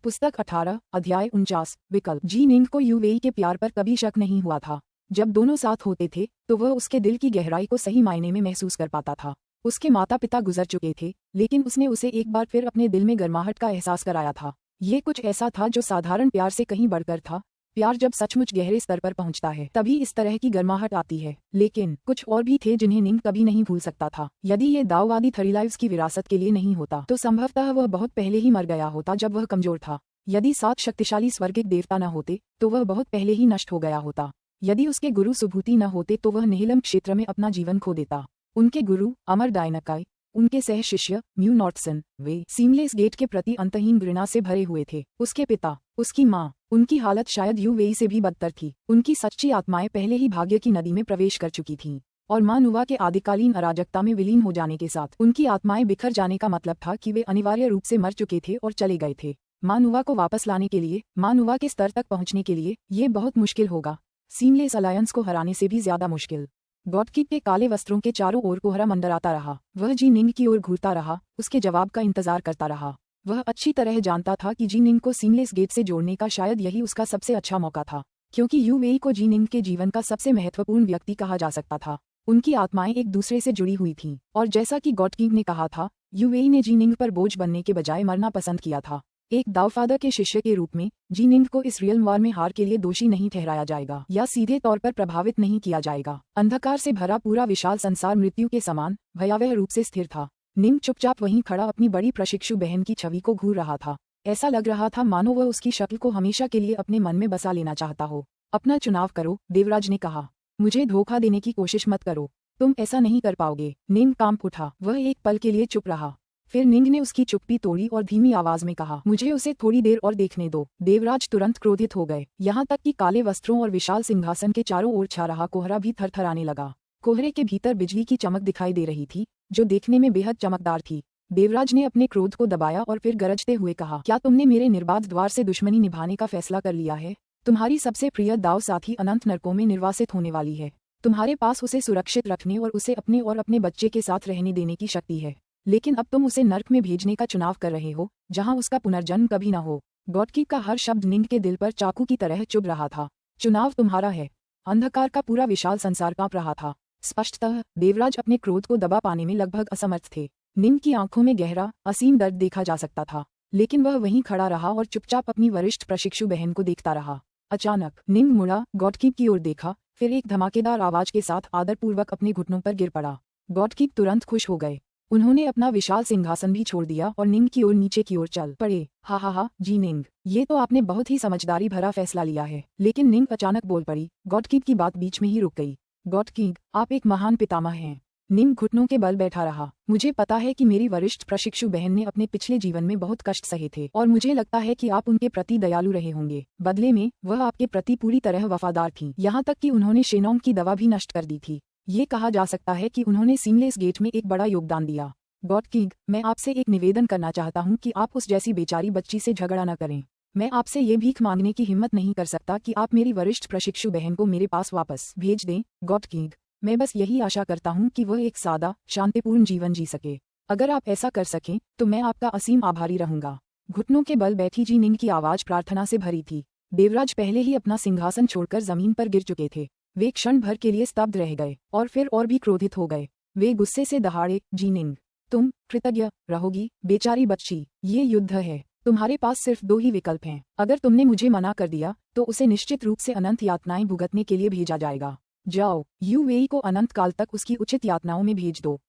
पुस्तक 18 अध्याय 49 विकल्प। जी निंग को यूवेई के प्यार पर कभी शक नहीं हुआ था। जब दोनों साथ होते थे तो वह उसके दिल की गहराई को सही मायने में महसूस कर पाता था। उसके माता पिता गुजर चुके थे, लेकिन उसने उसे एक बार फिर अपने दिल में गर्माहट का एहसास कराया था। ये कुछ ऐसा था जो साधारण प्यार से कहीं बढ़कर था। प्यार जब सचमुच गहरे स्तर पर पहुंचता है तभी इस तरह की गर्माहट आती है। लेकिन कुछ और भी थे जिन्हें निंग कभी नहीं भूल सकता था। यदि ये दाववादी थरीलाइव्स की विरासत के लिए नहीं होता तो संभवतः वह बहुत पहले ही मर गया होता जब वह कमजोर था। यदि 7 शक्तिशाली स्वर्गिक देवता न होते तो वह बहुत पहले ही नष्ट हो गया होता। यदि उसके गुरु सुभूति न होते तो वह निहिलम क्षेत्र में अपना जीवन खो देता। उनके गुरु अमर डायनाकाई, उनके सह शिष्य म्यू नॉर्टसन, वे सीमलेस गेट के प्रति अंतहीन घृणा से भरे हुए थे। उसके पिता, उसकी माँ, उनकी हालत शायद यूवेई से भी बदतर थी। उनकी सच्ची आत्माएं पहले ही भाग्य की नदी में प्रवेश कर चुकी थीं, और माँ नुवा के आदिकालीन अराजकता में विलीन हो जाने के साथ उनकी आत्माएं बिखर जाने का मतलब था कि वे अनिवार्य रूप से मर चुके थे और चले गए थे। माँ नुवा को वापस लाने के लिए, माँ नुवा के स्तर तक पहुंचने के लिए ये बहुत मुश्किल होगा, सीमलेस अलायंस को हराने से भी ज्यादा मुश्किल। गॉडकीप के काले वस्त्रों के चारों ओर कोहरा मंडराता रहा। वह जी निंग की ओर घूरता रहा, उसके जवाब का इंतजार करता रहा। वह अच्छी तरह जानता था कि जी निंग को सीमलेस गेट से जोड़ने का शायद यही उसका सबसे अच्छा मौका था, क्योंकि यूवेई को जी निंग के जीवन का सबसे महत्वपूर्ण व्यक्ति कहा जा सकता था। उनकी आत्माएं एक दूसरे से जुड़ी हुई थीं, और जैसा कि गॉडकीप ने कहा था, यूवेई ने जी निंग पर बोझ बनने के बजाय मरना पसंद किया था। एक दावफादर के शिष्य के रूप में जी निंग को इस रियल वार में हार के लिए दोषी नहीं ठहराया जाएगा या सीधे तौर पर प्रभावित नहीं किया जाएगा। अंधकार से भरा पूरा विशाल संसार मृत्यु के समान भयावह रूप से स्थिर था। निंग चुपचाप वहीं खड़ा अपनी बड़ी प्रशिक्षु बहन की छवि को घूर रहा था। ऐसा लग रहा था मानो वह उसकी शक्ल को हमेशा के लिए अपने मन में बसा लेना चाहता हो। अपना चुनाव करो, देवराज ने कहा। मुझे धोखा देने की कोशिश मत करो, तुम ऐसा नहीं कर पाओगे। निंग कांप उठा। वह एक पल के लिए चुप रहा। फिर निंग ने उसकी चुप्पी तोड़ी और धीमी आवाज में कहा, मुझे उसे थोड़ी देर और देखने दो। देवराज तुरंत क्रोधित हो गए, यहाँ तक कि काले वस्त्रों और विशाल सिंहासन के चारों ओर छा रहा कोहरा भी थरथराने लगा। कोहरे के भीतर बिजली की चमक दिखाई दे रही थी, जो देखने में बेहद चमकदार थी। देवराज ने अपने क्रोध को दबाया और फिर गरजते हुए कहा, क्या तुमने मेरे निर्बाध द्वार से दुश्मनी निभाने का फैसला कर लिया है? तुम्हारी सबसे प्रिय दाव साथी अनंत नरकों में निर्वासित होने वाली है। तुम्हारे पास उसे सुरक्षित रखने और उसे अपने और अपने बच्चे के साथ रहने देने की शक्ति है, लेकिन अब तुम उसे नर्क में भेजने का चुनाव कर रहे हो, जहां उसका पुनर्जन्म कभी न हो। गॉडकीप का हर शब्द निंग के दिल पर चाकू की तरह चुभ रहा था। चुनाव तुम्हारा है। अंधकार का पूरा विशाल संसार कांप रहा था। स्पष्टतः देवराज अपने क्रोध को दबा पाने में लगभग असमर्थ थे। निंग की आंखों में गहरा, असीम दर्द देखा जा सकता था, लेकिन वह वहीं खड़ा रहा और चुपचाप अपनी वरिष्ठ प्रशिक्षु बहन को देखता रहा। अचानक निंग मुड़ा, गॉडकीप की ओर देखा, फिर एक धमाकेदार आवाज के साथ आदरपूर्वक अपने घुटनों पर गिर पड़ा। गॉडकीप तुरंत खुश हो गए। उन्होंने अपना विशाल सिंहासन भी छोड़ दिया और निंग की ओर नीचे की ओर चल पड़े। हा, जी निंग, ये तो आपने बहुत ही समझदारी भरा फैसला लिया है। लेकिन निंग अचानक बोल पड़ी। गॉडकीप की बात बीच में ही रुक गई। गॉडकीप, आप एक महान पितामह हैं। निंग घुटनों के बल बैठा रहा। मुझे पता है कि मेरी वरिष्ठ प्रशिक्षु बहन ने अपने पिछले जीवन में बहुत कष्ट सहे थे, और मुझे लगता है कि आप उनके प्रति दयालु रहे होंगे। बदले में वह आपके प्रति पूरी तरह वफादार थीं, यहाँ तक कि उन्होंने शेनोंग की दवा भी नष्ट कर दी थी। ये कहा जा सकता है कि उन्होंने सीमलेस गेट में एक बड़ा योगदान दिया। गॉडकीप, मैं आपसे एक निवेदन करना चाहता हूँ कि आप उस जैसी बेचारी बच्ची से झगड़ा न करें। मैं आपसे ये भीख मांगने की हिम्मत नहीं कर सकता कि आप मेरी वरिष्ठ प्रशिक्षु बहन को मेरे पास वापस भेज दें। गॉडकीप, मैं बस यही आशा करता हूँ कि वह एक सादा, शांतिपूर्ण जीवन जी सके। अगर आप ऐसा कर सकें तो मैं आपका असीम आभारी रहूंगा। घुटनों के बल बैठी जी निंग की आवाज प्रार्थना से भरी थी। देवराज पहले ही अपना सिंहासन छोड़कर जमीन पर गिर चुके थे। वे क्षण भर के लिए स्तब्ध रह गए और फिर और भी क्रोधित हो गए। वे गुस्से से दहाड़े, जी निंग, तुम कृतज्ञ रहोगी, बेचारी बच्ची। ये युद्ध है। तुम्हारे पास सिर्फ 2 ही विकल्प हैं। अगर तुमने मुझे मना कर दिया तो उसे निश्चित रूप से अनंत यातनाएं भुगतने के लिए भेजा जाएगा। जाओ, यूवेई को अनंत काल तक उसकी उचित यातनाओं में भेज दो।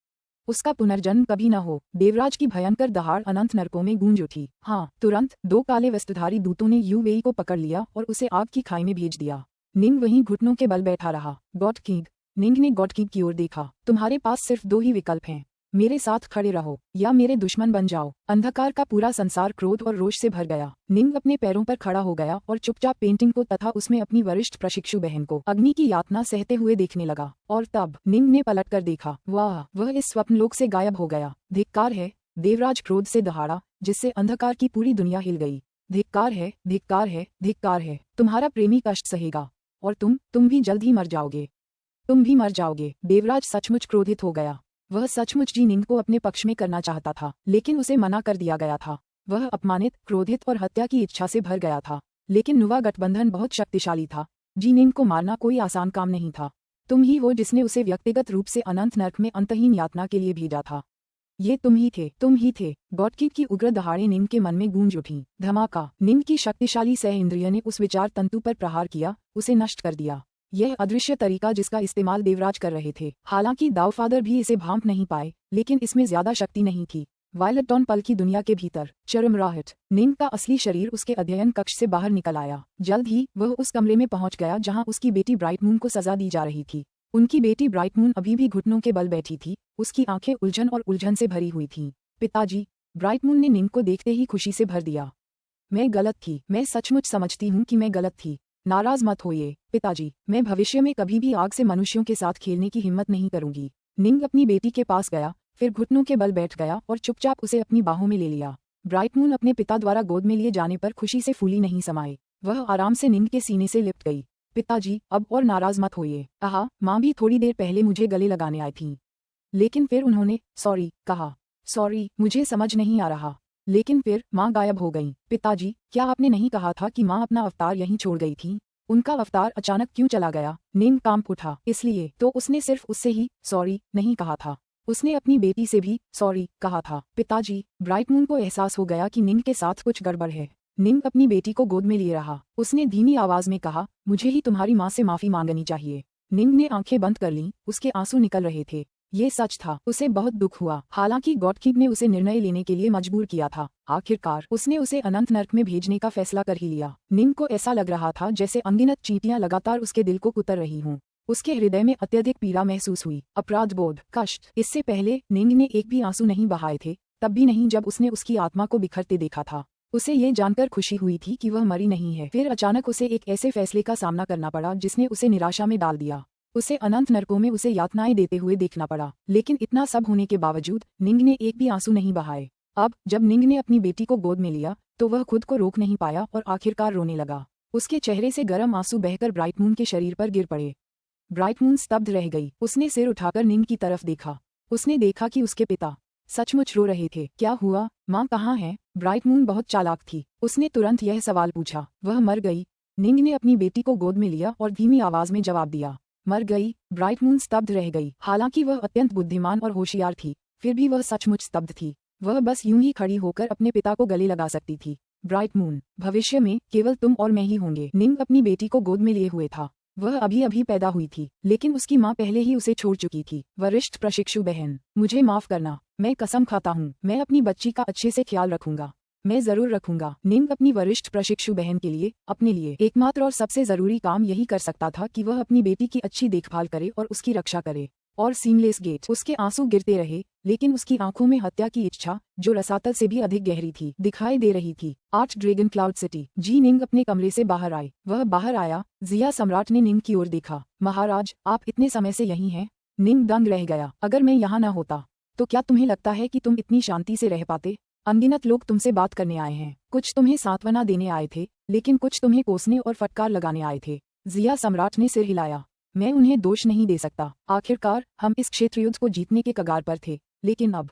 उसका पुनर्जन्म कभी न हो। देवराज की भयंकर दहाड़ अनंत नरकों में गूंज उठी। हाँ, तुरंत 2 काले वस्त्रधारी दूतों ने यूवेई को पकड़ लिया और उसे आग की खाई में भेज दिया। निंग वहीं घुटनों के बल बैठा रहा। गॉडकीप, निंग ने गॉडकीप की ओर देखा। तुम्हारे पास सिर्फ 2 ही विकल्प हैं। मेरे साथ खड़े रहो या मेरे दुश्मन बन जाओ। अंधकार का पूरा संसार क्रोध और रोष से भर गया। निंग अपने पैरों पर खड़ा हो गया और चुपचाप पेंटिंग को तथा उसमें अपनी वरिष्ठ प्रशिक्षु बहन को अग्नि की यातना सहते हुए देखने लगा। और तब निंग ने पलट कर देखा। वाह, वह इस स्वप्नलोक से गायब हो गया। धिक्कार है, देवराज क्रोध से दहाड़ा, जिससे अंधकार की पूरी दुनिया हिल गई। धिक्कार है, धिक्कार है, धिक्कार है। तुम्हारा प्रेमी कष्ट सहेगा, और तुम भी जल्द ही मर जाओगे। तुम भी मर जाओगे। देवराज सचमुच क्रोधित हो गया। वह सचमुच जी निंग को अपने पक्ष में करना चाहता था, लेकिन उसे मना कर दिया गया था। वह अपमानित, क्रोधित और हत्या की इच्छा से भर गया था। लेकिन नुवा गठबंधन बहुत शक्तिशाली था। जीनिंग को मारना कोई आसान काम नहीं था। तुम ही हो जिसने उसे व्यक्तिगत रूप से अनंत नर्क में अंतहीन यातना के लिए भेजा था। ये तुम ही थे। गॉडकीप की उग्र दहाड़े निम के मन में गूंज उठी। धमाका। निम की शक्तिशाली सह इंद्रिय ने उस विचार तंतु पर प्रहार किया, उसे नष्ट कर दिया। यह अदृश्य तरीका जिसका इस्तेमाल देवराज कर रहे थे। हालांकि दावफादर भी इसे भांप नहीं पाए, लेकिन इसमें ज्यादा शक्ति नहीं थी। वायलेट डॉन पल की दुनिया के भीतर चरमराहट। निम का असली शरीर उसके अध्ययन कक्ष से बाहर निकल आया। जल्द ही वह उस कमरे में पहुंच गया जहां उसकी बेटी ब्राइट मून को सजा दी जा रही थी। उनकी बेटी ब्राइट मून अभी भी घुटनों के बल बैठी थी, उसकी आंखें उलझन और उलझन से भरी हुई थीं। पिताजी, ब्राइट मून ने निम को देखते ही खुशी से भर दिया। मैं गलत थी, मैं सचमुच समझती हूँ कि मैं गलत थी। नाराज मत होइए पिताजी, मैं भविष्य में कभी भी आग से मनुष्यों के साथ खेलने की हिम्मत नहीं करूंगी। निंग अपनी बेटी के पास गया, फिर घुटनों के बल बैठ गया और चुपचाप उसे अपनी बाहों में ले लिया। ब्राइट मून अपने पिता द्वारा गोद में लिए जाने पर खुशी से फूली नहीं समाई। वह आराम से निंग के सीने से लिपट गई। पिताजी, अब और नाराज मत होइए। माँ भी थोड़ी देर पहले मुझे गले लगाने आई थी, लेकिन फिर उन्होंने सॉरी कहा। सॉरी, मुझे समझ नहीं आ रहा। लेकिन फिर माँ गायब हो गईं। पिताजी, क्या आपने नहीं कहा था कि माँ अपना अवतार यहीं छोड़ गई थी? उनका अवतार अचानक क्यों चला गया? निंग कांप उठा। इसलिए तो उसने सिर्फ उससे ही सॉरी नहीं कहा था, उसने अपनी बेटी से भी सॉरी कहा था। पिताजी, ब्राइट मून को एहसास हो गया कि निंग के साथ कुछ गड़बड़ है। निंग अपनी बेटी को गोद में लिए रहा। उसने धीमी आवाज में कहा, मुझे ही तुम्हारी माँ से माफी मांगनी चाहिए। निंग ने आंखें बंद कर लीं, उसके आंसू निकल रहे थे। ये सच था, उसे बहुत दुख हुआ। हालांकि गॉडकीप ने उसे निर्णय लेने के लिए मजबूर किया था। आखिरकार उसने उसे अनंत नर्क में भेजने का फैसला कर ही लिया। निंग को ऐसा लग रहा था जैसे अनगिनत चींटियां लगातार उसके दिल को कुतर रही हों। उसके हृदय में अत्यधिक पीड़ा महसूस हुई, अपराध बोध, कष्ट। इससे पहले निंग ने एक भी आंसू नहीं बहाए थे, तब भी नहीं जब उसने उसकी आत्मा को बिखरते देखा था। उसे ये जानकर खुशी हुई थी कि वह मरी नहीं है। फिर अचानक उसे एक ऐसे फैसले का सामना करना पड़ा जिसने उसे निराशा में डाल दिया। उसे अनंत नरकों में उसे यातनाएं देते हुए देखना पड़ा। लेकिन इतना सब होने के बावजूद निंग ने एक भी आंसू नहीं बहाए। अब जब निंग ने अपनी बेटी को गोद में लिया तो वह खुद को रोक नहीं पाया और आखिरकार रोने लगा। उसके चेहरे से गर्म आंसू बहकर ब्राइट मून के शरीर पर गिर पड़े। ब्राइट मून स्तब्ध रह गई। उसने सिर उठाकर निंग की तरफ देखा। उसने देखा कि उसके पिता सचमुच रो रहे थे। क्या हुआ? माँ कहाँ है? ब्राइट मून बहुत चालाक थी, उसने तुरंत यह सवाल पूछा। वह मर गई। निंग ने अपनी बेटी को गोद में लिया और धीमी आवाज में जवाब दिया, मर गई। ब्राइट मून स्तब्ध रह गई। हालांकि वह अत्यंत बुद्धिमान और होशियार थी, फिर भी वह सचमुच स्तब्ध थी। वह बस यूं ही खड़ी होकर अपने पिता को गले लगा सकती थी। ब्राइट मून, भविष्य में केवल तुम और मैं ही होंगे। निंग अपनी बेटी को गोद में लिए हुए था। वह अभी अभी पैदा हुई थी, लेकिन उसकी माँ पहले ही उसे छोड़ चुकी थी। वरिष्ठ प्रशिक्षु बहन, मुझे माफ करना। मैं कसम खाता हूँ, मैं अपनी बच्ची का अच्छे से ख्याल रखूंगा। मैं जरूर रखूंगा। निंग अपनी वरिष्ठ प्रशिक्षु बहन के लिए, अपने लिए एकमात्र और सबसे जरूरी काम यही कर सकता था कि वह अपनी बेटी की अच्छी देखभाल करे और उसकी रक्षा करे। और सीमलेस गेट। उसके आंसू गिरते रहे, लेकिन उसकी आंखों में हत्या की इच्छा, जो रसातल से भी अधिक गहरी थी, दिखाई दे रही थी। 8 ड्रैगन क्लाउड सिटी। जी निंग अपने कमरे से बाहर आए। वह बाहर आया। जिया सम्राट ने निंग की ओर देखा। महाराज, आप इतने समय से यहीं हैं? निंग दंग रह गया। अगर मैं यहाँ न होता तो क्या तुम्हें लगता है कि तुम इतनी शांति से रह पाते? अनगिनत लोग तुमसे बात करने आए हैं। कुछ तुम्हें सांत्वना देने आए थे, लेकिन कुछ तुम्हें कोसने और फटकार लगाने आए थे। जिया सम्राट ने सिर हिलाया। मैं उन्हें दोष नहीं दे सकता। आखिरकार हम इस क्षेत्र युद्ध को जीतने के कगार पर थे, लेकिन अब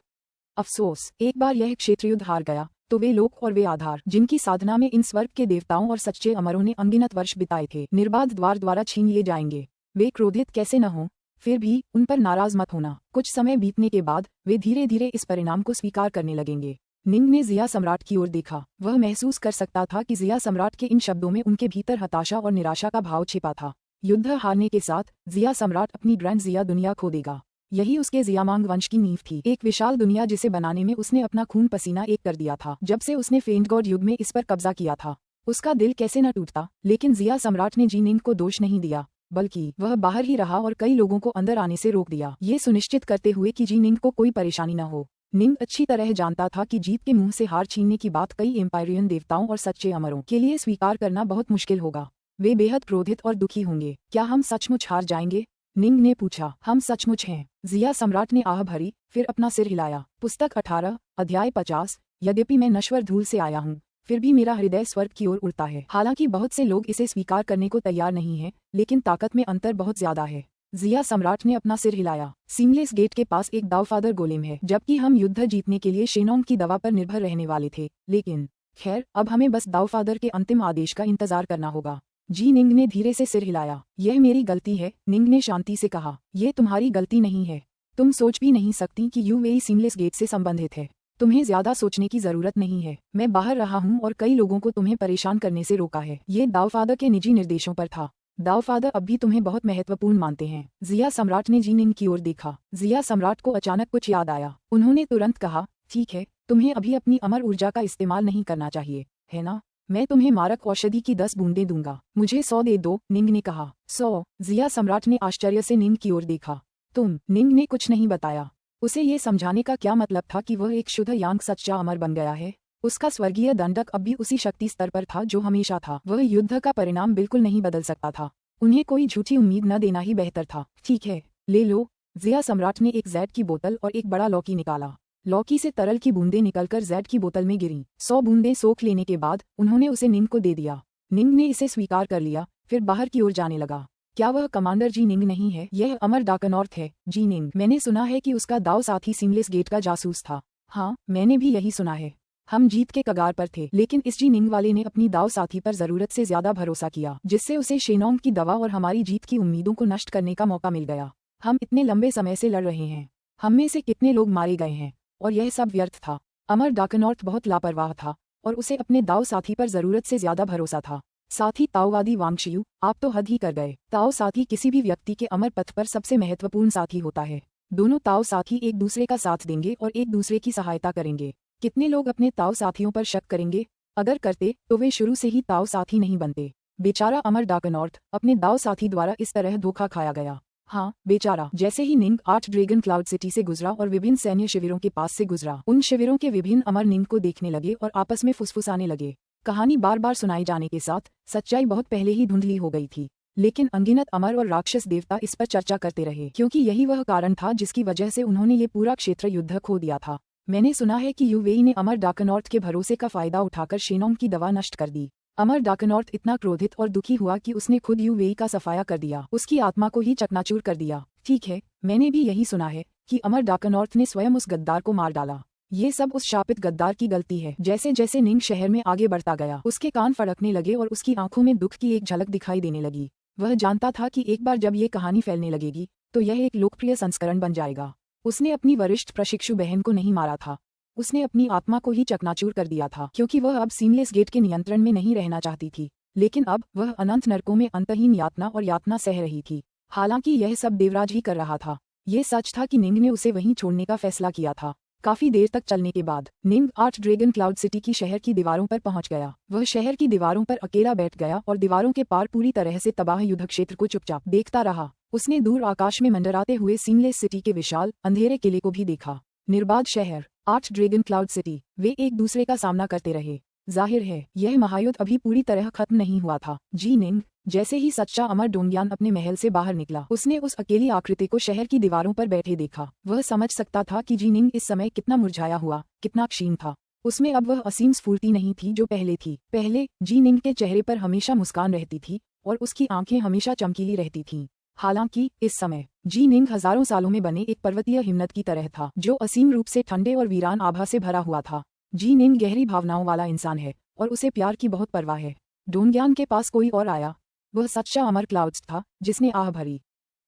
अफसोस, एक बार यह क्षेत्र युद्ध हार गया तो वे लोग और वे आधार जिनकी साधना में इन स्वर्ग के देवताओं और सच्चे अमरों ने अनगिनत वर्ष बिताए थे, निर्बाध द्वार द्वारा छीन लिए जाएंगे। वे क्रोधित कैसे न हों, फिर भी उन पर नाराज मत होना। कुछ समय बीतने के बाद वे धीरे धीरे इस परिणाम को स्वीकार करने लगेंगे। निंग ने जिया सम्राट की ओर देखा। वह महसूस कर सकता था कि जिया सम्राट के इन शब्दों में उनके भीतर हताशा और निराशा का भाव छिपा था। युद्ध हारने के साथ जिया सम्राट अपनी ग्रैंड जिया दुनिया खो देगा। यही उसके जियामांग वंश की नींव थी, एक विशाल दुनिया जिसे बनाने में उसने अपना खून पसीना एक कर दिया था। जब से उसने फेंट गॉड युग में इस पर कब्जा किया था, उसका दिल कैसे न टूटता। लेकिन जिया सम्राट ने जी निंग को दोष नहीं दिया, बल्कि वह बाहर ही रहा और कई लोगों को अंदर आने से रोक दिया, ये सुनिश्चित करते हुए कि जी निंग को कोई परेशानी न हो। निंग अच्छी तरह जानता था कि जीत के मुंह से हार छीनने की बात कई एम्पायरियन देवताओं और सच्चे अमरों के लिए स्वीकार करना बहुत मुश्किल होगा। वे बेहद क्रोधित और दुखी होंगे। क्या हम सचमुच हार जाएंगे? निंग ने पूछा। हम सचमुच हैं। जिया सम्राट ने आह भरी, फिर अपना सिर हिलाया। पुस्तक 18, अध्याय 50। यद्यपि मैं नश्वर धूल से आया हूँ, फिर भी मेरा हृदय स्वर्ग की ओर उड़ता है। हालांकि बहुत से लोग इसे स्वीकार करने को तैयार नहीं हैं, लेकिन ताकत में अंतर बहुत ज्यादा है। जिया सम्राट ने अपना सिर हिलाया। सीमलेस गेट के पास एक दावफादर गोलेम है, जबकि हम युद्ध जीतने के लिए शेनोंग की दवा पर निर्भर रहने वाले थे। लेकिन खैर, अब हमें बस दावफादर के अंतिम आदेश का इंतजार करना होगा। जी निंग ने धीरे से सिर हिलाया। यह मेरी गलती है, निंग ने शांति से कहा। ये तुम्हारी गलती नहीं है। तुम सोच भी नहीं सकती कि यूएई सीमलेस गेट से संबंधित है। तुम्हें ज्यादा सोचने की जरूरत नहीं है। मैं बाहर रहा हूँ और कई लोगों को तुम्हें परेशान करने से रोका है। ये दावफादर के निजी निर्देशों पर था। दावफादर अब भी तुम्हें बहुत महत्वपूर्ण मानते हैं। जिया सम्राट ने जी निंग की ओर देखा। जिया सम्राट को अचानक कुछ याद आया। उन्होंने तुरंत कहा, ठीक है, तुम्हें अभी अपनी अमर ऊर्जा का इस्तेमाल नहीं करना चाहिए, है ना? मैं तुम्हें मारक औषधि की 10 बूंदें दूंगा। मुझे 100 दे दो, निंग ने कहा। 100? जिया सम्राट ने आश्चर्य से निंग की ओर देखा। तुम? निंग ने कुछ नहीं बताया। उसे ये समझाने का क्या मतलब था कि वह एक शुद्ध यांग सच्चा अमर बन गया है। उसका स्वर्गीय दंडक अब भी उसी शक्ति स्तर पर था जो हमेशा था। वह युद्ध का परिणाम बिल्कुल नहीं बदल सकता था। उन्हें कोई झूठी उम्मीद न देना ही बेहतर था। ठीक है, ले लो। जिया सम्राट ने एक जैड की बोतल और एक बड़ा लौकी निकाला। लौकी से तरल की बूंदें निकलकर जैड की बोतल में गिरीं। 100 बूंदें सोख लेने के बाद उन्होंने उसे निंग को दे दिया। निंग ने इसे स्वीकार कर लिया, फिर बाहर की ओर जाने लगा। क्या वह कमांडर जी निंग नहीं है? यह अमर डार्कनॉर्थ है। जी निंग, मैंने सुना है कि उसका दाव साथी सीमलेस गेट का जासूस था। हाँ, मैंने भी यही सुना है। हम जीत के कगार पर थे, लेकिन इस जी निंग वाले ने अपनी दाव साथी पर जरूरत से ज्यादा भरोसा किया, जिससे उसे शेनोंग की दवा और हमारी जीत की उम्मीदों को नष्ट करने का मौका मिल गया। हम इतने लंबे समय से लड़ रहे हैं। हम में से कितने लोग मारे गए हैं, और यह सब व्यर्थ था। अमर डार्कनॉर्थ बहुत लापरवाह था, और उसे अपने दाव साथी पर जरूरत से ज्यादा भरोसा था। साथ ही ताओवादी वांगशियू, आप तो हद ही कर गए। ताओ साथी किसी भी व्यक्ति के अमर पथ पर सबसे महत्वपूर्ण साथी होता है। दोनों ताओ साथी एक दूसरे का साथ देंगे और एक दूसरे की सहायता करेंगे। कितने लोग अपने ताओ साथियों पर शक करेंगे? अगर करते तो वे शुरू से ही ताओ साथी नहीं बनते। बेचारा अमर डार्कनॉर्थ अपने दाव साथी द्वारा इस तरह धोखा खाया गया। हाँ, बेचारा। जैसे ही निंग 8 ड्रैगन क्लाउड सिटी से गुजरा और विभिन्न सैन्य शिविरों के पास से गुजरा, उन शिविरों के विभिन्न अमर निंग को देखने लगे और आपस में फुसफुसाने लगे। कहानी बार बार सुनाई जाने के साथ सच्चाई बहुत पहले ही धुंधली हो गई थी, लेकिन अनगिनत अमर और राक्षस देवता इस पर चर्चा करते रहे, क्योंकि यही वह कारण था जिसकी वजह से उन्होंने ये पूरा क्षेत्र युद्ध खो दिया था। मैंने सुना है कि यूवेई ने अमर डार्कनॉर्थ के भरोसे का फायदा उठाकर शेनोंग की दवा नष्ट कर दी। अमर डार्कनॉर्थ इतना क्रोधित और दुखी हुआ कि उसने खुद यूवेई का सफाया कर दिया, उसकी आत्मा को ही चकनाचूर कर दिया। ठीक है, मैंने भी यही सुना है कि अमर डार्कनॉर्थ ने स्वयं उस गद्दार को मार डाला। ये सब उस शापित गद्दार की गलती है। जैसे जैसे निंग शहर में आगे बढ़ता गया, उसके कान फड़कने लगे और उसकी आंखों में दुख की एक झलक दिखाई देने लगी। वह जानता था कि एक बार जब ये कहानी फैलने लगेगी तो यह एक लोकप्रिय संस्करण बन जाएगा। उसने अपनी वरिष्ठ प्रशिक्षु बहन को नहीं मारा था, उसने अपनी आत्मा को ही चकनाचूर कर दिया था, क्योंकि वह अब सीमलेस गेट के नियंत्रण में नहीं रहना चाहती थी। लेकिन अब वह अनंत नरकों में अंतहीन यातना और यातना सह रही थी। हालांकि यह सब देवराज ही कर रहा था। ये सच था कि निंग ने उसे वहीं छोड़ने का फैसला किया था। काफी देर तक चलने के बाद निंग 8 ड्रैगन क्लाउड सिटी की शहर की दीवारों पर पहुंच गया। वह शहर की दीवारों पर अकेला बैठ गया और दीवारों के पार पूरी तरह से तबाह युद्ध क्षेत्र को चुपचाप देखता रहा। उसने दूर आकाश में मंडराते हुए सीमलेस सिटी के विशाल अंधेरे किले को भी देखा। निर्बाध शहर, 8 ड्रैगन क्लाउड सिटी, वे एक दूसरे का सामना करते रहे। जाहिर है यह महायुद्ध अभी पूरी तरह खत्म नहीं हुआ था। जी निंग, जैसे ही सच्चा अमर डोंगियान अपने महल से बाहर निकला, उसने उस अकेली आकृति को शहर की दीवारों पर बैठे देखा। वह समझ सकता था कि जी निंग इस समय कितना मुरझाया हुआ, कितना क्षीण था। उसमें अब वह असीम स्फूर्ति नहीं थी जो पहले थी। पहले जी निंग के चेहरे पर हमेशा मुस्कान रहती थी और उसकी आंखें हमेशा चमकीली रहती थीं। हालांकि इस समय जी निंग हजारों सालों में बने एक पर्वतीय हिमनद की तरह था, जो असीम रूप से ठंडे और वीरान आभा से भरा हुआ था। जी निंग गहरी भावनाओं वाला इंसान है और उसे प्यार की बहुत परवाह है। डोंगियान के पास कोई और आया, वह सच्चा अमर क्लाउड्स था जिसने आह भरी।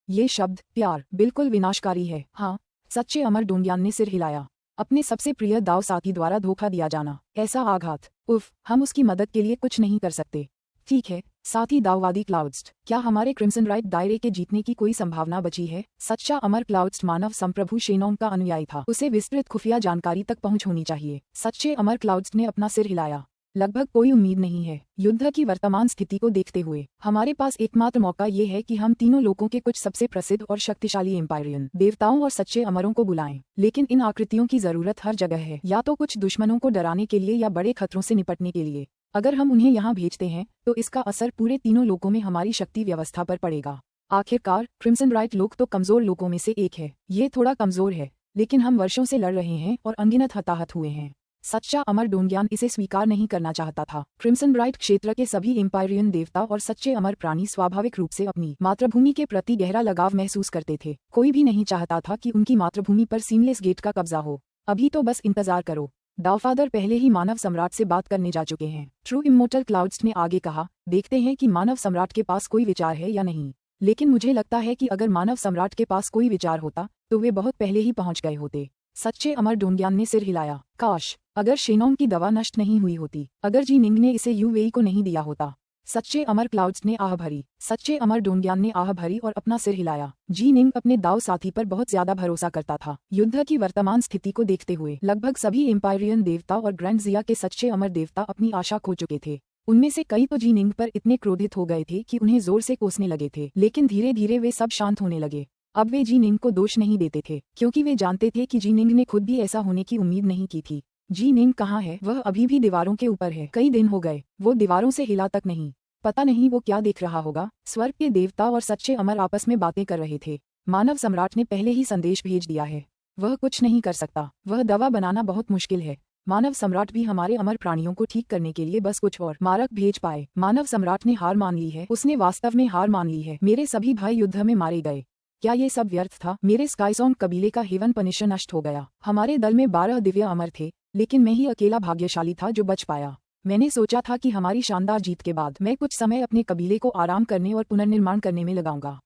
ये शब्द प्यार बिल्कुल विनाशकारी है। हाँ, सच्चे अमर डोंगियान ने सिर हिलाया। अपने सबसे प्रिय दाव साथी द्वारा धोखा दिया जाना, ऐसा आघात, उफ, हम उसकी मदद के लिए कुछ नहीं कर सकते। ठीक है, साथी दाववादी क्लाउड्स, क्या हमारे क्रिम्सन राइट दायरे के जीतने की कोई संभावना बची है? सच्चा अमर क्लाउड्स मानव संप्रभु शेनोंग का अनुयायी था, उसे विस्तृत खुफिया जानकारी तक पहुंच होनी चाहिए। सच्चे अमर क्लाउड्स ने अपना सिर हिलाया। लगभग कोई उम्मीद नहीं है। युद्ध की वर्तमान स्थिति को देखते हुए हमारे पास एकमात्र मौका ये है कि हम तीनों लोगों के कुछ सबसे प्रसिद्ध और शक्तिशाली एम्पायरियन देवताओं और सच्चे अमरों को बुलाएं। लेकिन इन आकृतियों की जरूरत हर जगह है, या तो कुछ दुश्मनों को डराने के लिए या बड़े खतरों से निपटने के लिए। अगर हम उन्हें यहाँ भेजते हैं तो इसका असर पूरे तीनों लोकों में हमारी शक्ति व्यवस्था पर पड़ेगा। आखिरकार क्रिम्सन राइट लोक तो कमजोर लोकों में से एक है। ये थोड़ा कमजोर है, लेकिन हम वर्षों से लड़ रहे हैं और अनगिनत हताहत हुए हैं। सच्चा अमर डोंगियान इसे स्वीकार नहीं करना चाहता था। क्रिम्सन ब्राइट क्षेत्र के सभी एम्पायरियन देवता और सच्चे अमर प्राणी स्वाभाविक रूप से अपनी मातृभूमि के प्रति गहरा लगाव महसूस करते थे। कोई भी नहीं चाहता था कि उनकी मातृभूमि पर सीमलेस गेट का कब्जा हो। अभी तो बस इंतजार करो। डाउफादर पहले ही मानव सम्राट से बात करने जा चुके हैं। ट्रू इमोर्टल क्लाउड्स ने आगे कहा, देखते हैं कि मानव सम्राट के पास कोई विचार है या नहीं, लेकिन मुझे लगता है कि अगर मानव सम्राट के पास कोई विचार होता तो वे बहुत पहले ही पहुंच गए होते। सच्चे अमर डोंगियान ने सिर हिलाया। काश अगर शेनोंग की दवा नष्ट नहीं हुई होती, अगर जी निंग ने इसे यूवेई को नहीं दिया होता। सच्चे अमर क्लाउड्स ने आह भरी। सच्चे अमर डोंगियान ने आह भरी और अपना सिर हिलाया। जी निंग अपने दाव साथी पर बहुत ज्यादा भरोसा करता था। युद्ध की वर्तमान स्थिति को देखते हुए लगभग सभी एम्पायरियन देवता और ग्रैंड जिया के सच्चे अमर देवता अपनी आशा खो चुके थे। उनमें से कई तो जी निंग पर इतने क्रोधित हो गए थे कि उन्हें जोर से कोसने लगे थे, लेकिन धीरे धीरे वे सब शांत होने लगे। अब वे जी निंग को दोष नहीं देते थे, क्योंकि वे जानते थे कि जी निंग ने खुद भी ऐसा होने की उम्मीद नहीं की थी। जी निंग कहाँ है? वह अभी भी दीवारों के ऊपर है। कई दिन हो गए, वो दीवारों से हिला तक नहीं। पता नहीं वो क्या देख रहा होगा। स्वर्ग के देवता और सच्चे अमर आपस में बातें कर रहे थे। मानव सम्राट ने पहले ही संदेश भेज दिया है। वह कुछ नहीं कर सकता। वह दवा बनाना बहुत मुश्किल है। मानव सम्राट भी हमारे अमर प्राणियों को ठीक करने के लिए बस कुछ और मारक भेज पाए। मानव सम्राट ने हार मान ली है। उसने वास्तव में हार मान ली है। मेरे सभी भाई युद्ध में मारे गए। क्या ये सब व्यर्थ था? मेरे स्काईसॉन्ग कबीले का हेवन पनिशर नष्ट हो गया। हमारे दल में 12 दिव्य अमर थे, लेकिन मैं ही अकेला भाग्यशाली था जो बच पाया। मैंने सोचा था कि हमारी शानदार जीत के बाद मैं कुछ समय अपने कबीले को आराम करने और पुनर्निर्माण करने में लगाऊंगा,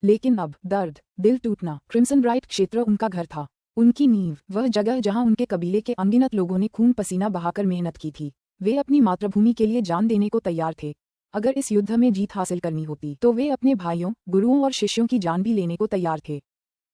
लेकिन अब दर्द, दिल टूटना। क्रिम्सन ब्राइट क्षेत्र उनका घर था, उनकी नींव, वह जगह जहां उनके कबीले के अनगिनत लोगों ने खून पसीना बहाकर मेहनत की थी। वे अपनी मातृभूमि के लिए जान देने को तैयार थे। अगर इस युद्ध में जीत हासिल करनी होती तो वे अपने भाइयों, गुरुओं और शिष्यों की जान भी लेने को तैयार थे।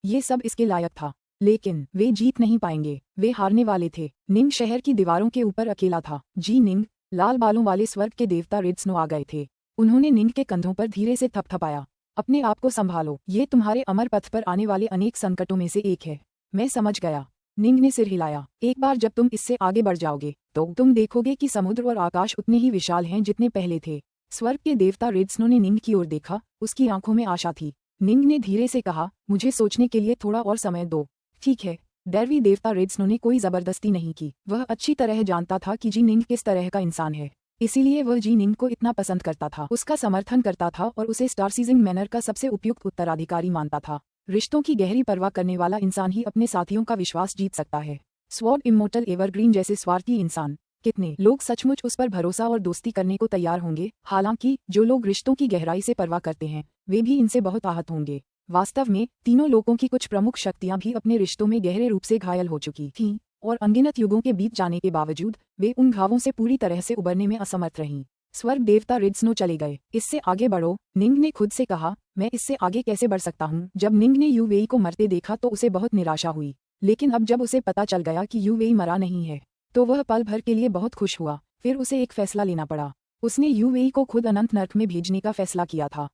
ये सब इसके लायक था, लेकिन वे जीत नहीं पाएंगे। वे हारने वाले थे। निंग शहर की दीवारों के ऊपर अकेला था। जी निंग, लाल बालों वाले स्वर्ग के देवता रेड स्नो आ गए थे। उन्होंने निंग के कंधों पर धीरे से थपथपाया। अपने आप को संभालो, ये तुम्हारे अमर पथ पर आने वाले अनेक संकटों में से एक है। मैं समझ गया। निंग ने सिर हिलाया। एक बार जब तुम इससे आगे बढ़ जाओगे तो तुम देखोगे कि समुद्र और आकाश उतने ही विशाल हैं जितने पहले थे। स्वर्ग के देवता रेड स्नो ने निंग की ओर देखा। उसकी आंखों में आशा थी। निंग ने धीरे से कहा, मुझे सोचने के लिए थोड़ा और समय दो। ठीक है। दैवी देवता रेड स्नो ने कोई जबरदस्ती नहीं की। वह अच्छी तरह जानता था कि जी निंग किस तरह का इंसान है, इसीलिए वह जी निंग को इतना पसंद करता था, उसका समर्थन करता था और उसे स्टार सीजिंग मैनर का सबसे उपयुक्त उत्तराधिकारी मानता था। रिश्तों की गहरी परवाह करने वाला इंसान ही अपने साथियों का विश्वास जीत सकता है। स्वॉर्ड इमोर्टल एवरग्रीन जैसे स्वार्थी इंसान, कितने लोग सचमुच उस पर भरोसा और दोस्ती करने को तैयार होंगे? हालांकि जो लोग रिश्तों की गहराई से परवाह करते हैं वे भी इनसे बहुत आहत होंगे। वास्तव में तीनों लोगों की कुछ प्रमुख शक्तियां भी अपने रिश्तों में गहरे रूप से घायल हो चुकी थीं, और अनगिनत युगों के बीत जाने के बावजूद वे उन घावों से पूरी तरह से उबरने में असमर्थ रहीं। स्वर्ग देवता रेड स्नो चले गए। इससे आगे बढ़ो, निंग ने खुद से कहा। मैं इससे आगे कैसे बढ़ सकता हूँ? जब निंग ने यूवेई को मरते देखा तो उसे बहुत निराशा हुई, लेकिन अब जब उसे पता चल गया कि यूवेई मरा नहीं है तो वह पल भर के लिए बहुत खुश हुआ। फिर उसे एक फैसला लेना पड़ा। उसने यूवेई को खुद अनंत नर्क में भेजने का फैसला किया था।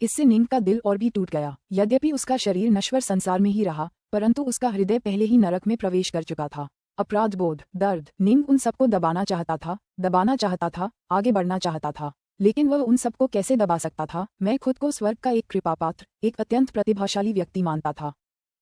इससे निंग का दिल और भी टूट गया। यद्यपि उसका शरीर नश्वर संसार में ही रहा, परंतु उसका हृदय पहले ही नरक में प्रवेश कर चुका था। अपराध बोध, दर्द, निंग उन सबको दबाना चाहता था, आगे बढ़ना चाहता था, लेकिन वह उन सबको कैसे दबा सकता था? मैं खुद को स्वर्ग का एक कृपापात्र, एक अत्यंत प्रतिभाशाली व्यक्ति मानता था,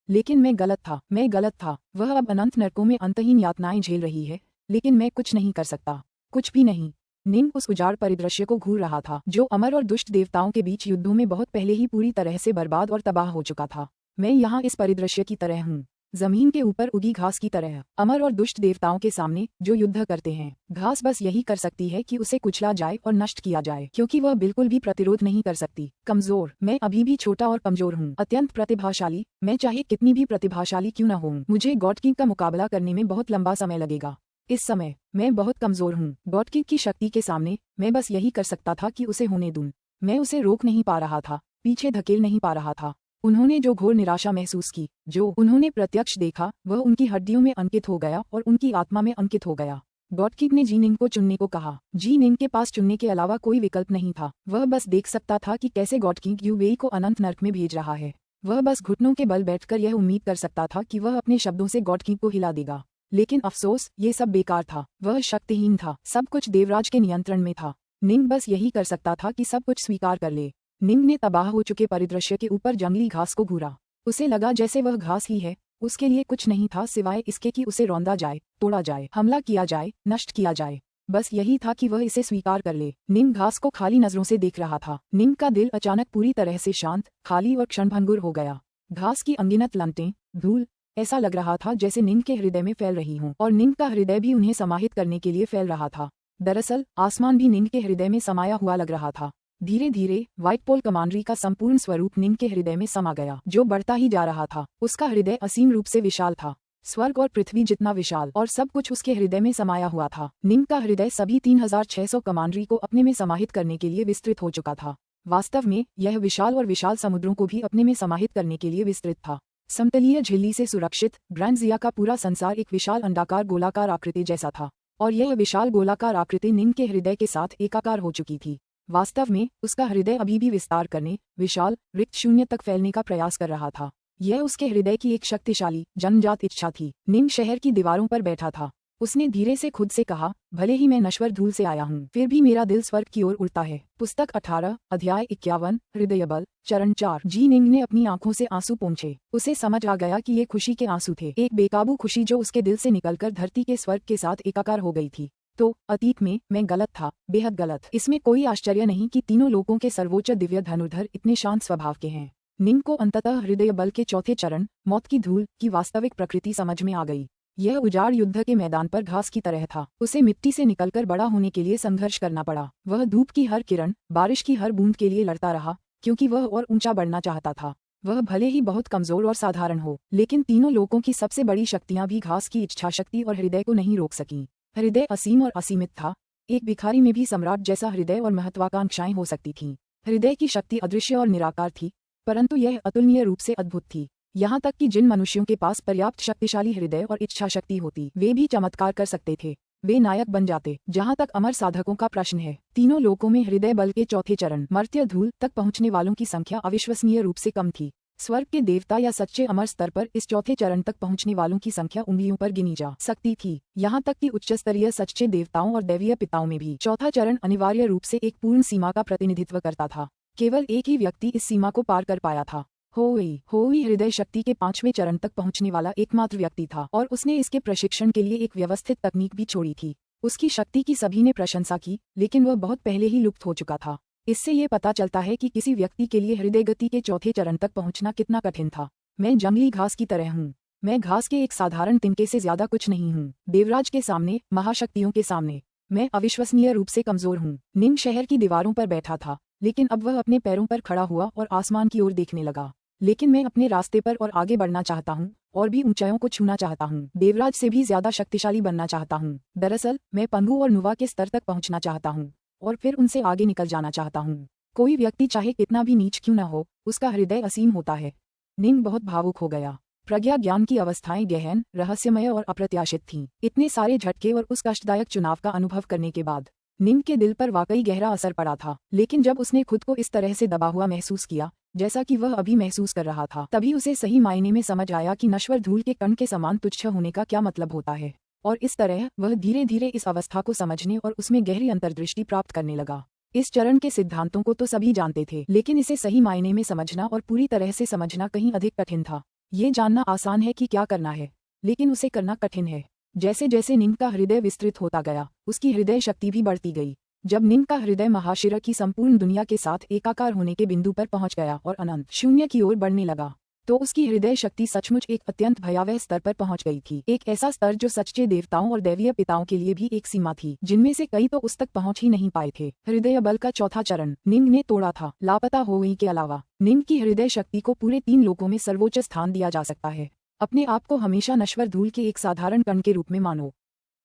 लेकिन मैं गलत था। वह अब अनंत नरकों में अंतहीन यातनाएं झेल रही है, लेकिन मैं कुछ नहीं कर सकता, कुछ भी नहीं। निंग उस उजाड़ परिदृश्य को घूर रहा था जो अमर और दुष्ट देवताओं के बीच युद्धों में बहुत पहले ही पूरी तरह से बर्बाद और तबाह हो चुका था। मैं यहाँ इस परिदृश्य की तरह हूँ, जमीन के ऊपर उगी घास की तरह, अमर और दुष्ट देवताओं के सामने जो युद्ध करते हैं। घास बस यही कर सकती है कि उसे कुचला जाए और नष्ट किया जाए, क्योंकि वह बिल्कुल भी प्रतिरोध नहीं कर सकती। कमजोर, मैं अभी भी छोटा और कमजोर हूँ। अत्यंत प्रतिभाशाली, मैं चाहे कितनी भी प्रतिभाशाली क्यों न हूँ, मुझे गॉड किंग का मुकाबला करने में बहुत लंबा समय लगेगा। इस समय मैं बहुत कमजोर हूँ। गॉड किंग की शक्ति के सामने मैं बस यही कर सकता था कि उसे होने दूं। मैं उसे रोक नहीं पा रहा था, पीछे धकेल नहीं पा रहा था। उन्होंने जो घोर निराशा महसूस की, जो उन्होंने प्रत्यक्ष देखा, वह उनकी हड्डियों में अंकित हो गया और उनकी आत्मा में अंकित हो गया। गॉड किंग ने जी निंग को चुनने को कहा। जी निंग के पास चुनने के अलावा कोई विकल्प नहीं था। वह बस देख सकता था कि कैसे गॉड किंग यूवेई को अनंत नर्क में भेज रहा है। वह बस घुटनों के बल बैठकर यह उम्मीद कर सकता था कि वह अपने शब्दों से गॉड किंग को हिला देगा, लेकिन अफसोस, ये सब बेकार था। वह शक्तिहीन था, सब कुछ देवराज के नियंत्रण में था। निंग बस यही कर सकता था कि सब कुछ स्वीकार कर ले। निंग ने तबाह हो चुके परिदृश्य के ऊपर जंगली घास को घूरा। उसे लगा जैसे वह घास ही है, उसके लिए कुछ नहीं था सिवाय इसके कि उसे रौंदा जाए, तोड़ा जाए, हमला किया जाए, नष्ट किया जाए। बस यही था कि वह इसे स्वीकार कर ले। निम घास को खाली नजरों से देख रहा था। निम का दिल अचानक पूरी तरह से शांत, खाली और क्षणभंगुर हो गया। घास की अनगिनत लंटें, धूल, ऐसा लग रहा था जैसे निम के हृदय में फैल रही हों और निम का हृदय भी उन्हें समाहित करने के लिए फैल रहा था। दरअसल आसमान भी निम के हृदय में समाया हुआ लग रहा था। धीरे धीरे व्हाइट पोल कमांडरी का संपूर्ण स्वरूप निम के हृदय में समा गया, जो बढ़ता ही जा रहा था। उसका हृदय असीम रूप से विशाल था, स्वर्ग और पृथ्वी जितना विशाल, और सब कुछ उसके हृदय में समाया हुआ था। निम का हृदय सभी 3600 कमांडरी को अपने में समाहित करने के लिए विस्तृत हो चुका था। वास्तव में यह विशाल और विशाल समुद्रों को भी अपने में समाहित करने के लिए विस्तृत था। समतलीय झिल्ली से सुरक्षित ब्रांजिया का पूरा संसार एक विशाल अंडाकार गोलाकार आकृति जैसा था, और यह विशाल गोलाकार आकृति निम के हृदय के साथ एकाकार हो चुकी थी। वास्तव में उसका हृदय अभी भी विस्तार करने, विशाल रिक्त शून्य तक फैलने का प्रयास कर रहा था। यह उसके हृदय की एक शक्तिशाली जन्मजात इच्छा थी। निम शहर की दीवारों पर बैठा था। उसने धीरे से खुद से कहा, भले ही मैं नश्वर धूल से आया हूँ, फिर भी मेरा दिल स्वर्ग की ओर उड़ता है। पुस्तक 18, अध्याय 51, हृदय बल, चरण 4। जी निंग ने अपनी आंखों से आंसू पोंछे। उसे समझ आ गया कि ये खुशी के आंसू थे, एक बेकाबू खुशी जो उसके दिल से निकलकर धरती के स्वर्ग के साथ एकाकार हो गई थी। तो अतीत में मैं गलत था, बेहद गलत। इसमें कोई आश्चर्य नहीं कि तीनों लोगों के सर्वोच्च दिव्य धनुर्धर इतने शांत स्वभाव के हैं। निंग को अंततः हृदय बल के चौथे चरण, मौत की धूल, की वास्तविक प्रकृति समझ में आ गई। यह उजाड़ युद्ध के मैदान पर घास की तरह था। उसे मिट्टी से निकलकर बड़ा होने के लिए संघर्ष करना पड़ा। वह धूप की हर किरण, बारिश की हर बूंद के लिए लड़ता रहा, क्योंकि वह और ऊंचा बढ़ना चाहता था। वह भले ही बहुत कमजोर और साधारण हो, लेकिन तीनों लोगों की सबसे बड़ी शक्तियां भी घास की इच्छाशक्ति और हृदय को नहीं रोक सकीं। हृदय असीम और असीमित था। एक भिखारी में भी सम्राट जैसा हृदय और महत्वाकांक्षाएं हो सकती थीं। हृदय की शक्ति अदृश्य और निराकार थी, परंतु यह अतुलनीय रूप से अद्भुत थी। यहाँ तक कि जिन मनुष्यों के पास पर्याप्त शक्तिशाली हृदय और इच्छा शक्ति होती, वे भी चमत्कार कर सकते थे। वे नायक बन जाते। जहाँ तक अमर साधकों का प्रश्न है, तीनों लोकों में हृदय बल के चौथे चरण, मर्त्य धूल, तक पहुँचने वालों की संख्या अविश्वसनीय रूप से कम थी। स्वर्ग के देवता या सच्चे अमर स्तर पर इस चौथे चरण तक पहुंचने वालों की संख्या उंगलियों पर गिनी जा सकती थी। यहाँ तक कि उच्च स्तरीय सच्चे देवताओं और दैवीय पिताओं में भी चौथा चरण अनिवार्य रूप से एक पूर्ण सीमा का प्रतिनिधित्व करता था। केवल एक ही व्यक्ति इस सीमा को पार कर पाया था। होई हृदय शक्ति के 5वें चरण तक पहुंचने वाला एकमात्र व्यक्ति था, और उसने इसके प्रशिक्षण के लिए एक व्यवस्थित तकनीक भी छोड़ी थी। उसकी शक्ति की सभी ने प्रशंसा की, लेकिन वह बहुत पहले ही लुप्त हो चुका था। इससे ये पता चलता है कि किसी व्यक्ति के लिए हृदय गति के चौथे चरण तक पहुंचना कितना कठिन था। मैं जंगली घास की तरह हूँ। मैं घास के एक साधारण तिनके से ज्यादा कुछ नहीं हूँ। देवराज के सामने, महाशक्तियों के सामने मैं अविश्वसनीय रूप से कमजोर हूँ। निम शहर की दीवारों पर बैठा था, लेकिन अब वह अपने पैरों पर खड़ा हुआ और आसमान की ओर देखने लगा। लेकिन मैं अपने रास्ते पर और आगे बढ़ना चाहता हूँ, और भी ऊंचाइयों को छूना चाहता हूँ। देवराज से भी ज्यादा शक्तिशाली बनना चाहता हूँ। दरअसल मैं पंगु और नुवा के स्तर तक पहुँचना चाहता हूँ, और फिर उनसे आगे निकल जाना चाहता हूँ। कोई व्यक्ति चाहे कितना भी नीच क्यों न हो, उसका हृदय असीम होता है। निंग बहुत भावुक हो गया। प्रज्ञा ज्ञान की अवस्थाएं गहन, रहस्यमय और अप्रत्याशित थीं। इतने सारे झटके और उस कष्टदायक चुनाव का अनुभव करने के बाद निंग के दिल पर वाकई गहरा असर पड़ा था। लेकिन जब उसने खुद को इस तरह से दबा हुआ महसूस किया, जैसा कि वह अभी महसूस कर रहा था, तभी उसे सही मायने में समझ आया कि नश्वर धूल के कण के समान तुच्छ होने का क्या मतलब होता है। और इस तरह वह धीरे धीरे इस अवस्था को समझने और उसमें गहरी अंतर्दृष्टि प्राप्त करने लगा। इस चरण के सिद्धांतों को तो सभी जानते थे, लेकिन इसे सही मायने में समझना और पूरी तरह से समझना कहीं अधिक कठिन था। ये जानना आसान है कि क्या करना है, लेकिन उसे करना कठिन है। जैसे जैसे निंग का हृदय विस्तृत होता गया, उसकी हृदय शक्ति भी बढ़ती गई। जब निंग का हृदय महाशिरा की संपूर्ण दुनिया के साथ एकाकार होने के बिंदु पर पहुंच गया और अनंत शून्य की ओर बढ़ने लगा, तो उसकी हृदय शक्ति सचमुच एक अत्यंत भयावह स्तर पर पहुंच गई थी। एक ऐसा स्तर जो सच्चे देवताओं और दैवीय पिताओं के लिए भी एक सीमा थी, जिनमें से कई तो उस तक पहुंच ही नहीं पाए थे। हृदय बल का चौथा चरण निंग ने तोड़ा था। लापता होई के अलावा निंग की हृदय शक्ति को पूरे 3 लोकों में सर्वोच्च स्थान दिया जा सकता है। अपने आप को हमेशा नश्वर धूल के एक साधारण कण के रूप में मानो।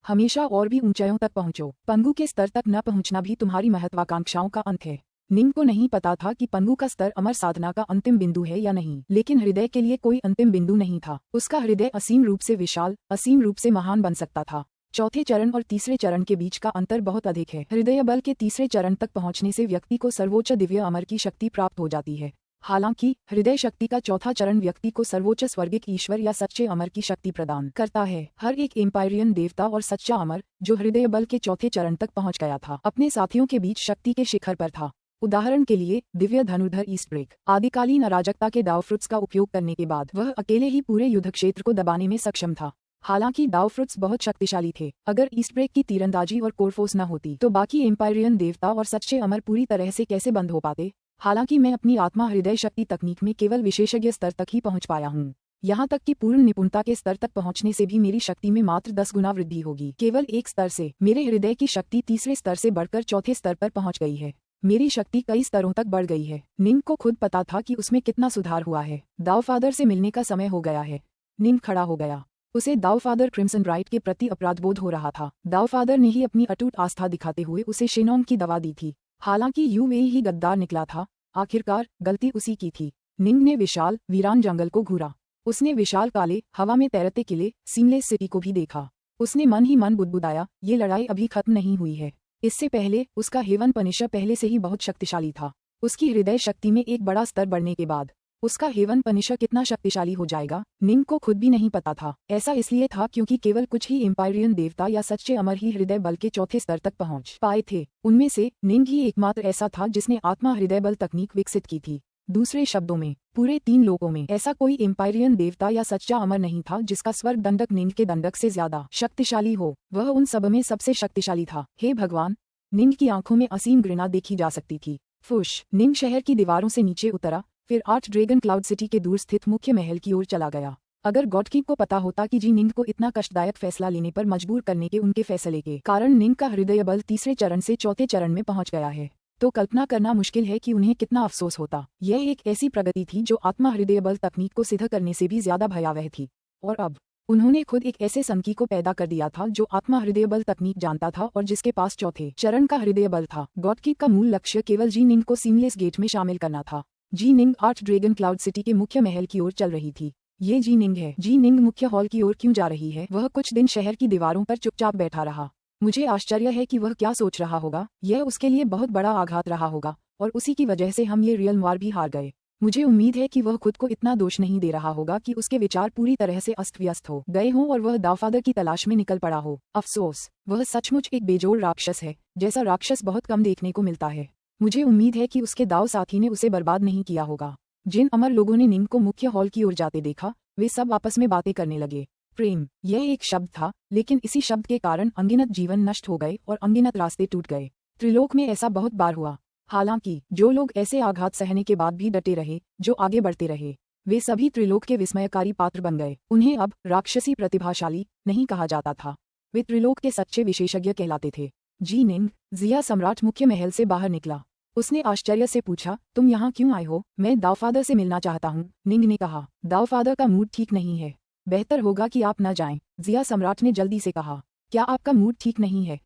हमेशा और भी ऊंचाइयों तक पहुंचो। पंगु के स्तर तक न पहुंचना भी तुम्हारी महत्वाकांक्षाओं का अंत है। निंग को नहीं पता था कि पंगु का स्तर अमर साधना का अंतिम बिंदु है या नहीं, लेकिन हृदय के लिए कोई अंतिम बिंदु नहीं था। उसका हृदय असीम रूप से विशाल, असीम रूप से महान बन सकता था। चौथे चरण और तीसरे चरण के बीच का अंतर बहुत अधिक है। हृदय बल के तीसरे चरण तक पहुंचने से व्यक्ति को सर्वोच्च दिव्य अमर की शक्ति प्राप्त हो जाती है। हालांकि हृदय शक्ति का चौथा चरण व्यक्ति को सर्वोच्च स्वर्गिक ईश्वर या सच्चे अमर की शक्ति प्रदान करता है। हर एक एम्पायरियन देवता और सच्चा अमर जो हृदय बल के चौथे चरण तक पहुंच गया था, अपने साथियों के बीच शक्ति के शिखर पर था। उदाहरण के लिए दिव्य धनुर्धर ईस्टब्रेक। आदिकालीन अराजकता के डाव फ्रुट्स का उपयोग करने के बाद वह अकेले ही पूरे युद्ध क्षेत्र को दबाने में सक्षम था। हालांकि डाव फ्रुट्स बहुत शक्तिशाली थे। अगर ईस्टब्रेक की तीरंदाजी और कोरफोर्स न होती तो बाकी एम्पायरियन देवता और सच्चे अमर पूरी तरह से कैसे बंद हो पाते। हालांकि मैं अपनी आत्मा हृदय शक्ति तकनीक में केवल विशेषज्ञ स्तर तक ही पहुंच पाया हूं। यहाँ तक कि पूर्ण निपुणता के स्तर तक पहुंचने से भी मेरी शक्ति में मात्र 10 गुना वृद्धि होगी। केवल एक स्तर से मेरे हृदय की शक्ति तीसरे स्तर से बढ़कर चौथे स्तर पर पहुंच गई है। मेरी शक्ति कई स्तरों तक बढ़ गई है। निंग को खुद पता था कि उसमें कितना सुधार हुआ है। दावफादर से मिलने का समय हो गया है। निंग खड़ा हो गया। उसे दावफादर क्रिम्सन राइट के प्रति अपराधबोध हो रहा था। दावफादर ने ही अपनी अटूट आस्था दिखाते हुए उसे शेनोंग की दवा दी थी। हालांकि यूवे ही गद्दार निकला था। आखिरकार गलती उसी की थी। निंग ने विशाल वीरान जंगल को घूरा। उसने विशाल काले हवा में तैरते किले सीमलेस सिटी को भी देखा। उसने मन ही मन बुदबुदाया, ये लड़ाई अभी खत्म नहीं हुई है। इससे पहले उसका हेवन पनिशर पहले से ही बहुत शक्तिशाली था। उसकी हृदय शक्ति में एक बड़ा स्तर बढ़ने के बाद उसका हेवन पनिशर कितना शक्तिशाली हो जाएगा, निंग को खुद भी नहीं पता था। ऐसा इसलिए था क्योंकि केवल कुछ ही एम्पायरियन देवता या सच्चे अमर ही हृदय बल के चौथे स्तर तक पहुंच पाए थे। उनमें से निंग ही एकमात्र ऐसा था जिसने आत्मा हृदय बल तकनीक विकसित की थी। दूसरे शब्दों में पूरे 3 लोकों में ऐसा कोई एम्पायरियन देवता या सच्चा अमर नहीं था जिसका स्वर्ग दंडक निंग के दंडक से ज्यादा शक्तिशाली हो। वह उन सब में सबसे शक्तिशाली था। हे भगवान! निंग की आंखों में असीम घृणा देखी जा सकती थी। फुश! निंग शहर की दीवारों से नीचे उतरा, फिर 8 ड्रैगन क्लाउड सिटी के दूर स्थित मुख्य महल की ओर चला गया। अगर गॉडकीप को पता होता कि जी निंग को इतना कष्टदायक फैसला लेने पर मजबूर करने के उनके फैसले के कारण निंग का हृदय बल तीसरे चरण से चौथे चरण में पहुंच गया है, तो कल्पना करना मुश्किल है कि उन्हें कितना अफसोस होता। यह एक ऐसी प्रगति थी जो आत्मा हृदय बल तकनीक को सिद्ध करने से भी ज्यादा भयावह थी। और अब उन्होंने खुद एक ऐसे संकी को पैदा कर दिया था जो आत्मा हृदय बल तकनीक जानता था और जिसके पास चौथे चरण का हृदय बल था। गॉडकीप का मूल लक्ष्य केवल जी निंग को सीमलेस गेट में शामिल करना था। जी निंग 8 ड्रैगन क्लाउड सिटी के मुख्य महल की ओर चल रही थी। ये जी निंग है। जी निंग मुख्य हॉल की ओर क्यों जा रही है? वह कुछ दिन शहर की दीवारों पर चुपचाप बैठा रहा। मुझे आश्चर्य है कि वह क्या सोच रहा होगा। यह उसके लिए बहुत बड़ा आघात रहा होगा और उसी की वजह से हम ये रियल वार भी हार गए। मुझे उम्मीद है कि वह खुद को इतना दोष नहीं दे रहा होगा कि उसके विचार पूरी तरह से अस्त व्यस्त हो गए हों और वह दावफादर की तलाश में निकल पड़ा हो। अफसोस, वह सचमुच एक बेजोड़ राक्षस है, जैसा राक्षस बहुत कम देखने को मिलता है। मुझे उम्मीद है कि उसके दाव साथी ने उसे बर्बाद नहीं किया होगा। जिन अमर लोगों ने निंग को मुख्य हॉल की ओर जाते देखा, वे सब आपस में बातें करने लगे। प्रेम, यह एक शब्द था, लेकिन इसी शब्द के कारण अनगिनत जीवन नष्ट हो गए और अनगिनत रास्ते टूट गए। त्रिलोक में ऐसा बहुत बार हुआ। हालांकि जो लोग ऐसे आघात सहने के बाद भी डटे रहे, जो आगे बढ़ते रहे, वे सभी त्रिलोक के विस्मयकारी पात्र बन गए। उन्हें अब राक्षसी प्रतिभाशाली नहीं कहा जाता था, वे त्रिलोक के सच्चे विशेषज्ञ कहलाते थे। जी निंग, जिया सम्राट मुख्य महल से बाहर निकला। उसने आश्चर्य से पूछा, तुम यहाँ क्यों आए हो? मैं दावफादर से मिलना चाहता हूँ, निंग ने कहा। दावफादर का मूड ठीक नहीं है, बेहतर होगा कि आप न जाएं, जिया सम्राट ने जल्दी से कहा। क्या आपका मूड ठीक नहीं है?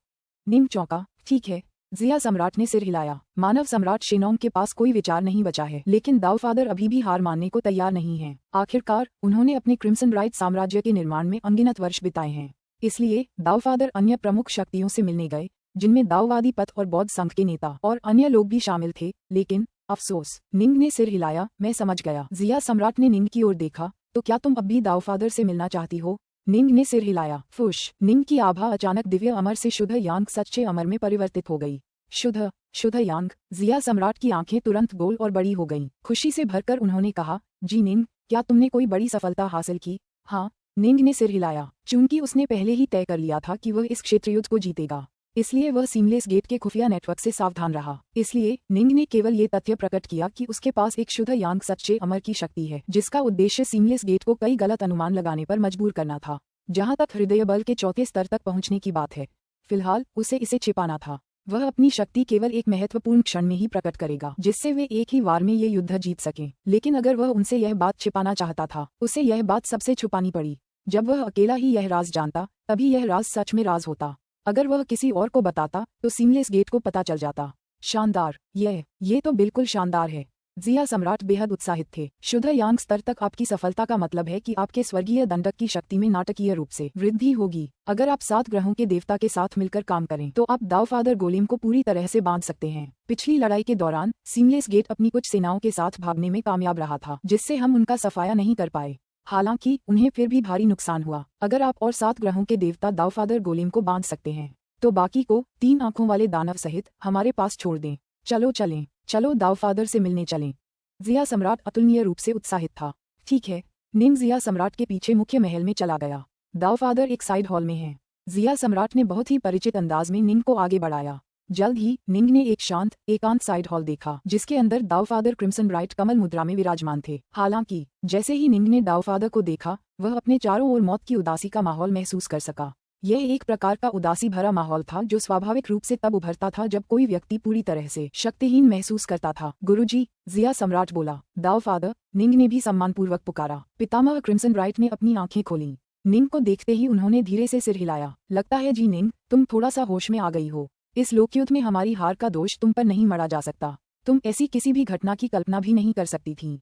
निंग चौंका। ठीक है, जिया सम्राट ने सिर हिलाया। मानव सम्राट शेनोंग के पास कोई विचार नहीं बचा है, लेकिन दावफादर अभी भी हार मानने को तैयार नहीं है। आखिरकार उन्होंने अपने क्रिम्सन राइट साम्राज्य के निर्माण में अनगिनत वर्ष बिताए हैं। इसलिए दावफादर अन्य प्रमुख शक्तियों से मिलने गए, जिनमें दाववादी पथ और बौद्ध संघ के नेता और अन्य लोग भी शामिल थे। लेकिन अफसोस, निंग ने सिर हिलाया। मैं समझ गया। जिया सम्राट ने निंग की ओर देखा। तो क्या तुम अब भी दावफादर से मिलना चाहती हो? निंग ने सिर हिलाया। फुश! निंग की आभा अचानक दिव्य अमर से शुद्ध यांग सच्चे अमर में परिवर्तित हो गई। शुद्ध यांग! जिया सम्राट की आंखें तुरंत गोल और बड़ी हो गईं। खुशी से भरकर उन्होंने कहा, जी निंग, क्या तुमने कोई बड़ी सफलता हासिल की? हाँ, निंग ने सिर हिलाया। चूंकि उसने पहले ही तय कर लिया था कि वह इस क्षेत्र युद्ध को जीतेगा, इसलिए वह सीमलेस गेट के खुफिया नेटवर्क से सावधान रहा। इसलिए निंग ने केवल ये तथ्य प्रकट किया कि उसके पास एक शुद्ध यांग सच्चे अमर की शक्ति है, जिसका उद्देश्य सीमलेस गेट को कई गलत अनुमान लगाने पर मजबूर करना था। जहां तक हृदय बल के चौथे स्तर तक पहुंचने की बात है, फिलहाल उसे इसे छिपाना था। वह अपनी शक्ति केवल एक महत्वपूर्ण क्षण में ही प्रकट करेगा, जिससे वे एक ही वार में ये युद्ध जीत सकें। लेकिन अगर वह उनसे यह बात छिपाना चाहता था, उसे यह बात सबसे छुपानी पड़ी। जब वह अकेला ही यह राज जानता, तभी यह राज सच में राज होता। अगर वह किसी और को बताता तो सीमलेस गेट को पता चल जाता। शानदार! ये तो बिल्कुल शानदार है। जिया सम्राट बेहद उत्साहित थे। शुद्ध यांग स्तर तक आपकी सफलता का मतलब है कि आपके स्वर्गीय दंडक की शक्ति में नाटकीय रूप से वृद्धि होगी। अगर आप 7 ग्रहों के देवता के साथ मिलकर काम करें तो आप दावफादर गोलेम को पूरी तरह से बांध सकते हैं। पिछली लड़ाई के दौरान सीमलेस गेट अपनी कुछ सेनाओं के साथ भागने में कामयाब रहा था, जिससे हम उनका सफाया नहीं कर पाए। हालांकि उन्हें फिर भी भारी नुकसान हुआ। अगर आप और 7 ग्रहों के देवता दावफादर गोलेम को बांध सकते हैं, तो बाकी को 3 आंखों वाले दानव सहित हमारे पास छोड़ दें। चलो चलें। चलो दावफादर से मिलने चलें। जिया सम्राट अतुलनीय रूप से उत्साहित था। ठीक है। निंग जिया सम्राट के पीछे मुख्य महल में चला गया। दावफादर एक साइड हॉल में है। जिया सम्राट ने बहुत ही परिचित अंदाज में निंग को आगे बढ़ाया। जल्द ही निंग ने एक शांत एकांत साइड हॉल देखा जिसके अंदर दावफादर क्रिम्सन ब्राइट कमल मुद्रा में विराजमान थे। हालांकि जैसे ही निंग ने दावफादर को देखा वह अपने चारों ओर मौत की उदासी का माहौल महसूस कर सका। यह एक प्रकार का उदासी भरा माहौल था जो स्वाभाविक रूप से तब उभरता था जब कोई व्यक्ति पूरी तरह से शक्तिहीन महसूस करता था। गुरुजी, जिया सम्राट बोला। दावफादर, निंग ने भी सम्मानपूर्वक पुकारा। पितामह क्रिम्सन ब्राइट ने अपनी आंखें खोलीं। निंग को देखते ही उन्होंने धीरे से सिर हिलाया। लगता है जी निंग, तुम थोड़ा सा होश में आ गई हो। इस लोकयुद्ध में हमारी हार का दोष तुम पर नहीं मढ़ा जा सकता। तुम ऐसी किसी भी घटना की कल्पना भी नहीं कर सकती थी।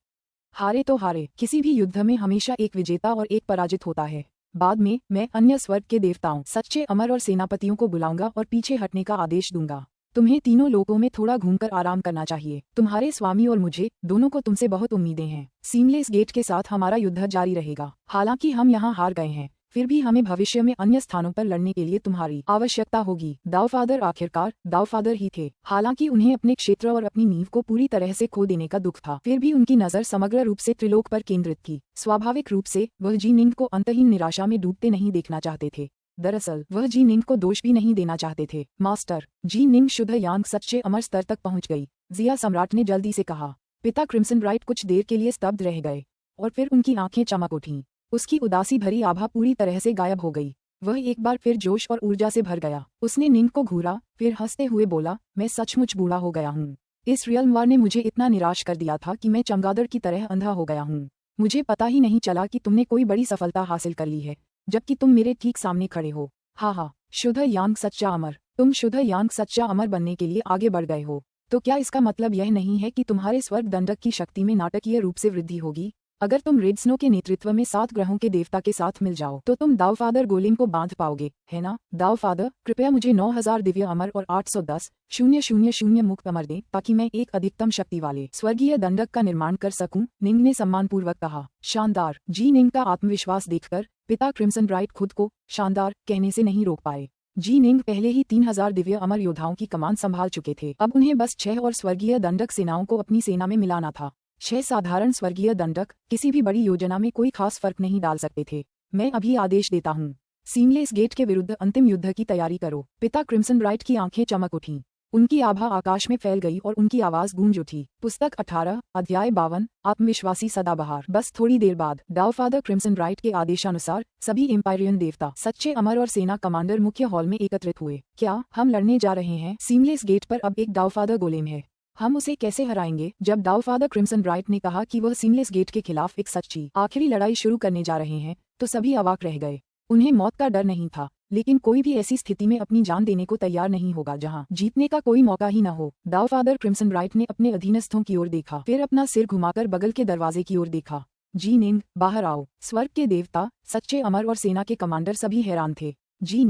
हारे तो हारे, किसी भी युद्ध में हमेशा एक विजेता और एक पराजित होता है। बाद में मैं अन्य स्वर्ग के देवताओं, सच्चे अमर और सेनापतियों को बुलाऊंगा और पीछे हटने का आदेश दूंगा। तुम्हें तीनों लोकों में थोड़ा घूमकर आराम करना चाहिए। तुम्हारे स्वामी और मुझे दोनों को तुमसे बहुत उम्मीदें हैं। सीमलेस गेट के साथ हमारा युद्ध जारी रहेगा। हालांकि हम यहाँ हार गए हैं, फिर भी हमें भविष्य में अन्य स्थानों पर लड़ने के लिए तुम्हारी आवश्यकता होगी। दावफादर आखिरकार दावफादर ही थे। हालांकि उन्हें अपने क्षेत्र और अपनी नींव को पूरी तरह से खो देने का दुख था, फिर भी उनकी नजर समग्र रूप से त्रिलोक पर केंद्रित थी। स्वाभाविक रूप से वह जी निंग को अंतहीन निराशा में डूबते नहीं देखना चाहते थे। दरअसल वह जी निंग को दोष भी नहीं देना चाहते थे। मास्टर, जी निंग शुद्ध यांग सच्चे अमर स्तर तक पहुंच गई, जिया सम्राट ने जल्दी से कहा। पिता क्रिम्सन ब्राइट कुछ देर के लिए स्तब्ध रह गए और फिर उनकी आंखें चमक उठीं। उसकी उदासी भरी आभा पूरी तरह से गायब हो गई। वह एक बार फिर जोश और ऊर्जा से भर गया। उसने निंग को घूरा, फिर हंसते हुए बोला, मैं सचमुच बूढ़ा हो गया हूँ। इस रियल वार ने मुझे इतना निराश कर दिया था कि मैं चमगादड़ की तरह अंधा हो गया हूँ। मुझे पता ही नहीं चला कि तुमने कोई बड़ी सफलता हासिल कर ली है, जबकि तुम मेरे ठीक सामने खड़े हो। हाँ, शुद्ध यांग सच्चा अमर। तुम शुद्ध यांग सच्चा अमर बनने के लिए आगे बढ़ गए हो। तो क्या इसका मतलब यह नहीं है कि तुम्हारे स्वर्ग दंडक की शक्ति में नाटकीय रूप से वृद्धि होगी? अगर तुम रेड स्नो के नेतृत्व में 7 ग्रहों के देवता के साथ मिल जाओ तो तुम दावफादर गोलेम को बांध पाओगे, है ना? दावफादर, कृपया मुझे 9000 दिव्य अमर और 810,000 मुक्त अमर दें ताकि मैं एक अधिकतम शक्ति वाले स्वर्गीय दंडक का निर्माण कर सकूं, निंग ने सम्मानपूर्वक कहा। शानदार। जी निंग का आत्मविश्वास देखकर पिता क्रिम्सन ब्राइट खुद को शानदार कहने से नहीं रोक पाए। जी निंग पहले ही 3000 दिव्य अमर योद्धाओं की कमान संभाल चुके थे। अब उन्हें बस 6 और स्वर्गीय दंडक सेनाओं को अपनी सेना में मिलाना था। 6 साधारण स्वर्गीय दंडक किसी भी बड़ी योजना में कोई खास फर्क नहीं डाल सकते थे। मैं अभी आदेश देता हूँ, सीमलेस गेट के विरुद्ध अंतिम युद्ध की तैयारी करो। पिता क्रिम्सन ब्राइट की आंखें चमक उठीं। उनकी आभा आकाश में फैल गई और उनकी आवाज गूंज उठी। पुस्तक 18, अध्याय 52, आत्मविश्वासी सदाबहार। बस थोड़ी देर बाद दावफादर क्रिम्सन ब्राइट के आदेशानुसार सभी एम्पायरियन देवता, सच्चे अमर और सेना कमांडर मुख्य हॉल में एकत्रित हुए। क्या हम लड़ने जा रहे हैं? सीमलेस गेट पर अब एक दावफादर गोलेम है। हम उसे कैसे हराएंगे? जब दावफादर क्रिम्सन ब्राइट ने कहा कि वह सीमलेस गेट के खिलाफ एक सच्ची आखिरी लड़ाई शुरू करने जा रहे हैं तो सभी अवाक रह गए। उन्हें मौत का डर नहीं था, लेकिन कोई भी ऐसी स्थिति में अपनी जान देने को तैयार नहीं होगा जहां जीतने का कोई मौका ही न हो। दावफादर क्रिम्सन ब्राइट ने अपने अधीनस्थों की ओर देखा, फिर अपना सिर घुमाकर बगल के दरवाजे की ओर देखा। जी निंग, बाहर आओ। स्वर्ग के देवता, सच्चे अमर और सेना के कमांडर सभी हैरान थे। जी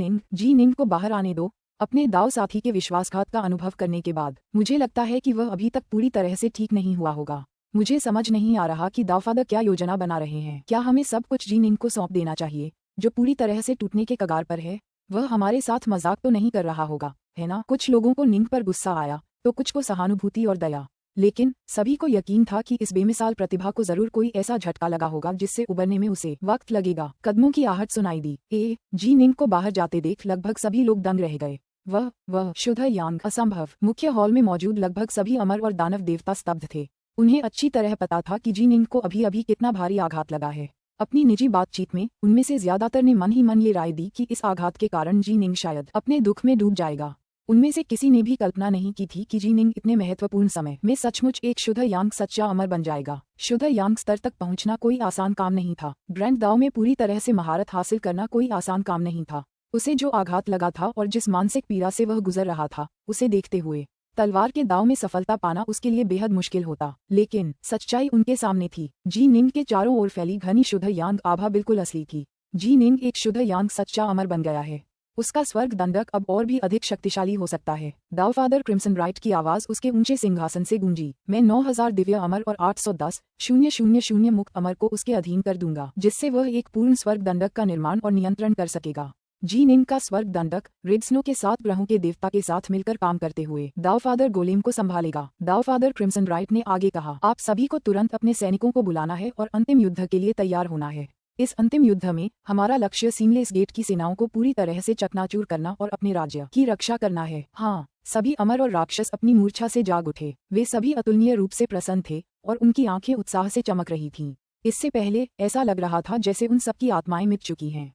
निंग को बाहर आने दो। अपने दाव साथी के विश्वासघात का अनुभव करने के बाद मुझे लगता है कि वह अभी तक पूरी तरह से ठीक नहीं हुआ होगा। मुझे समझ नहीं आ रहा कि दावफादर क्या योजना बना रहे हैं। क्या हमें सब कुछ जी निंग को सौंप देना चाहिए, जो पूरी तरह से टूटने के कगार पर है? वह हमारे साथ मजाक तो नहीं कर रहा होगा, है ना? कुछ लोगों को निंग पर गुस्सा आया तो कुछ को सहानुभूति और दया, लेकिन सभी को यकीन था कि इस बेमिसाल प्रतिभा को जरूर कोई ऐसा झटका लगा होगा जिससे उबरने में उसे वक्त लगेगा। कदमों की आहट सुनाई दी। जी निंग को बाहर जाते देख लगभग सभी लोग दंग रह गए। वह शुद्ध यांग, असंभव। मुख्य हॉल में मौजूद लगभग सभी अमर और दानव देवता स्तब्ध थे। उन्हें अच्छी तरह पता था कि जी निंग को अभी अभी कितना भारी आघात लगा है। अपनी निजी बातचीत में उनमें से ज्यादातर ने मन ही मन ये राय दी कि इस आघात के कारण जी निंग शायद अपने दुख में डूब जाएगा। उनमें से किसी ने भी कल्पना नहीं की थी कि जी निंग इतने महत्वपूर्ण समय में सचमुच एक शुद्ध यांग सच्चा अमर बन जाएगा। शुद्ध यांग स्तर तक पहुंचना कोई आसान काम नहीं था। ग्रैंड दाव में पूरी तरह से महारत हासिल करना कोई आसान काम नहीं था। उसे जो आघात लगा था और जिस मानसिक पीड़ा से वह गुजर रहा था, उसे देखते हुए तलवार के दाव में सफलता पाना उसके लिए बेहद मुश्किल होता। लेकिन सच्चाई उनके सामने थी। जी निंग के चारों ओर फैली घनी शुद्ध यांग आभा बिल्कुल असली थी। जी निंग एक शुद्ध यांग सच्चा अमर बन गया है। उसका स्वर्ग दंडक अब और भी अधिक शक्तिशाली हो सकता है। दावफादर क्रिम्सन ब्राइट की आवाज उसके ऊंचे सिंहासन से गूंजी। मैं 9000 दिव्य अमर और 810,000 मुक्त अमर को उसके अधीन कर दूंगा, जिससे वह एक पूर्ण स्वर्ग दंडक का निर्माण और नियंत्रण कर सकेगा। जी निंग का स्वर्ग दंडक रेड स्नो के 7 ग्रहों के देवता के साथ मिलकर काम करते हुए दावफादर गोलेम को संभालेगा। दावफादर क्रिम्सन राइट ने आगे कहा, आप सभी को तुरंत अपने सैनिकों को बुलाना है और अंतिम युद्ध के लिए तैयार होना है। इस अंतिम युद्ध में हमारा लक्ष्य सीमलेस गेट की सेनाओं को पूरी तरह से चकनाचूर करना और अपने राज्य की रक्षा करना है। हाँ, सभी अमर और राक्षस अपनी मूर्छा से जाग उठे। वे सभी अतुलनीय रूप से प्रसन्न थे और उनकी आंखें उत्साह से चमक रही थीं। इससे पहले ऐसा लग रहा था जैसे उन सबकी आत्माएं मिट चुकी हैं।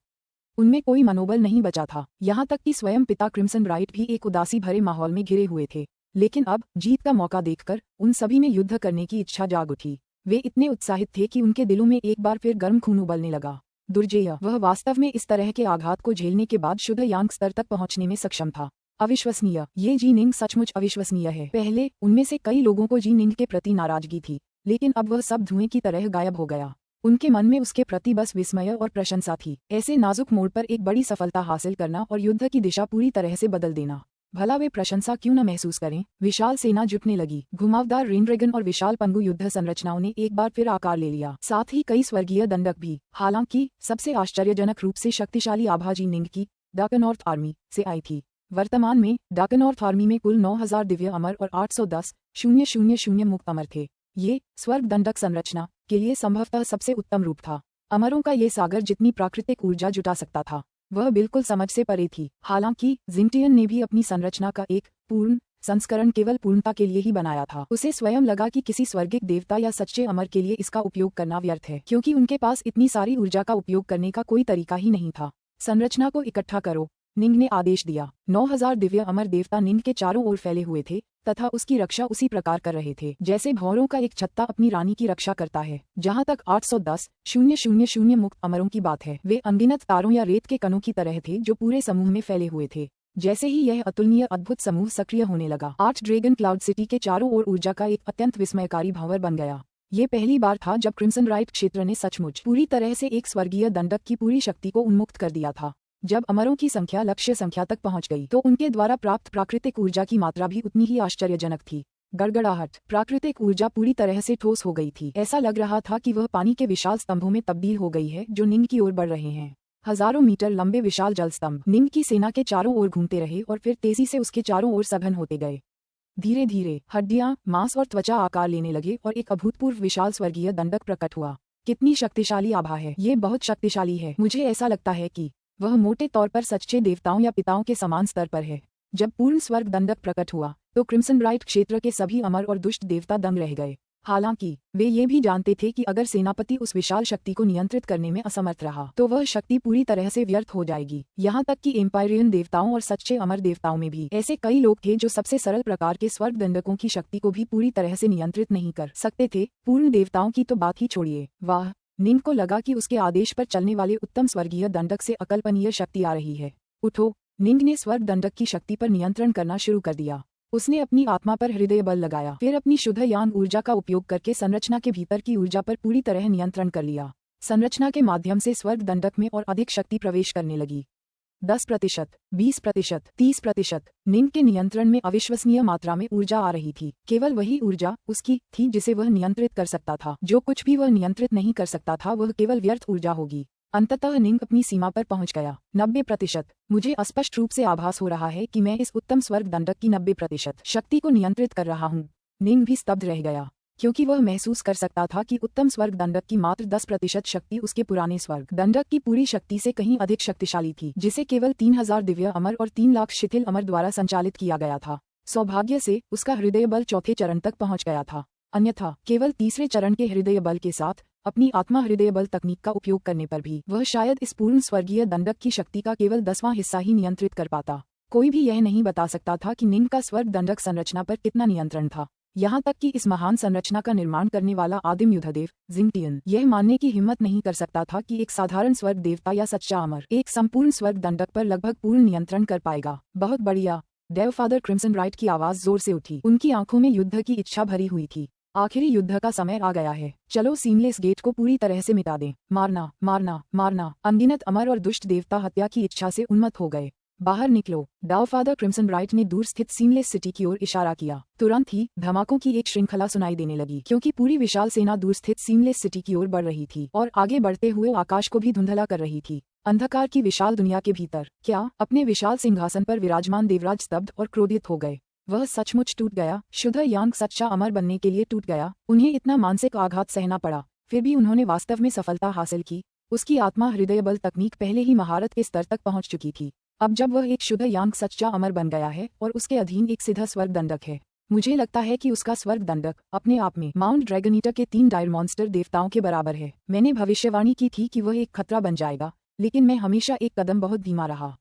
उनमें कोई मनोबल नहीं बचा था, यहाँ तक कि स्वयं पिता क्रिम्सन राइट भी एक उदासी भरे माहौल में घिरे हुए थे। लेकिन अब जीत का मौका देखकर उन सभी में युद्ध करने की इच्छा जाग उठी। वे इतने उत्साहित थे कि उनके दिलों में एक बार फिर गर्म खून उबलने लगा। दुर्जेय, वह वास्तव में इस तरह के आघात को झेलने के बाद शुद्ध यांग स्तर तक पहुंचने में सक्षम था। अविश्वसनीय, ये जी निंग सचमुच अविश्वसनीय है। पहले उनमें से कई लोगों को जी निंग के प्रति नाराजगी थी, लेकिन अब वह सब धुएं की तरह गायब हो गया। उनके मन में उसके प्रति बस विस्मय और प्रशंसा थी। ऐसे नाजुक मोड़ पर एक बड़ी सफलता हासिल करना और युद्ध की दिशा पूरी तरह से बदल देना, भला वे प्रशंसा क्यों न महसूस करें। विशाल सेना जुटने लगी। घुमावदार रेनड्रैगन और विशाल पंगु युद्ध संरचनाओं ने एक बार फिर आकार ले लिया, साथ ही कई स्वर्गीय दंडक भी। हालांकि सबसे आश्चर्यजनक रूप से शक्तिशाली आभा जी निंग की डार्क नॉर्थ आर्मी से आई थी। वर्तमान में डार्क नॉर्थ आर्मी में कुल 9000 दिव्य अमर और 810,000 मुक्त अमर थे। ये स्वर्ग दंडक संरचना के लिए संभवतः सबसे उत्तम रूप था। अमरों का ये सागर जितनी प्राकृतिक ऊर्जा जुटा सकता था, वह बिल्कुल समझ से परे थी। हालांकि जिंगटियन ने भी अपनी संरचना का एक पूर्ण संस्करण केवल पूर्णता के लिए ही बनाया था। उसे स्वयं लगा कि किसी स्वर्गिक देवता या सच्चे अमर के लिए इसका उपयोग करना व्यर्थ है, क्योंकि उनके पास इतनी सारी ऊर्जा का उपयोग करने का कोई तरीका ही नहीं था। संरचना को इकट्ठा करो, निंग ने आदेश दिया। 9000 दिव्य अमर देवता निंग के चारों ओर फैले हुए थे तथा उसकी रक्षा उसी प्रकार कर रहे थे जैसे भौरों का एक छत्ता अपनी रानी की रक्षा करता है। जहाँ तक 810,000 मुक्त अमरों की बात है, वे अनगिनत तारों या रेत के कणों की तरह थे जो पूरे समूह में फैले हुए थे। जैसे ही यह अतुलनीय अद्भुत समूह सक्रिय होने लगा, 8 ड्रैगन क्लाउड सिटी के चारों ओर ऊर्जा का एक अत्यंत विस्मयकारी भंवर बन गया। ये पहली बार था जब क्रिम्सन राइट क्षेत्र ने सचमुच पूरी तरह से एक स्वर्गीय दंडक की पूरी शक्ति को उन्मुक्त कर दिया था। जब अमरों की संख्या लक्ष्य संख्या तक पहुंच गई तो उनके द्वारा प्राप्त प्राकृतिक ऊर्जा की मात्रा भी उतनी ही आश्चर्यजनक थी। गड़गड़ाहट, प्राकृतिक ऊर्जा पूरी तरह से ठोस हो गई थी। ऐसा लग रहा था कि वह पानी के विशाल स्तंभों में तब्दील हो गई है जो निंग की ओर बढ़ रहे हैं। हजारों मीटर लंबे विशाल जल स्तंभ निंग की सेना के चारों ओर घूमते रहे और फिर तेजी से उसके चारों ओर सघन होते गए। धीरे धीरे हड्डियां, मांस और त्वचा आकार लेने लगे और एक अभूतपूर्व विशाल स्वर्गीय दंडक प्रकट हुआ। कितनी शक्तिशाली आभा है, ये बहुत शक्तिशाली है। मुझे ऐसा लगता है कि वह मोटे तौर पर सच्चे देवताओं या पिताओं के समान स्तर पर है। जब पूर्ण स्वर्ग दंडक प्रकट हुआ तो क्रिम्सन राइट क्षेत्र के सभी अमर और दुष्ट देवता दंग रह गए। हालांकि वे ये भी जानते थे कि अगर सेनापति उस विशाल शक्ति को नियंत्रित करने में असमर्थ रहा तो वह शक्ति पूरी तरह से व्यर्थ हो जाएगी। यहाँ तक कि एम्पायरियन देवताओं और सच्चे अमर देवताओं में भी ऐसे कई लोग थे जो सबसे सरल प्रकार के स्वर्ग दंडकों की शक्ति को भी पूरी तरह से नियंत्रित नहीं कर सकते थे। पूर्ण देवताओं की तो बात ही छोड़िए। वाह, निंग को लगा कि उसके आदेश पर चलने वाले उत्तम स्वर्गीय दंडक से अकल्पनीय शक्ति आ रही है। उठो, निंग ने स्वर्ग दंडक की शक्ति पर नियंत्रण करना शुरू कर दिया। उसने अपनी आत्मा पर हृदय बल लगाया, फिर अपनी शुद्ध यान ऊर्जा का उपयोग करके संरचना के भीतर की ऊर्जा पर पूरी तरह नियंत्रण कर लिया। संरचना के माध्यम से स्वर्ग दंडक में और अधिक शक्ति प्रवेश करने लगी। 10%, 20%, 30%। निंग के नियंत्रण में अविश्वसनीय मात्रा में ऊर्जा आ रही थी। केवल वही ऊर्जा उसकी थी जिसे वह नियंत्रित कर सकता था। जो कुछ भी वह नियंत्रित नहीं कर सकता था वह केवल व्यर्थ ऊर्जा होगी। अंततः निंग अपनी सीमा पर पहुंच गया। 90%। मुझे स्पष्ट रूप से आभास हो रहा है कि मैं इस उत्तम स्वर्ग दंडक की 90% शक्ति को नियंत्रित कर रहा हूँ। निंग भी स्तब्ध रह गया, क्योंकि वह महसूस कर सकता था कि उत्तम स्वर्ग दंडक की मात्र 10% शक्ति उसके पुराने स्वर्ग दंडक की पूरी शक्ति से कहीं अधिक शक्तिशाली थी, जिसे केवल 3000 दिव्य अमर और 3 लाख शिथिल अमर द्वारा संचालित किया गया था। सौभाग्य से उसका हृदय बल चौथे चरण तक पहुंच गया था, अन्यथा केवल तीसरे चरण के हृदय बल के साथ अपनी आत्मा हृदय बल तकनीक का उपयोग करने पर भी वह शायद इस पूर्ण स्वर्गीय दंडक की शक्ति का केवल 10वां हिस्सा ही नियंत्रित कर पाता। कोई भी यह नहीं बता सकता था कि निंग का स्वर्ग दंडक संरचना पर कितना नियंत्रण था। यहाँ तक कि इस महान संरचना का निर्माण करने वाला आदिम युद्धदेव जिंगटियन यह मानने की हिम्मत नहीं कर सकता था कि एक साधारण स्वर्ग देवता या सच्चा अमर एक संपूर्ण स्वर्ग दंडक पर लगभग पूर्ण नियंत्रण कर पाएगा। बहुत बढ़िया, डेवफादर क्रिम्सन राइट की आवाज जोर से उठी। उनकी आंखों में युद्ध की इच्छा भरी हुई थी। आखिरी युद्ध का समय आ गया है। चलो सीमलेस गेट को पूरी तरह से मिटा दें। मारना, मारना, मारना। अनगिनत अमर और दुष्ट देवता हत्या की इच्छा से उन्मत्त हो गए। बाहर निकलो। डाउफादर क्रिम्सन राइट ने दूर स्थित सीमलेस सिटी की ओर इशारा किया। तुरंत ही धमाकों की एक श्रृंखला सुनाई देने लगी, क्योंकि पूरी विशाल सेना दूर स्थित सीमलेस सिटी की ओर बढ़ रही थी और आगे बढ़ते हुए आकाश को भी धुंधला कर रही थी। अंधकार की विशाल दुनिया के भीतर क्या अपने विशाल सिंहासन पर विराजमान देवराज स्तब्ध और क्रोधित हो गए। वह सचमुच टूट गया। शुद्ध यांग सच्चा अमर बनने के लिए टूट गया। उन्हें इतना मानसिक आघात सहना पड़ा, फिर भी उन्होंने वास्तव में सफलता हासिल की। उसकी आत्मा हृदय बल तकनीक पहले ही महारत के स्तर तक पहुंच चुकी थी। अब जब वह एक शुद्ध यांग सच्चा अमर बन गया है और उसके अधीन एक सीधा स्वर्ग दंडक है, मुझे लगता है कि उसका स्वर्ग दंडक अपने आप में माउंट ड्रैगनीटर के 3 डायर मॉन्स्टर देवताओं के बराबर है। मैंने भविष्यवाणी की थी कि वह एक खतरा बन जाएगा, लेकिन मैं हमेशा एक कदम बहुत धीमा रहा।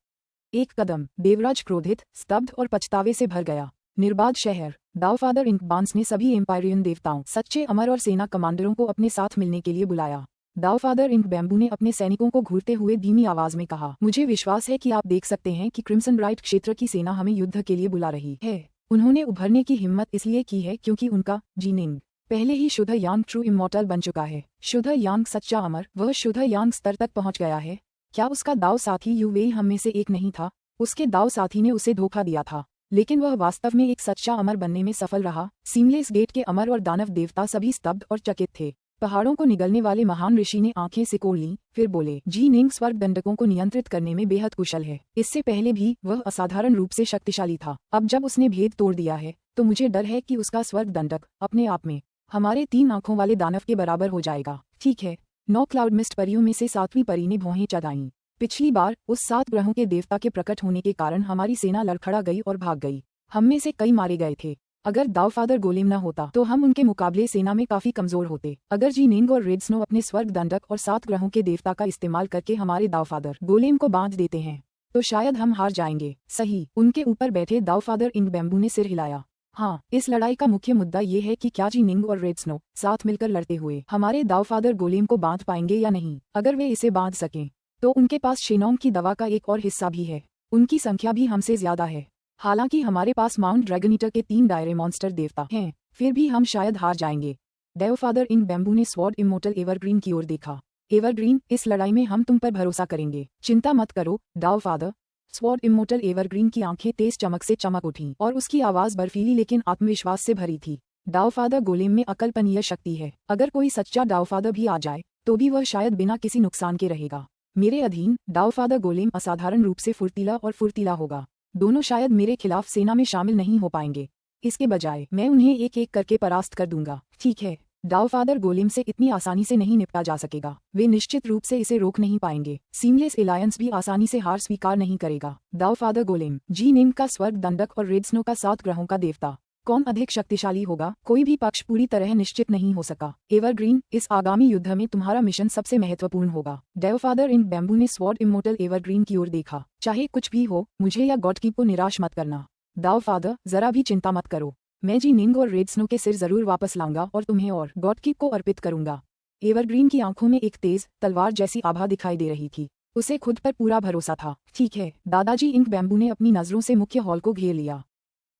एक कदम। देवराज क्रोधित, स्तब्ध और पछतावे से भर गया। निर्बाध शहर। दावफादर इंक बांस ने सभी एम्पायरियन देवताओं, सच्चे अमर और सेना कमांडरों को अपने साथ मिलने के लिए बुलाया। दावफादर इंक बैम्बू ने अपने सैनिकों को घूरते हुए धीमी आवाज में कहा, मुझे विश्वास है कि आप देख सकते हैं कि क्रिम्सन ब्राइट क्षेत्र की सेना हमें युद्ध के लिए बुला रही है। उन्होंने उभरने की हिम्मत इसलिए की है क्योंकि उनका जीनिंग पहले ही शुद्ध यांग ट्रू इमॉर्टल बन चुका है। शुद्ध यांग सच्चा अमर, वह शुद्ध यांग स्तर तक पहुंच गया है। क्या उसका दाव साथी यूवेई हम में से एक नहीं था? उसके दाव साथी ने उसे धोखा दिया था, लेकिन वह वास्तव में एक सच्चा अमर बनने में सफल रहा। सीमलेस गेट के अमर और दानव देवता सभी स्तब्ध और चकित थे। पहाड़ों को निगलने वाले महान ऋषि ने आंखें सिकोड़ लीं, फिर बोले, जी निंग स्वर्ग दंडकों को नियंत्रित करने में बेहद कुशल है। इससे पहले भी वह असाधारण रूप से शक्तिशाली था। अब जब उसने भेद तोड़ दिया है, तो मुझे डर है कि उसका स्वर्ग दंडक अपने आप में हमारे 3 आंखों वाले दानव के बराबर हो जाएगा। ठीक है। 9 क्लाउड मिस्ट परियों में से 7वीं परी ने भौहें चढ़ाईं। पिछली बार उस 7 ग्रहों के देवता के प्रकट होने के कारण हमारी सेना लड़खड़ा गई और भाग गई। हम में से कई मारे गए थे। अगर दावफादर गोलेम न होता तो हम उनके मुकाबले सेना में काफी कमजोर होते। अगर जीनिंग और रेड स्नो अपने स्वर्ग दंडक और 7 ग्रहों के देवता का इस्तेमाल करके हमारे दावफादर गोलेम को बांध देते हैं, तो शायद हम हार जाएंगे। सही। उनके ऊपर बैठे दावफादर इंक बैम्बू ने सिर हिलाया। हाँ, इस लड़ाई का मुख्य मुद्दा ये है कि क्या जीनिंग और रेड स्नो साथ मिलकर लड़ते हुए हमारे दावफादर गोलेम को बांध पाएंगे या नहीं। अगर वे इसे बांध सकें, तो उनके पास शेनोंग की दवा का एक और हिस्सा भी है। उनकी संख्या भी हमसे ज्यादा है। हालांकि हमारे पास माउंट ड्रैगनीटर के 3 डायरे मॉन्स्टर देवता हैं, फिर भी हम शायद हार जाएंगे। दावफादर इंक बैम्बू ने स्वॉर्ड इमोर्टल एवरग्रीन की ओर देखा। एवरग्रीन, इस लड़ाई में हम तुम पर भरोसा करेंगे। चिंता मत करो दावफादर। स्वॉर्ड इमोर्टल एवरग्रीन की आंखें तेज चमक से चमक उठीं और उसकी आवाज बर्फीली लेकिन आत्मविश्वास से भरी थी। दावफादर गोलेम में अकल्पनीय शक्ति है। अगर कोई सच्चा दावफादर भी आ जाए, तो भी वह शायद बिना किसी नुकसान के रहेगा। मेरे अधीन दावफादर गोलेम असाधारण रूप से फुर्तीला होगा। दोनों शायद मेरे खिलाफ सेना में शामिल नहीं हो पाएंगे। इसके बजाय मैं उन्हें एक एक करके परास्त कर दूंगा। ठीक है। दावफादर गोलेम से इतनी आसानी से नहीं निपटा जा सकेगा। वे निश्चित रूप से इसे रोक नहीं पाएंगे। सीमलेस एलायंस भी आसानी से हार स्वीकार नहीं करेगा। दावफादर गोलेम, जी निंग का स्वर्ग दंडक और रेड स्नो का 7 ग्रहों का देवता, कौन अधिक शक्तिशाली होगा? कोई भी पक्ष पूरी तरह निश्चित नहीं हो सका। एवरग्रीन, इस आगामी युद्ध में तुम्हारा मिशन सबसे महत्वपूर्ण होगा। दावफादर इंक बैम्बू ने स्वॉर्ड इमोर्टल एवरग्रीन की ओर देखा। चाहे कुछ भी हो, मुझे या गॉडकीप को निराश मत करना। दावफादर, जरा भी चिंता मत करो। मैं जी निंग और रेड स्नो के सिर जरूर वापस लाऊंगा और तुम्हें और गॉडकीप को अर्पित करूंगा। एवरग्रीन की आंखों में एक तेज तलवार जैसी आभा दिखाई दे रही थी। उसे खुद पर पूरा भरोसा था। ठीक है। दादाजी इंक बैम्बू ने अपनी नजरों से मुख्य हॉल को घेर लिया।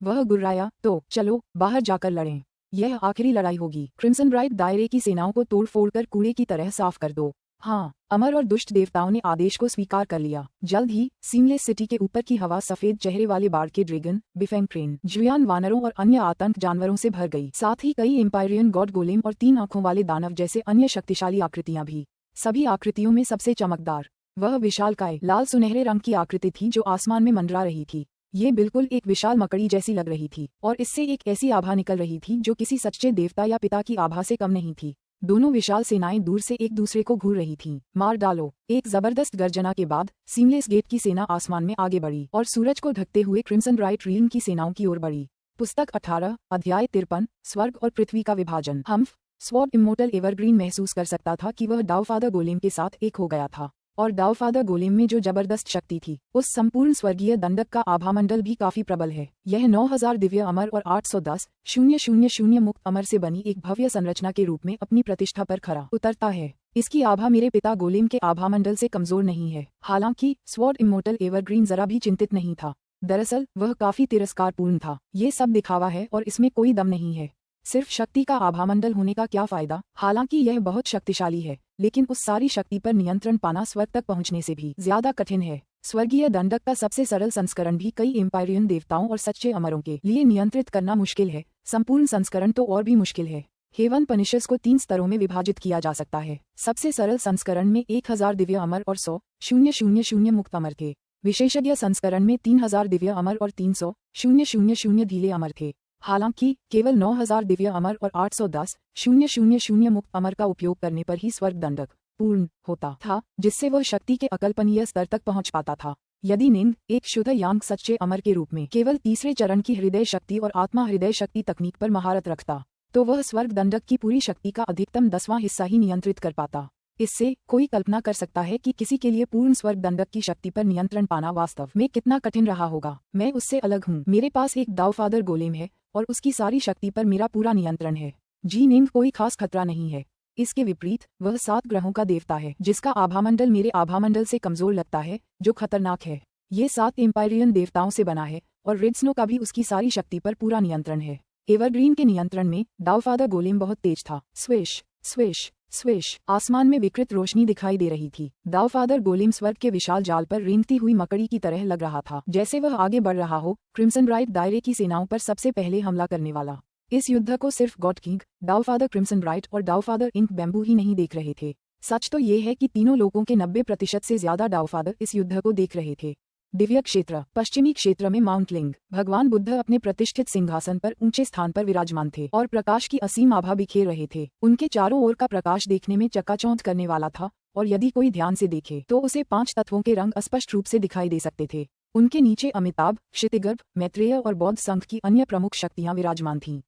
वह गुर्राया, तो चलो बाहर जाकर लड़ें। यह आखिरी लड़ाई होगी। क्रिम्सन ब्राइट दायरे की सेनाओं को तोड़ फोड़ कर कूड़े की तरह साफ कर दो। हाँ। अमर और दुष्ट देवताओं ने आदेश को स्वीकार कर लिया। जल्द ही सीमलेस सिटी के ऊपर की हवा सफेद चेहरे वाले बाढ़ के ड्रैगन, बिफेंग क्रेन, जुयान वानरों और अन्य आतंक जानवरों से भर गई। साथ ही कई एम्पायरियन गॉड गोलेम और 3 आंखों वाले दानव जैसे अन्य शक्तिशाली आकृतियां भी। सभी आकृतियों में सबसे चमकदार वह विशालकाय लाल सुनहरे रंग की आकृति थी जो आसमान में मंडरा रही थी। ये बिल्कुल एक विशाल मकड़ी जैसी लग रही थी और इससे एक ऐसी आभा निकल रही थी जो किसी सच्चे देवता या पिता की आभा से कम नहीं थी। दोनों विशाल सेनाएं दूर से एक दूसरे को घूर रही थीं। मार डालो। एक जबरदस्त गर्जना के बाद सीमलेस गेट की सेना आसमान में आगे बढ़ी और सूरज को ढकते हुए क्रिम्सन ब्राइट रीलिंग की सेनाओं की ओर बढ़ी। पुस्तक 18, अध्याय 53, स्वर्ग और पृथ्वी का विभाजन। हम्फ। स्वॉर्ड इमोर्टल एवरग्रीन महसूस कर सकता था कि वह दावफादर गोलेम के साथ एक हो गया था, और दावफादर गोलेम में जो जबरदस्त शक्ति थी, उस संपूर्ण स्वर्गीय दंडक का आभामंडल भी काफी प्रबल है। यह 9000 दिव्य अमर और 810,000 मुक्त अमर से बनी एक भव्य संरचना के रूप में अपनी प्रतिष्ठा पर खरा उतरता है। इसकी आभा मेरे पिता गोलेम के आभामंडल से कमजोर नहीं है। हालांकि स्वॉर्ड इमोर्टल एवरग्रीन जरा भी चिंतित नहीं था। दरअसल वह काफी तिरस्कारपूर्ण था। ये सब दिखावा है और इसमें कोई दम नहीं है। सिर्फ शक्ति का आभामंडल होने का क्या फायदा? हालांकि यह बहुत शक्तिशाली है, लेकिन उस सारी शक्ति पर नियंत्रण पाना स्वर्ग तक पहुंचने से भी ज्यादा कठिन है। स्वर्गीय दंडक का सबसे सरल संस्करण भी कई एम्पायरियन देवताओं और सच्चे अमरों के लिए नियंत्रित करना मुश्किल है। संपूर्ण संस्करण तो और भी मुश्किल है। हेवन पनिशर्स को 3 स्तरों में विभाजित किया जा सकता है। सबसे सरल संस्करण में 1000 दिव्य अमर और 100,000 मुक्त अमर थे। विशेषज्ञ संस्करण में 3000 दिव्य अमर और 300,000 ढीले अमर थे। हालांकि केवल 9000 दिव्य अमर और 810,000 मुक्त अमर का उपयोग करने पर ही स्वर्ग दंडक पूर्ण होता था, जिससे वह शक्ति के अकल्पनीय स्तर तक पहुंच पाता था। यदि निंद एक शुद्ध यांग सच्चे अमर के रूप में केवल तीसरे चरण की हृदय शक्ति और आत्मा हृदय शक्ति तकनीक पर महारत रखता, तो वह स्वर्ग दंडक की पूरी शक्ति का अधिकतम 10वां हिस्सा ही नियंत्रित कर पाता। इससे कोई कल्पना कर सकता है कि किसी के लिए पूर्ण स्वर्ग दंडक की शक्ति पर नियंत्रण पाना वास्तव में कितना कठिन रहा होगा। मैं उससे अलग हूँ। मेरे पास एक दावफादर गोलेम है और उसकी सारी शक्ति पर मेरा पूरा नियंत्रण है। जी निंग कोई खास खतरा नहीं है। इसके विपरीत वह 7 ग्रहों का देवता है, जिसका आभामंडल मेरे आभामंडल से कमजोर लगता है, जो खतरनाक है। ये 7 एम्पायरियन देवताओं से बना है और रिड्सनो का भी उसकी सारी शक्ति पर पूरा नियंत्रण है। एवरग्रीन के नियंत्रण में दावफादर गोलेम बहुत तेज था। स्विश स्विश स्विश आसमान में विकृत रोशनी दिखाई दे रही थी। दावफादर गोलेम स्वर्ग के विशाल जाल पर रेंगती हुई मकड़ी की तरह लग रहा था। जैसे वह आगे बढ़ रहा हो, क्रिम्सन ब्राइट दायरे की सेनाओं पर सबसे पहले हमला करने वाला। इस युद्ध को सिर्फ गॉड किंग, दावफादर क्रिम्सन ब्राइट और दावफादर इंक बैम्बू ही नहीं देख रहे थे। सच तो ये है कि तीनों लोगों के 90% से ज्यादा दावफादर इस युद्ध को देख रहे थे। दिव्य क्षेत्र पश्चिमी क्षेत्र में माउंट लिंग। भगवान बुद्ध अपने प्रतिष्ठित सिंहासन पर ऊंचे स्थान पर विराजमान थे और प्रकाश की असीम आभा बिखेर रहे थे। उनके चारों ओर का प्रकाश देखने में चकाचौंध करने वाला था और यदि कोई ध्यान से देखे तो उसे 5 तत्वों के रंग स्पष्ट रूप से दिखाई दे सकते थे। उनके नीचे अमिताभ, क्षितिगर्भ, मैत्रेय और बौद्ध संघ की अन्य प्रमुख शक्तियां विराजमान थीं।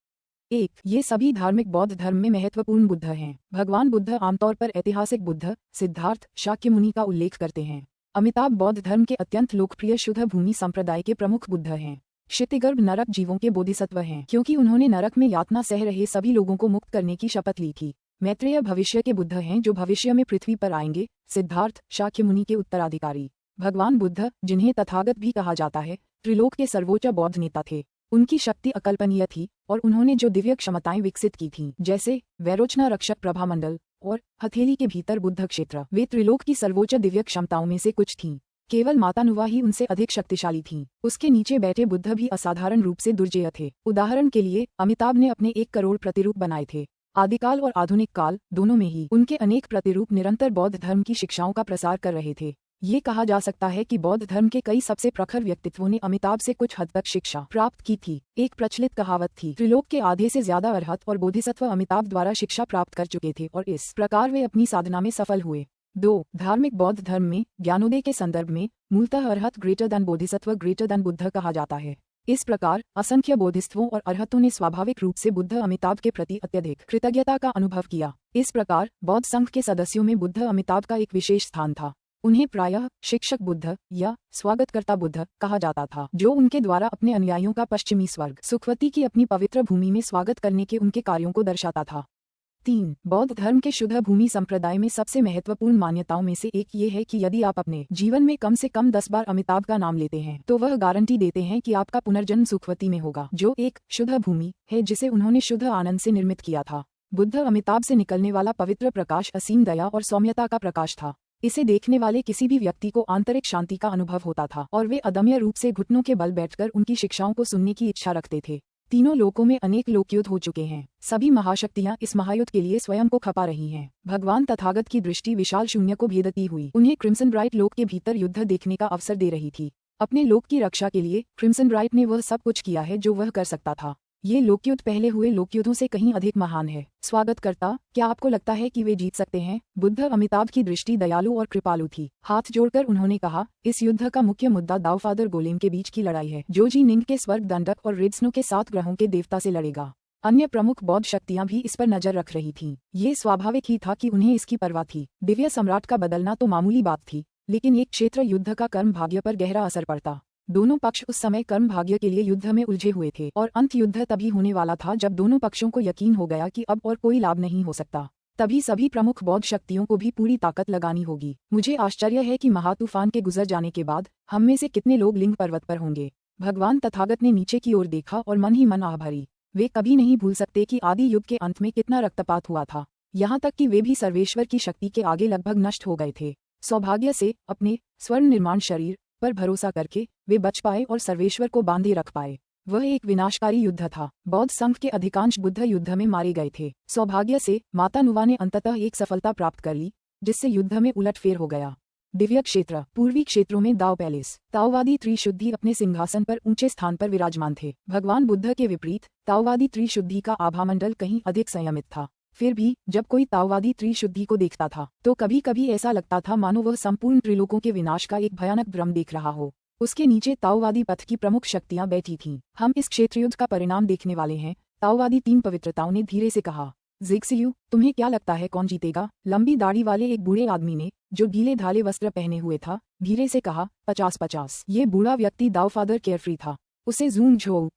ये सभी धार्मिक बौद्ध धर्म में महत्वपूर्ण बुद्ध हैं। भगवान बुद्ध आमतौर पर ऐतिहासिक बुद्ध, सिद्धार्थ, शाक्यमुनि का उल्लेख करते हैं। अमिताभ बौद्ध धर्म के अत्यंत लोकप्रिय शुद्ध भूमि संप्रदाय के प्रमुख बुद्ध हैं। क्षितिगर्भ नरक जीवों के बोधिसत्व हैं, क्योंकि उन्होंने नरक में यातना सह रहे सभी लोगों को मुक्त करने की शपथ ली थी। मैत्रेय भविष्य के बुद्ध हैं, जो भविष्य में पृथ्वी पर आएंगे। सिद्धार्थ शाक्यमुनि के उत्तराधिकारी। भगवान बुद्ध, जिन्हें तथागत भी कहा जाता है, त्रिलोक के सर्वोच्च बौद्ध नेता थे। उनकी शक्ति अकल्पनीय थी और उन्होंने जो दिव्य क्षमताएं विकसित की थीं, जैसे वैरोचना रक्षक प्रभामंडल और हथेली के भीतर बुद्ध क्षेत्र, वे त्रिलोक की सर्वोच्च दिव्य क्षमताओं में से कुछ थीं। केवल माता नुवा ही उनसे अधिक शक्तिशाली थीं। उसके नीचे बैठे बुद्ध भी असाधारण रूप से दुर्जेय थे। उदाहरण के लिए अमिताभ ने अपने 1 करोड़ प्रतिरूप बनाए थे। आदिकाल और आधुनिक काल दोनों में ही उनके अनेक प्रतिरूप निरंतर बौद्ध धर्म की शिक्षाओं का प्रसार कर रहे थे। ये कहा जा सकता है कि बौद्ध धर्म के कई सबसे प्रखर व्यक्तित्वों ने अमिताभ से कुछ हद तक शिक्षा प्राप्त की थी। एक प्रचलित कहावत थी, त्रिलोक के आधे से ज्यादा अरहत और बोधिसत्व अमिताभ द्वारा शिक्षा प्राप्त कर चुके थे और इस प्रकार वे अपनी साधना में सफल हुए। 2. धार्मिक बौद्ध धर्म में ज्ञानोदय के संदर्भ में मूलतः arhat greater than bodhisattva greater than Buddha कहा जाता है। इस प्रकार असंख्य बोधिसत्वों और अरहतों ने स्वाभाविक रूप से बुद्ध अमिताभ के प्रति अत्यधिक कृतज्ञता का अनुभव किया। इस प्रकार बौद्ध संघ के सदस्यों में बुद्ध अमिताभ का एक विशेष स्थान था। उन्हें प्रायः शिक्षक बुद्ध या स्वागतकर्ता बुद्ध कहा जाता था, जो उनके द्वारा अपने अनुयायियों का पश्चिमी स्वर्ग सुखवती की अपनी पवित्र भूमि में स्वागत करने के उनके कार्यों को दर्शाता था। 3. बौद्ध धर्म के शुद्ध भूमि संप्रदाय में सबसे महत्वपूर्ण मान्यताओं में से एक ये है कि यदि आप अपने जीवन में कम से कम 10 बार अमिताभ का नाम लेते हैं, तो वह गारंटी देते हैं कि आपका पुनर्जन्म सुखवती में होगा, जो एक शुद्ध भूमि है जिसे उन्होंने शुद्ध आनंद से निर्मित किया था। बुद्ध अमिताभ से निकलने वाला पवित्र प्रकाश असीम दया और सौम्यता का प्रकाश था। इसे देखने वाले किसी भी व्यक्ति को आंतरिक शांति का अनुभव होता था और वे अदम्य रूप से घुटनों के बल बैठकर उनकी शिक्षाओं को सुनने की इच्छा रखते थे। तीनों लोकों में अनेक लोकयुद्ध हो चुके हैं। सभी महाशक्तियां इस महायुद्ध के लिए स्वयं को खपा रही हैं। भगवान तथागत की दृष्टि विशाल शून्य को भेदती हुई उन्हें क्रिम्सन ब्राइट लोक के भीतर युद्ध देखने का अवसर दे रही थी। अपने लोक की रक्षा के लिए क्रिम्सन ब्राइट ने वह सब कुछ किया है जो वह कर सकता था। ये लोकयुद्ध पहले हुए लोकयुद्धों से कहीं अधिक महान है। स्वागतकर्ता, क्या आपको लगता है कि वे जीत सकते हैं? बुद्ध अमिताभ की दृष्टि दयालु और कृपालु थी। हाथ जोड़कर उन्होंने कहा, इस युद्ध का मुख्य मुद्दा दावफादर गोलेम के बीच की लड़ाई है, जो जी निंग के स्वर्ग दंडक और रिड्सनो के 7 ग्रहों के देवता से लड़ेगा। अन्य प्रमुख बौद्ध शक्तियां भी इस पर नजर रख रही थीं। ये स्वाभाविक ही था कि उन्हें इसकी परवाह थी। दिव्य सम्राट का बदलना तो मामूली बात थी, लेकिन एक क्षेत्र युद्ध का कर्म भाग्य पर गहरा असर पड़ता। दोनों पक्ष उस समय कर्म भाग्य के लिए युद्ध में उलझे हुए थे और अंत युद्ध तभी होने वाला था जब दोनों पक्षों को यकीन हो गया कि अब और कोई लाभ नहीं हो सकता। तभी सभी प्रमुख बौद्ध शक्तियों को भी पूरी ताकत लगानी होगी। मुझे आश्चर्य है कि महातूफान के गुजर जाने के बाद हम में से कितने लोग लिंग पर्वत पर होंगे। भगवान तथागत ने नीचे की ओर देखा और मन ही मन आह भरी। वे कभी नहीं भूल सकते कि आदि युग के अंत में कितना रक्तपात हुआ था। यहाँ तक कि वे भी सर्वेश्वर की शक्ति के आगे लगभग नष्ट हो गए थे। सौभाग्य से अपने स्वर्ण निर्माण शरीर पर भरोसा करके वे बच पाए और सर्वेश्वर को बांधे रख पाए। वह एक विनाशकारी युद्ध था। बौद्ध संघ के अधिकांश बुद्ध युद्ध में मारे गए थे। सौभाग्य से माता नुवा ने अंततः एक सफलता प्राप्त कर ली, जिससे युद्ध में उलटफेर हो गया। दिव्य क्षेत्र। पूर्वी क्षेत्रों में दाओ पैलेस। ताओवादी त्रिशुद्धि अपने सिंहासन पर ऊंचे स्थान पर विराजमान थे। भगवान बुद्ध के विपरीत ताओवादी त्रिशुद्धि का आभामंडल कहीं अधिक संयमित था। फिर भी जब कोई ताओवादी त्रिशुद्धि को देखता था तो कभी कभी ऐसा लगता था मानो वह संपूर्ण त्रिलोकों के विनाश का एक भयानक भ्रम देख रहा हो। उसके नीचे ताओवादी पथ की प्रमुख शक्तियां बैठी थीं। हम इस क्षेत्रयुद्ध का परिणाम देखने वाले हैं। ताओवादी तीन पवित्रताओं ने धीरे से कहा। ज़िक्सियू, तुम्हें क्या लगता है कौन जीतेगा? लंबी दाढ़ी वाले एक बूढ़े आदमी ने, जो ढीले ढाले वस्त्र पहने हुए था, धीरे से कहा। 50-50। ये बूढ़ा व्यक्ति दाओफादर केयरफ्री था। उसे जूंग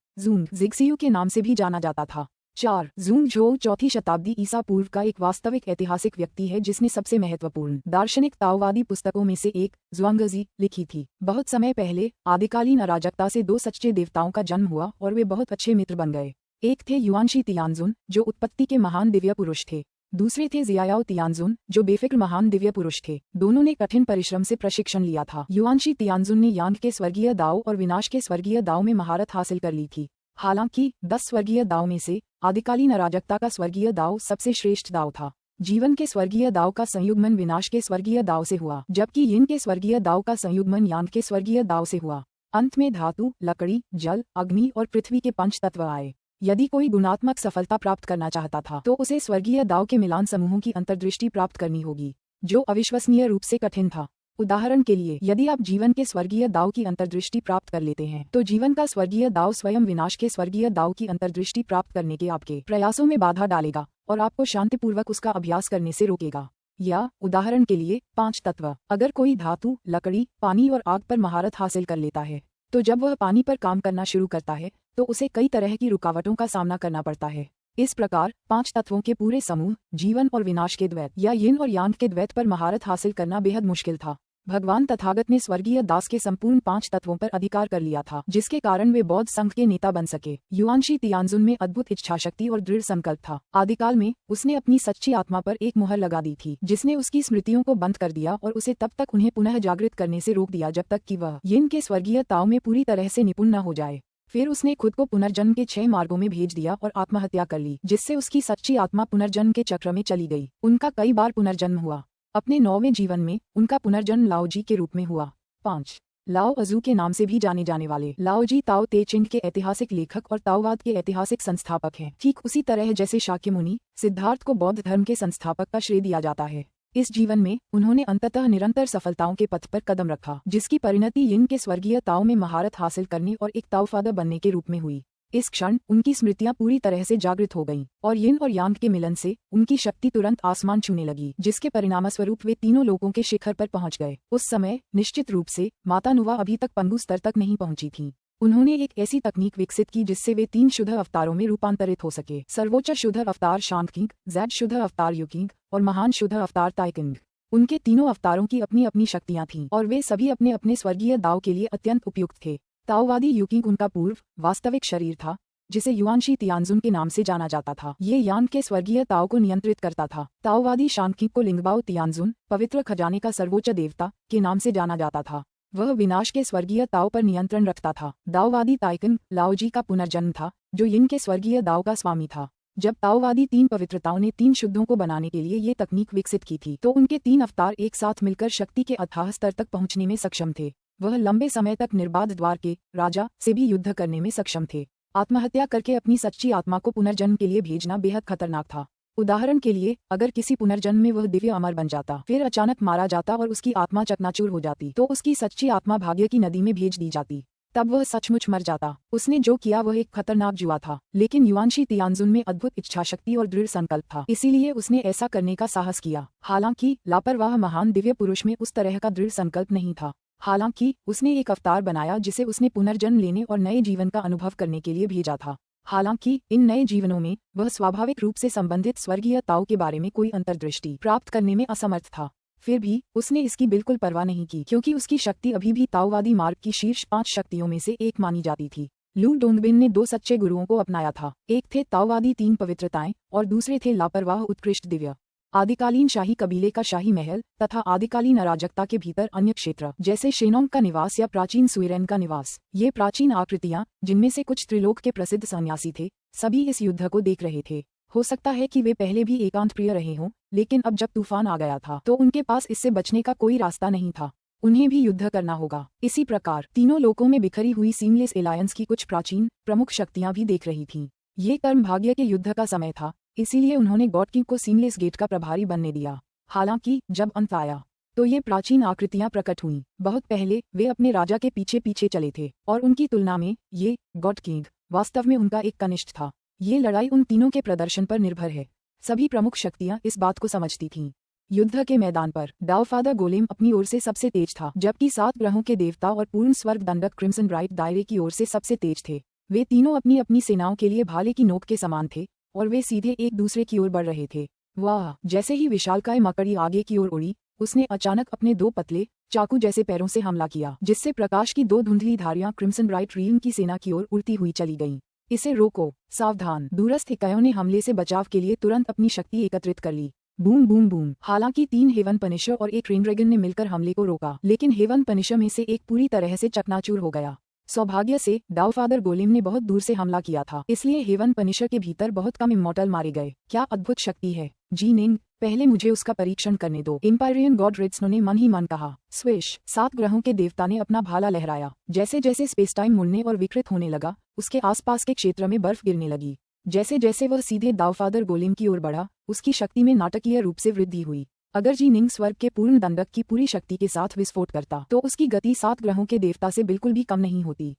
ज़िक्सियू के नाम से भी जाना जाता था। 4. जूंग झोउ 4वीं शताब्दी ईसा पूर्व का एक वास्तविक ऐतिहासिक व्यक्ति है जिसने सबसे महत्वपूर्ण दार्शनिक ताओवादी पुस्तकों में से एक ज़ुआंगज़ी लिखी थी। बहुत समय पहले आदिकालीन अराजकता से दो सच्चे देवताओं का जन्म हुआ और वे बहुत अच्छे मित्र बन गए। एक थे युआनशी तियानजुन, जो उत्पत्ति के महान दिव्य पुरुष थे। दूसरे थे जियाओ तियानजुन, जो बेफिक्र महान दिव्य पुरुष थे। दोनों ने कठिन परिश्रम से प्रशिक्षण लिया था। युआनशी तियानजुन ने यांग के स्वर्गीय दाओ और विनाश के स्वर्गीय दाओ में महारत हासिल कर ली थी। हालांकि 10 स्वर्गीय दाओ में से आदिकालीन अराजकता का स्वर्गीय दाओ सबसे श्रेष्ठ दाओ था। जीवन के स्वर्गीय दाओ का संयुग्मन विनाश के स्वर्गीय दाओ से हुआ, जबकि यिन के स्वर्गीय दाओ का संयुग्मन यांग के स्वर्गीय दाओ से हुआ। अंत में धातु, लकड़ी, जल, अग्नि और पृथ्वी के पंच तत्व आए। यदि कोई गुणात्मक सफलता प्राप्त करना चाहता था तो उसे स्वर्गीय दाओ के मिलान समूहों की अंतर्दृष्टि प्राप्त करनी होगी, जो अविश्वसनीय रूप से कठिन था। उदाहरण के लिए, यदि आप जीवन के स्वर्गीय दाओ की अंतर्दृष्टि प्राप्त कर लेते हैं तो जीवन का स्वर्गीय दाओ स्वयं विनाश के स्वर्गीय दाओ की अंतर्दृष्टि प्राप्त करने के आपके प्रयासों में बाधा डालेगा और आपको शांतिपूर्वक उसका अभ्यास करने से रोकेगा। या उदाहरण के लिए 5 तत्व। अगर कोई धातु, लकड़ी, पानी और आग पर महारत हासिल कर लेता है तो जब वह पानी पर काम करना शुरू करता है तो उसे कई तरह की रुकावटों का सामना करना पड़ता है। इस प्रकार 5 तत्वों के पूरे समूह, जीवन और विनाश के द्वैत या यिन और यांग के द्वैत पर महारत हासिल करना बेहद मुश्किल था। भगवान तथागत ने स्वर्गीय दास के संपूर्ण 5 तत्वों पर अधिकार कर लिया था, जिसके कारण वे बौद्ध संघ के नेता बन सके। युआनशी तियानजुन में अद्भुत इच्छाशक्ति और दृढ़ संकल्प था। आदिकाल में उसने अपनी सच्ची आत्मा पर एक मुहर लगा दी थी, जिसने उसकी स्मृतियों को बंद कर दिया और उसे तब तक उन्हें पुनः जागृत करने से रोक दिया जब तक कि वह यिन के स्वर्गीय ताओ में पूरी तरह से निपुण न हो जाए। फिर उसने खुद को पुनर्जन्म के 6 मार्गों में भेज दिया और आत्महत्या कर ली, जिससे उसकी सच्ची आत्मा पुनर्जन्म के चक्र में चली गई। उनका कई बार पुनर्जन्म हुआ। अपने 9वें जीवन में उनका पुनर्जन्म लाओजी के रूप में हुआ। 5. लाओ अजू के नाम से भी जाने जाने वाले लाओजी ताओ ते चिंग के ऐतिहासिक लेखक और ताओवाद के ऐतिहासिक संस्थापक हैं। ठीक उसी तरह जैसे शाक्यमुनि सिद्धार्थ को बौद्ध धर्म के संस्थापक का श्रेय दिया जाता है। इस जीवन में उन्होंने अंततः निरंतर सफलताओं के पथ पर कदम रखा, जिसकी परिणति यिन के स्वर्गीय ताओ में महारत हासिल करने और एक ताओफादर बनने के रूप में हुई। इस क्षण उनकी स्मृतियां पूरी तरह से जागृत हो गईं और यिन और यांग के मिलन से उनकी शक्ति तुरंत आसमान छूने लगी, जिसके परिणामस्वरूप वे तीनों लोगों के शिखर पर पहुंच गए। उस समय निश्चित रूप से माता नुवा अभी तक पंगु स्तर तक नहीं पहुंची थीं। उन्होंने एक ऐसी तकनीक विकसित की जिससे वे 3 शुद्ध अवतारों में रूपांतरित हो सके। सर्वोच्च शुद्ध अवतार शांतकिंग, ज़ेड शुद्ध अवतार युकिंग और महान शुद्ध अवतार ताइकिंग। उनके तीनों अवतारों की अपनी अपनी शक्तियां थीं और वे सभी अपने अपने स्वर्गीय दाओ के लिए अत्यंत उपयुक्त थे। ताओवादी युकिंग उनका पूर्व वास्तविक शरीर था, जिसे युआनशी तियानजुन के नाम से जाना जाता था। ये यांग के स्वर्गीय ताओ को नियंत्रित करता था। ताओवादी शांतकिंग को लिंगबाओ तियानजुन, पवित्र खजाने का सर्वोच्च देवता, के नाम से जाना जाता था। वह विनाश के स्वर्गीय ताओ पर नियंत्रण रखता था। दाओवादी ताइकिन लाओजी का पुनर्जन्म था, जो यिन के स्वर्गीय दाओ का स्वामी था। जब ताओवादी 3 पवित्रताओं ने 3 शुद्धों को बनाने के लिए ये तकनीक विकसित की थी तो उनके 3 अवतार एक साथ मिलकर शक्ति के अथाह स्तर तक पहुंचने में सक्षम थे। वह लंबे समय तक निर्बाध द्वार के राजा से भी युद्ध करने में सक्षम थे। आत्महत्या करके अपनी सच्ची आत्मा को पुनर्जन्म के लिए भेजना बेहद खतरनाक था। उदाहरण के लिए, अगर किसी पुनर्जन्म में वह दिव्य अमर बन जाता, फिर अचानक मारा जाता और उसकी आत्मा चकनाचूर हो जाती, तो उसकी सच्ची आत्मा भाग्य की नदी में भेज दी जाती। तब वह सचमुच मर जाता। उसने जो किया वह एक खतरनाक जुआ था, लेकिन युआनशी तियानजुन में अद्भुत इच्छाशक्ति और दृढ़ संकल्प था, इसीलिए उसने ऐसा करने का साहस किया। हालांकि लापरवाह महान दिव्य पुरुष में उस तरह का दृढ़ संकल्प नहीं था। हालांकि उसने एक अवतार बनाया जिसे उसने पुनर्जन्म लेने और नए जीवन का अनुभव करने के लिए भेजा था। हालांकि इन नए जीवनों में वह स्वाभाविक रूप से संबंधित स्वर्गीय ताओ के बारे में कोई अंतर्दृष्टि प्राप्त करने में असमर्थ था। फिर भी उसने इसकी बिल्कुल परवाह नहीं की, क्योंकि उसकी शक्ति अभी भी ताओवादी मार्ग की शीर्ष 5 शक्तियों में से एक मानी जाती थी। लू डोंगबिन ने 2 सच्चे गुरुओं को अपनाया था। एक थे ताओवादी 3 पवित्रताएं और दूसरे थे लापरवाह उत्कृष्ट दिव्य आदिकालीन शाही कबीले का शाही महल तथा आदिकालीन अराजकता के भीतर अन्य क्षेत्र जैसे शेनोंग का निवास या प्राचीन सुइरेन का निवास। ये प्राचीन आकृतियां, जिनमें से कुछ त्रिलोक के प्रसिद्ध सन्यासी थे, सभी इस युद्ध को देख रहे थे। हो सकता है कि वे पहले भी एकांत प्रिय रहे हों, लेकिन अब जब तूफान आ गया था तो उनके पास इससे बचने का कोई रास्ता नहीं था। उन्हें भी युद्ध करना होगा। इसी प्रकार तीनों लोकों में बिखरी हुई सीमलेस एलायंस की कुछ प्राचीन प्रमुख शक्तियां भी देख रही थीं। ये कर्म भाग्य के युद्ध का समय था, इसीलिए उन्होंने गॉड किंग को सीमलेस गेट का प्रभारी बनने दिया। हालांकि जब अंत आया तो ये प्राचीन आकृतियां प्रकट हुईं। बहुत पहले वे अपने राजा के पीछे पीछे चले थे और उनकी तुलना में ये गॉड किंग वास्तव में उनका एक कनिष्ठ था। ये लड़ाई उन तीनों के प्रदर्शन पर निर्भर है। सभी प्रमुख शक्तियां इस बात को समझती थीं। युद्ध के मैदान पर डाउफादर गोलेम अपनी ओर से सबसे तेज था, जबकि 7 ग्रहों के देवता और पूर्ण स्वर्ग दंडक क्रिम्सन ब्राइट दायरे की ओर से सबसे तेज थे। वे तीनों अपनी अपनी सेनाओं के लिए भाले की नोक के समान थे और वे सीधे एक दूसरे की ओर बढ़ रहे थे। वाह! जैसे ही विशालकाय मकड़ी आगे की ओर उड़ी, उसने अचानक अपने 2 पतले चाकू जैसे पैरों से हमला किया, जिससे प्रकाश की 2 धुंधली धारियां क्रिम्सन ब्राइट रीम की सेना की ओर उड़ती हुई चली गईं। इसे रोको, सावधान! दूरस्थ इकाइयों ने हमले से बचाव के लिए तुरंत अपनी शक्ति एकत्रित कर ली। Boom boom boom! हालांकि 3 हेवन पनिशर और एक रेन ड्रैगन ने मिलकर हमले को रोका, लेकिन हेवन पनिशर में से एक पूरी तरह से चकनाचूर हो गया। सौभाग्य से डाउफादर गोलेम ने बहुत दूर से हमला किया था, इसलिए हेवन पनिशर के भीतर बहुत कम इमॉर्टल मारे गए। क्या अद्भुत शक्ति है! जी निंग, पहले मुझे उसका परीक्षण करने दो, एम्पायरियन गॉड रेड्सनो ने मन ही मन कहा। स्विश! 7 ग्रहों के देवता ने अपना भाला लहराया। जैसे जैसे स्पेस टाइम मुड़ने और विकृत होने लगा, उसके आसपास के क्षेत्र में बर्फ गिरने लगी। जैसे जैसे वह सीधे डाउफादर गोलेम की ओर बढ़ा, उसकी शक्ति में नाटकीय रूप से वृद्धि हुई। अगर जी निंग स्वर्ग के पूर्ण दंडक की पूरी शक्ति के साथ विस्फोट करता तो उसकी गति 7 ग्रहों के देवता से बिल्कुल भी कम नहीं होती।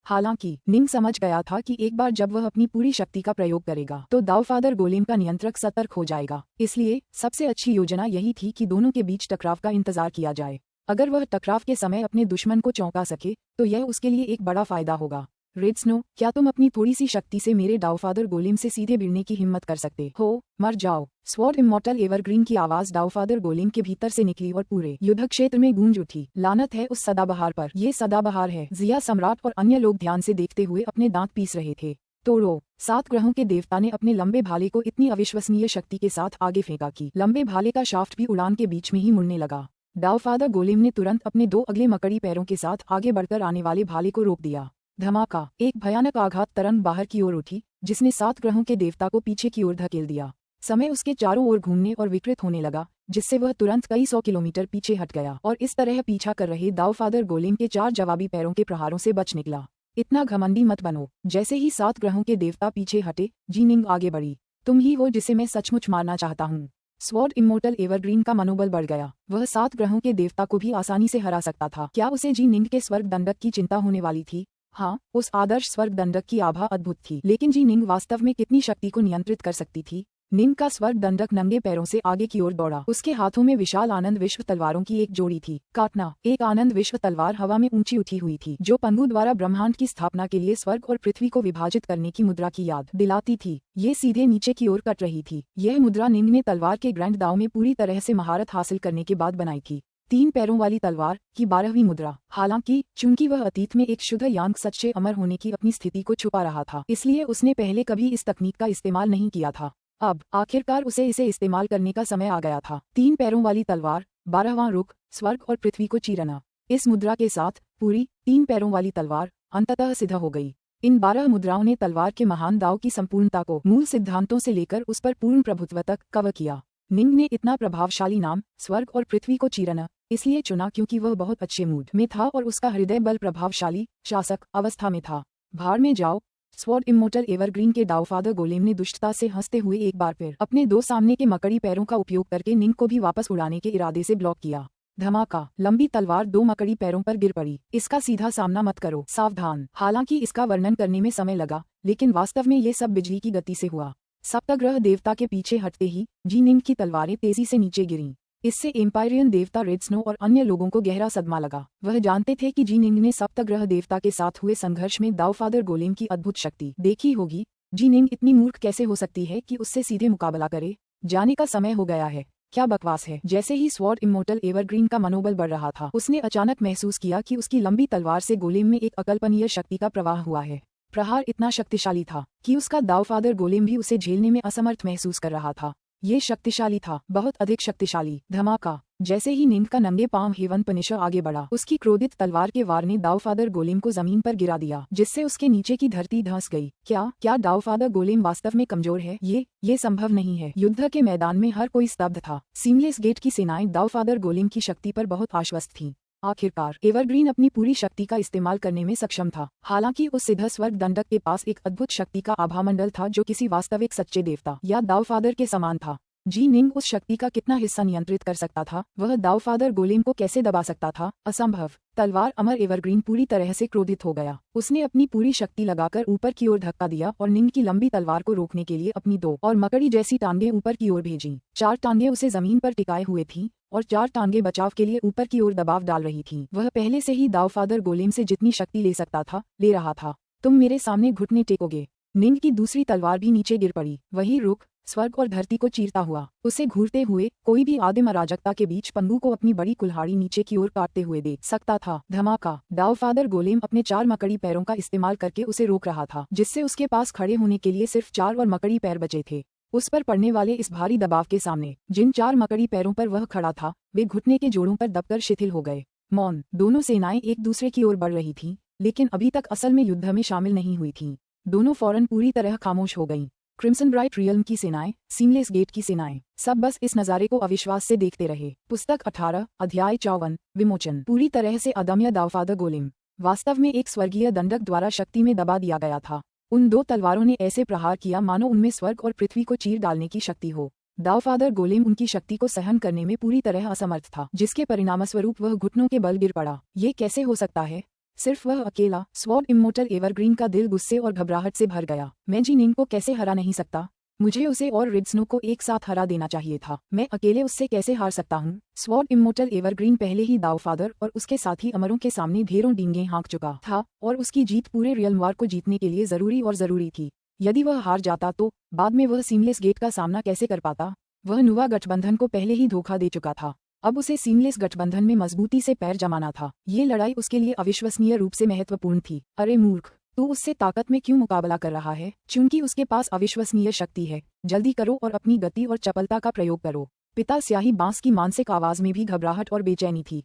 हालांकि निंग समझ गया था कि एक बार जब वह अपनी पूरी शक्ति का प्रयोग करेगा तो डाउफादर गोलेम का नियंत्रक सतर्क हो जाएगा। इसलिए सबसे अच्छी योजना यही थी कि दोनों के बीच टकराव का इंतजार किया जाए। अगर वह टकराव के समय अपने दुश्मन को चौंका सके तो यह उसके लिए एक बड़ा फायदा होगा। रेड्सनो, क्या तुम अपनी थोड़ी सी शक्ति से मेरे डाउफादर गोलेम से सीधे भिड़ने की हिम्मत कर सकते हो? मर जाओ! स्वॉर्ड इमॉर्टल एवरग्रीन की आवाज डाउफादर गोलेम के भीतर से निकली और पूरे युद्ध क्षेत्र में गूंज उठी। लानत है उस सदाबहार पर! ये सदाबहार है! जिया सम्राट और अन्य लोग ध्यान से देखते हुए अपने दांत पीस रहे थे। तोड़ो! 7 ग्रहों के देवता ने अपने लंबे भाले को इतनी अविश्वसनीय शक्ति के साथ आगे फेंका कि लंबे भाले का शाफ्ट भी उड़ान के बीच में ही मुड़ने लगा। डाउफादर गोलेम ने तुरंत अपने 2 अगले मकड़ी पैरों के साथ आगे बढ़कर आने वाले भाले को रोक दिया। धमाका! एक भयानक आघात तरंग बाहर की ओर उठी, जिसने 7 ग्रहों के देवता को पीछे की ओर धकेल दिया। समय उसके चारों ओर घूमने और विकृत होने लगा, जिससे वह तुरंत कई 100 किलोमीटर पीछे हट गया और इस तरह पीछा कर रहे डाउफादर गोलेम के 4 जवाबी पैरों के प्रहारों से बच निकला। इतना घमंडी मत बनो! जैसे ही 7 ग्रहों के देवता पीछे हटे, जी निंग आगे बढ़ी। तुम ही हो जिसे मैं सचमुच मारना चाहता हूँ। स्वॉर्ड इमॉर्टल एवरग्रीन का मनोबल बढ़ गया। वह 7 ग्रहों के देवता को भी आसानी से हरा सकता था। क्या उसे जी निंग के स्वर्ग दंडक की चिंता होने वाली थी? हाँ, उस आदर्श स्वर्ग दंडक की आभा अद्भुत थी, लेकिन जी निंग वास्तव में कितनी शक्ति को नियंत्रित कर सकती थी? निंग का स्वर्ग दंडक नंगे पैरों से आगे की ओर दौड़ा। उसके हाथों में विशाल आनंद विश्व तलवारों की एक जोड़ी थी। काटना! एक आनंद विश्व तलवार हवा में ऊंची उठी हुई थी, जो पंगु द्वारा ब्रह्मांड की स्थापना के लिए स्वर्ग और पृथ्वी को विभाजित करने की मुद्रा की याद दिलाती थी। ये सीधे नीचे की ओर कट रही थी। यह मुद्रा निंग ने तलवार के ग्रैंड दाव में पूरी तरह से महारत हासिल करने के बाद बनाई थी। 3 पैरों वाली तलवार की 12वीं मुद्रा। हालांकि चूंकि वह अतीत में एक शुद्ध यांग सच्चे अमर होने की अपनी स्थिति को छुपा रहा था, इसलिए उसने पहले कभी इस तकनीक का इस्तेमाल नहीं किया था। अब आखिरकार उसे इसे इस्तेमाल करने का समय आ गया था। 3 पैरों वाली तलवार, 12वां रुख, स्वर्ग और पृथ्वी को चीरना। इस मुद्रा के साथ पूरी 3 पैरों वाली तलवार अंततः सिद्ध हो गई। इन 12 मुद्राओं ने तलवार के महान दाव की संपूर्णता को मूल सिद्धांतों से लेकर उस पर पूर्ण प्रभुत्व तक कवर किया। निंग ने इतना प्रभावशाली नाम स्वर्ग और पृथ्वी को चीरना इसलिए चुना क्योंकि वह बहुत अच्छे मूड में था और उसका हृदय बल प्रभावशाली शासक अवस्था में था। भाड़ में जाओ! स्वॉर्ड इमॉर्टल एवरग्रीन के डाउफादर गोलेम ने दुष्टता से हंसते हुए एक बार फिर अपने 2 सामने के मकड़ी पैरों का उपयोग करके निंग को भी वापस उड़ाने के इरादे से ब्लॉक किया। धमाका! लंबी तलवार 2 मकड़ी पैरों पर गिर पड़ी। इसका सीधा सामना मत करो, सावधान! हालांकि इसका वर्णन करने में समय लगा, लेकिन वास्तव में ये सब बिजली की गति से हुआ। सप्तग्रह देवता के पीछे हटते ही जी निंग की तलवारें तेजी से नीचे गिरीं। इससे एम्पायरियन देवता रेड्सनो और अन्य लोगों को गहरा सदमा लगा। वह जानते थे कि जी निंग ने सप्तग्रह देवता के साथ हुए संघर्ष में डाउफादर गोलेम की अद्भुत शक्ति देखी होगी। जी निंग इतनी मूर्ख कैसे हो सकती है कि उससे सीधे मुकाबला करे? जाने का समय हो गया है। क्या बकवास है! जैसे ही स्वॉर्ड इमॉर्टल एवरग्रीन का मनोबल बढ़ रहा था, उसने अचानक महसूस किया कि उसकी लंबी तलवार से गोलेम में एक अकल्पनीय शक्ति का प्रवाह हुआ है। प्रहार इतना शक्तिशाली था कि उसका डाउफादर गोलेम भी उसे झेलने में असमर्थ महसूस कर रहा था। ये शक्तिशाली था, बहुत अधिक शक्तिशाली। धमाका। जैसे ही निंद का नंगे पांव हेवन पनिशर आगे बढ़ा, उसकी क्रोधित तलवार के वार ने दाऊफादर गोलेम को जमीन पर गिरा दिया, जिससे उसके नीचे की धरती धंस गई। क्या दाऊफादर गोलेम वास्तव में कमजोर है? ये संभव नहीं है। युद्ध के मैदान में हर कोई स्तब्ध था। सीमलेस गेट की सेनाएं दाऊफादर गोलेम की शक्ति पर बहुत आश्वस्त थीं। आखिरकार एवरग्रीन अपनी पूरी शक्ति का इस्तेमाल करने में सक्षम था। हालांकि उस सिद्ध स्वर्ग दंडक के पास एक अद्भुत शक्ति का आभामंडल था जो किसी वास्तविक सच्चे देवता या दाऊफादर के समान था। जी निंग उस शक्ति का कितना हिस्सा नियंत्रित कर सकता था? वह दाऊफादर गोलेम को कैसे दबा सकता था? असंभव। तलवार अमर एवरग्रीन पूरी तरह से क्रोधित हो गया। उसने अपनी पूरी शक्ति लगाकर ऊपर की ओर धक्का दिया और निंग की लंबी तलवार को रोकने के लिए अपनी दो और मकड़ी जैसी टांगें ऊपर की ओर भेजी। 4 टांगें उसे जमीन पर टिकाए हुए थीं और 4 टांगें बचाव के लिए ऊपर की ओर दबाव डाल रही थीं। वह पहले से ही दाऊफादर गोलेम से जितनी शक्ति ले सकता था, ले रहा था। तुम मेरे सामने घुटने टेकोगे? निंग की दूसरी तलवार भी नीचे गिर पड़ी। वही रुख स्वर्ग और धरती को चीरता हुआ, उसे घूरते हुए कोई भी आदिम अराजकता के बीच पंगु को अपनी बड़ी कुल्हाड़ी नीचे की ओर काटते हुए देख सकता था। धमाका। दाऊफादर गोलेम अपने 4 मकड़ी पैरों का इस्तेमाल करके उसे रोक रहा था, जिससे उसके पास खड़े होने के लिए सिर्फ 4 और मकड़ी पैर बचे थे। उस पर पड़ने वाले इस भारी दबाव के सामने जिन 4 मकड़ी पैरों पर वह खड़ा था, वे घुटने के जोड़ों पर दबकर शिथिल हो गए। मौन। दोनों सेनाएं एक दूसरे की ओर बढ़ रही थीं, लेकिन अभी तक असल में युद्ध में शामिल नहीं हुई थीं। दोनों फौरन पूरी तरह खामोश हो गईं। क्रिम्सन ब्राइट रियल्म की सेनाएं, सीमलेस गेट की सेनाएं, सब बस इस नज़ारे को अविश्वास से देखते रहे। पुस्तक 18, अध्याय 54, विमोचन। पूरी तरह से अदम्य दाऊफादर गोलेम वास्तव में एक स्वर्गीय दंडक द्वारा शक्ति में दबा दिया गया था। उन 2 तलवारों ने ऐसे प्रहार किया मानो उनमें स्वर्ग और पृथ्वी को चीर डालने की शक्ति हो। दाऊफादर गोलेम उनकी शक्ति को सहन करने में पूरी तरह असमर्थ था, जिसके परिणामस्वरूप वह घुटनों के बल गिर पड़ा। ये कैसे हो सकता है? सिर्फ वह अकेला। स्वॉर्ड इमोर्टल एवरग्रीन का दिल गुस्से और घबराहट से भर गया। मैं जी निंग को कैसे हरा नहीं सकता? मुझे उसे और रेड स्नो को एक साथ हरा देना चाहिए था। मैं अकेले उससे कैसे हार सकता हूँ? स्वॉर्ड इमोर्टल एवरग्रीन पहले ही दाऊफादर और उसके साथी अमरों के सामने ढेरों डींगे हाँक चुका था और उसकी जीत पूरे रियल्म वार को जीतने के लिए जरूरी थी। यदि वह हार जाता तो बाद में वह सीमलेस गेट का सामना कैसे कर पाता? वह नुवा गठबंधन को पहले ही धोखा दे चुका था। अब उसे सीमलेस गठबंधन में मजबूती से पैर जमाना था। ये लड़ाई उसके लिए अविश्वसनीय रूप से महत्वपूर्ण थी। अरे मूर्ख, तू उससे ताकत में क्यों मुकाबला कर रहा है? चूंकि उसके पास अविश्वसनीय शक्ति है। जल्दी करो और अपनी गति और चपलता का प्रयोग करो। पिता स्याही बांस की मानसिक आवाज में भी घबराहट और बेचैनी थी।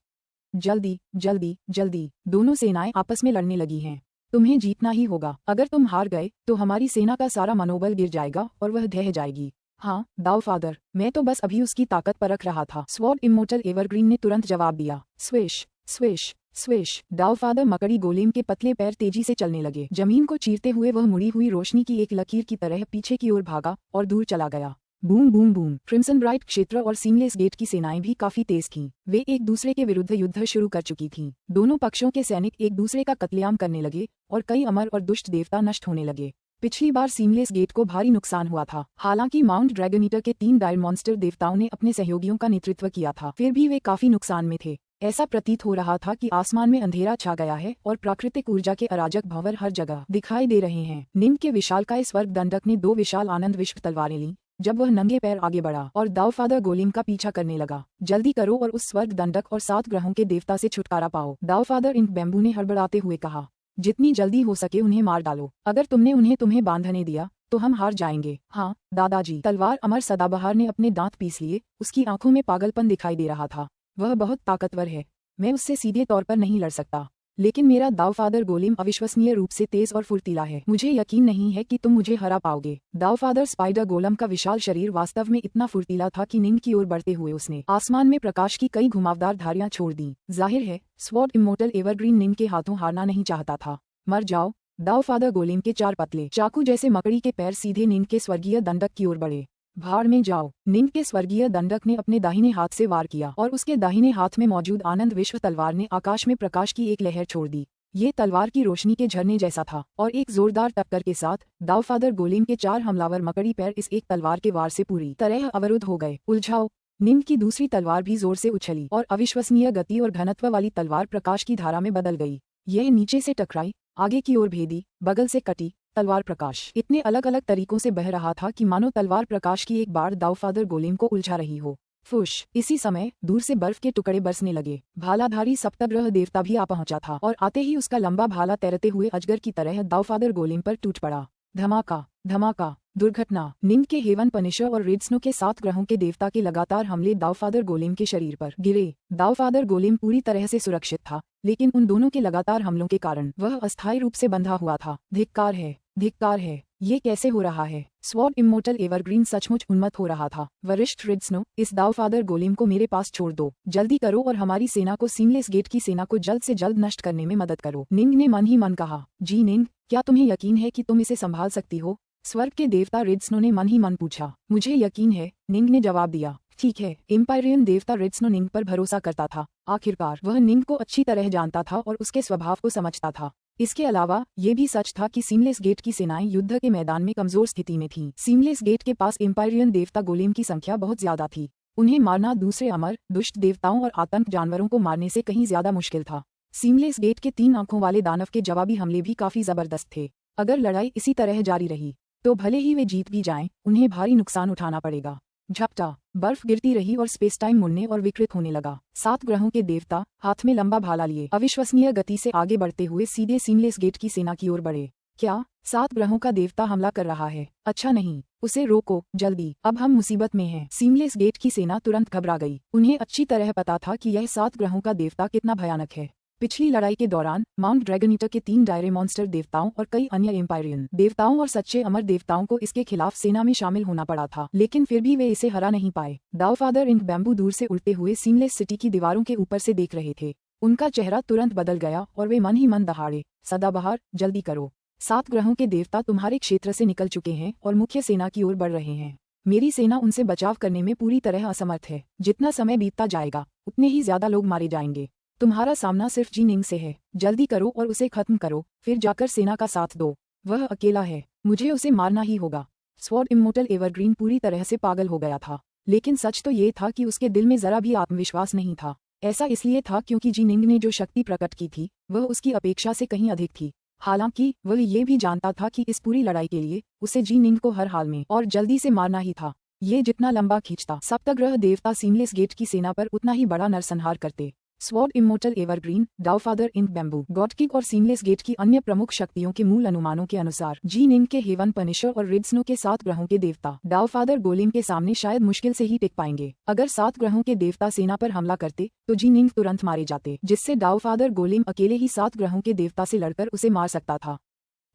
जल्दी जल्दी जल्दी। दोनों सेनाएं आपस में लड़ने लगी हैं। तुम्हें जीतना ही होगा। अगर तुम हार गए तो हमारी सेना का सारा मनोबल गिर जाएगा और वह ढह जाएगी। हाँ दाऊफादर, मैं तो बस अभी उसकी ताकत परख रहा था। स्वॉर्ड इमोर्टल एवरग्रीन ने तुरंत जवाब दिया। Swish swish swish. दाऊफादर मकड़ी गोलेम के पतले पैर तेजी से चलने लगे। जमीन को चीरते हुए वह मुड़ी हुई रोशनी की एक लकीर की तरह पीछे की ओर भागा और दूर चला गया। Boom boom boom. Crimson bright क्षेत्र और सीमलेस गेट की सेनाएं भी काफी तेज थीं। वे एक दूसरे के विरुद्ध युद्ध शुरू कर चुकी थीं। दोनों पक्षों के सैनिक एक दूसरे का कत्लेआम करने लगे और कई अमर और दुष्ट देवता नष्ट होने लगे। पिछली बार सीमलेस गेट को भारी नुकसान हुआ था। हालांकि माउंट ड्रैगनीटर के 3 डायर मॉन्स्टर देवताओं ने अपने सहयोगियों का नेतृत्व किया था, फिर भी वे काफी नुकसान में थे। ऐसा प्रतीत हो रहा था कि आसमान में अंधेरा छा गया है और प्राकृतिक ऊर्जा के अराजक भंवर हर जगह दिखाई दे रहे हैं। निम्न के विशालकाय स्वर्ग दंडक ने 2 विशाल आनंद विश्व तलवारें लीं जब वह नंगे पैर आगे बढ़ा और दाऊफादर गोलेम का पीछा करने लगा। जल्दी करो और उस स्वर्ग दंडक और 7 ग्रहों के देवता से छुटकारा पाओ। दाऊफादर इंक बैम्बू ने हड़बड़ाते हुए कहा। जितनी जल्दी हो सके उन्हें मार डालो। अगर तुमने उन्हें तुम्हें बांधने दिया तो हम हार जाएंगे। हाँ दादाजी। तलवार अमर सदाबहार ने अपने दांत पीस लिए। उसकी आंखों में पागलपन दिखाई दे रहा था। वह बहुत ताकतवर है। मैं उससे सीधे तौर पर नहीं लड़ सकता, लेकिन मेरा दाऊफादर गोलेम अविश्वसनीय रूप से तेज और फुर्तीला है। मुझे यकीन नहीं है कि तुम मुझे हरा पाओगे। दाऊफादर स्पाइडर गोलम का विशाल शरीर वास्तव में इतना फुर्तीला था कि निंग की ओर बढ़ते हुए उसने आसमान में प्रकाश की कई घुमावदार धारियां छोड़ दी। जाहिर है स्वॉर्ड इमोर्टल एवरग्रीन निंग के हाथों हारना नहीं चाहता था। मर जाओ। दाऊफादर गोलेम के 4 पतले चाकू जैसे मकड़ी के पैर सीधे निंग के स्वर्गीय दंडक की ओर बढ़े। भाड़ में जाओ। निंग के स्वर्गीय दंडक ने अपने दाहिने हाथ से वार किया और उसके दाहिने हाथ में मौजूद आनंद विश्व तलवार ने आकाश में प्रकाश की एक लहर छोड़ दी। ये तलवार की रोशनी के झरने जैसा था और एक जोरदार टक्कर के साथ दाऊफादर गोलेम के 4 हमलावर मकड़ी पैर इस एक तलवार के वार से पूरी तरह अवरुद्ध हो गए। उलझाओ। निंग की दूसरी तलवार भी जोर से उछली और अविश्वसनीय गति और घनत्व वाली तलवार प्रकाश की धारा में बदल गई। यह नीचे से टकराई, आगे की ओर भेदी, बगल से कटी। तलवार प्रकाश इतने अलग अलग तरीकों से बह रहा था कि मानो तलवार प्रकाश की एक बार दाऊफादर गोलेम को उलझा रही हो। फुश। इसी समय दूर से बर्फ के टुकड़े बरसने लगे। भालाधारी सप्तग्रह देवता भी आ पहुंचा था और आते ही उसका लंबा भाला तैरते हुए अजगर की तरह दाऊफादर गोलेम पर टूट पड़ा। धमाका धमाका। दुर्घटना। निंग के हेवन पनिशर और रेड स्नो के 7 ग्रहों के देवता के लगातार हमले दावफादर गोलेम के शरीर पर गिरे। दावफादर गोलेम पूरी तरह से सुरक्षित था, लेकिन उन दोनों के लगातार हमलों के कारण वह अस्थायी रूप से बंधा हुआ था। धिक्कार है, धिक्कार है, ये कैसे हो रहा है? स्वॉर्ड इमोर्टल एवरग्रीन सचमुच उन्मत्त हो रहा था। वरिष्ठ रेड स्नो, इस दावफादर गोलेम को मेरे पास छोड़ दो, जल्दी करो और हमारी सेना को सीमलेस गेट की सेना को जल्द से जल्द नष्ट करने में मदद करो। निंग ने मन ही मन कहा। जी निंग, क्या तुम्हें यकीन है कि तुम इसे संभाल सकती हो? स्वर्ग के देवता रेड स्नो ने मन ही मन पूछा। मुझे यकीन है, निंग ने जवाब दिया। ठीक है। एम्पायरियन देवता रेड स्नो निंग पर भरोसा करता था। आखिरकार वह निंग को अच्छी तरह जानता था और उसके स्वभाव को समझता था। इसके अलावा ये भी सच था कि सीमलेस गेट की सेनाएं युद्ध के मैदान में कमजोर स्थिति में थीं। सीमलेस गेट के पास एम्पायरियन देवता गोलेम की संख्या बहुत ज्यादा थी। उन्हें मारना दूसरे अमर, दुष्ट देवताओं और आतंक जानवरों को मारने से कहीं ज्यादा मुश्किल था। सीमलेस गेट के 3 आंखों वाले दानव के जवाबी हमले भी काफी जबरदस्त थे। अगर लड़ाई इसी तरह जारी रही तो भले ही वे जीत भी जाएं, उन्हें भारी नुकसान उठाना पड़ेगा। झपटा, बर्फ गिरती रही और स्पेस टाइम मुड़ने और विकृत होने लगा। 7 ग्रहों के देवता हाथ में लंबा भाला लिए अविश्वसनीय गति से आगे बढ़ते हुए सीधे सीमलेस गेट की सेना की ओर बढ़े। क्या 7 ग्रहों का देवता हमला कर रहा है? अच्छा नहीं, उसे रोको जल्दी, अब हम मुसीबत में हैं। सीमलेस गेट की सेना तुरंत घबरा गई। उन्हें अच्छी तरह पता था कि यह 7 ग्रहों का देवता कितना भयानक है। पिछली लड़ाई के दौरान माउंट ड्रैगन ईटर के 3 डायरे मॉन्स्टर देवताओं और कई अन्य एम्पायरियन देवताओं और सच्चे अमर देवताओं को इसके खिलाफ सेना में शामिल होना पड़ा था, लेकिन फिर भी वे इसे हरा नहीं पाए। दावफादर इंक बैम्बू दूर से उल्टे हुए सीमलेस सिटी की दीवारों के ऊपर से देख रहे थे। उनका चेहरा तुरंत बदल गया और वे मन ही मन दहाड़े, सदाबहार, जल्दी करो। 7 ग्रहों के देवता तुम्हारे क्षेत्र से निकल चुके हैं और मुख्य सेना की ओर बढ़ रहे हैं। मेरी सेना उनसे बचाव करने में पूरी तरह असमर्थ है। जितना समय बीतता जाएगा उतने ही ज्यादा लोग मारे जाएंगे। तुम्हारा सामना सिर्फ जी निंग से है। जल्दी करो और उसे खत्म करो, फिर जाकर सेना का साथ दो। वह अकेला है, मुझे उसे मारना ही होगा। स्वॉर्ड इमोर्टल एवरग्रीन पूरी तरह से पागल हो गया था, लेकिन सच तो ये था कि उसके दिल में जरा भी आत्मविश्वास नहीं था। ऐसा इसलिए था क्योंकि जी निंग ने जो शक्ति प्रकट की थी वह उसकी अपेक्षा से कहीं अधिक थी। हालांकि वह ये भी जानता था कि इस पूरी लड़ाई के लिए उसे जी निंग को हर हाल में और जल्दी से मारना ही था। ये जितना लंबा खींचता सप्तग्रह देवता सीमलेस गेट की सेना पर उतना ही बड़ा नरसंहार करते। Sword immortal Evergreen, Daofather Ink Bamboo, गॉडकिक और सीमलेस गेट की अन्य प्रमुख शक्तियों के मूल अनुमानों के अनुसार जी निंग के हेवन पनिशर और रेड स्नो के 7 ग्रहों के देवता दावफादर गोलेम के सामने शायद मुश्किल से ही टिक पाएंगे। अगर 7 ग्रहों के देवता सेना पर हमला करते तो जी निंग तुरंत मारे जाते, जिससे दावफादर गोलेम अकेले ही 7 ग्रहों के देवता से लड़कर उसे मार सकता था।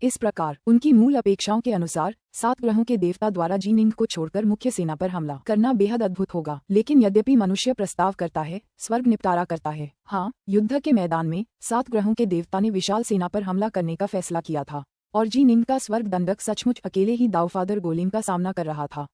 इस प्रकार उनकी मूल अपेक्षाओं के अनुसार 7 ग्रहों के देवता द्वारा जी निंग को छोड़कर मुख्य सेना पर हमला करना बेहद अद्भुत होगा। लेकिन यद्यपि मनुष्य प्रस्ताव करता है, स्वर्ग निपटारा करता है। हाँ, युद्ध के मैदान में 7 ग्रहों के देवता ने विशाल सेना पर हमला करने का फैसला किया था और जी निंग का स्वर्ग दंडक सचमुच अकेले ही दावफादर गोलेम का सामना कर रहा था।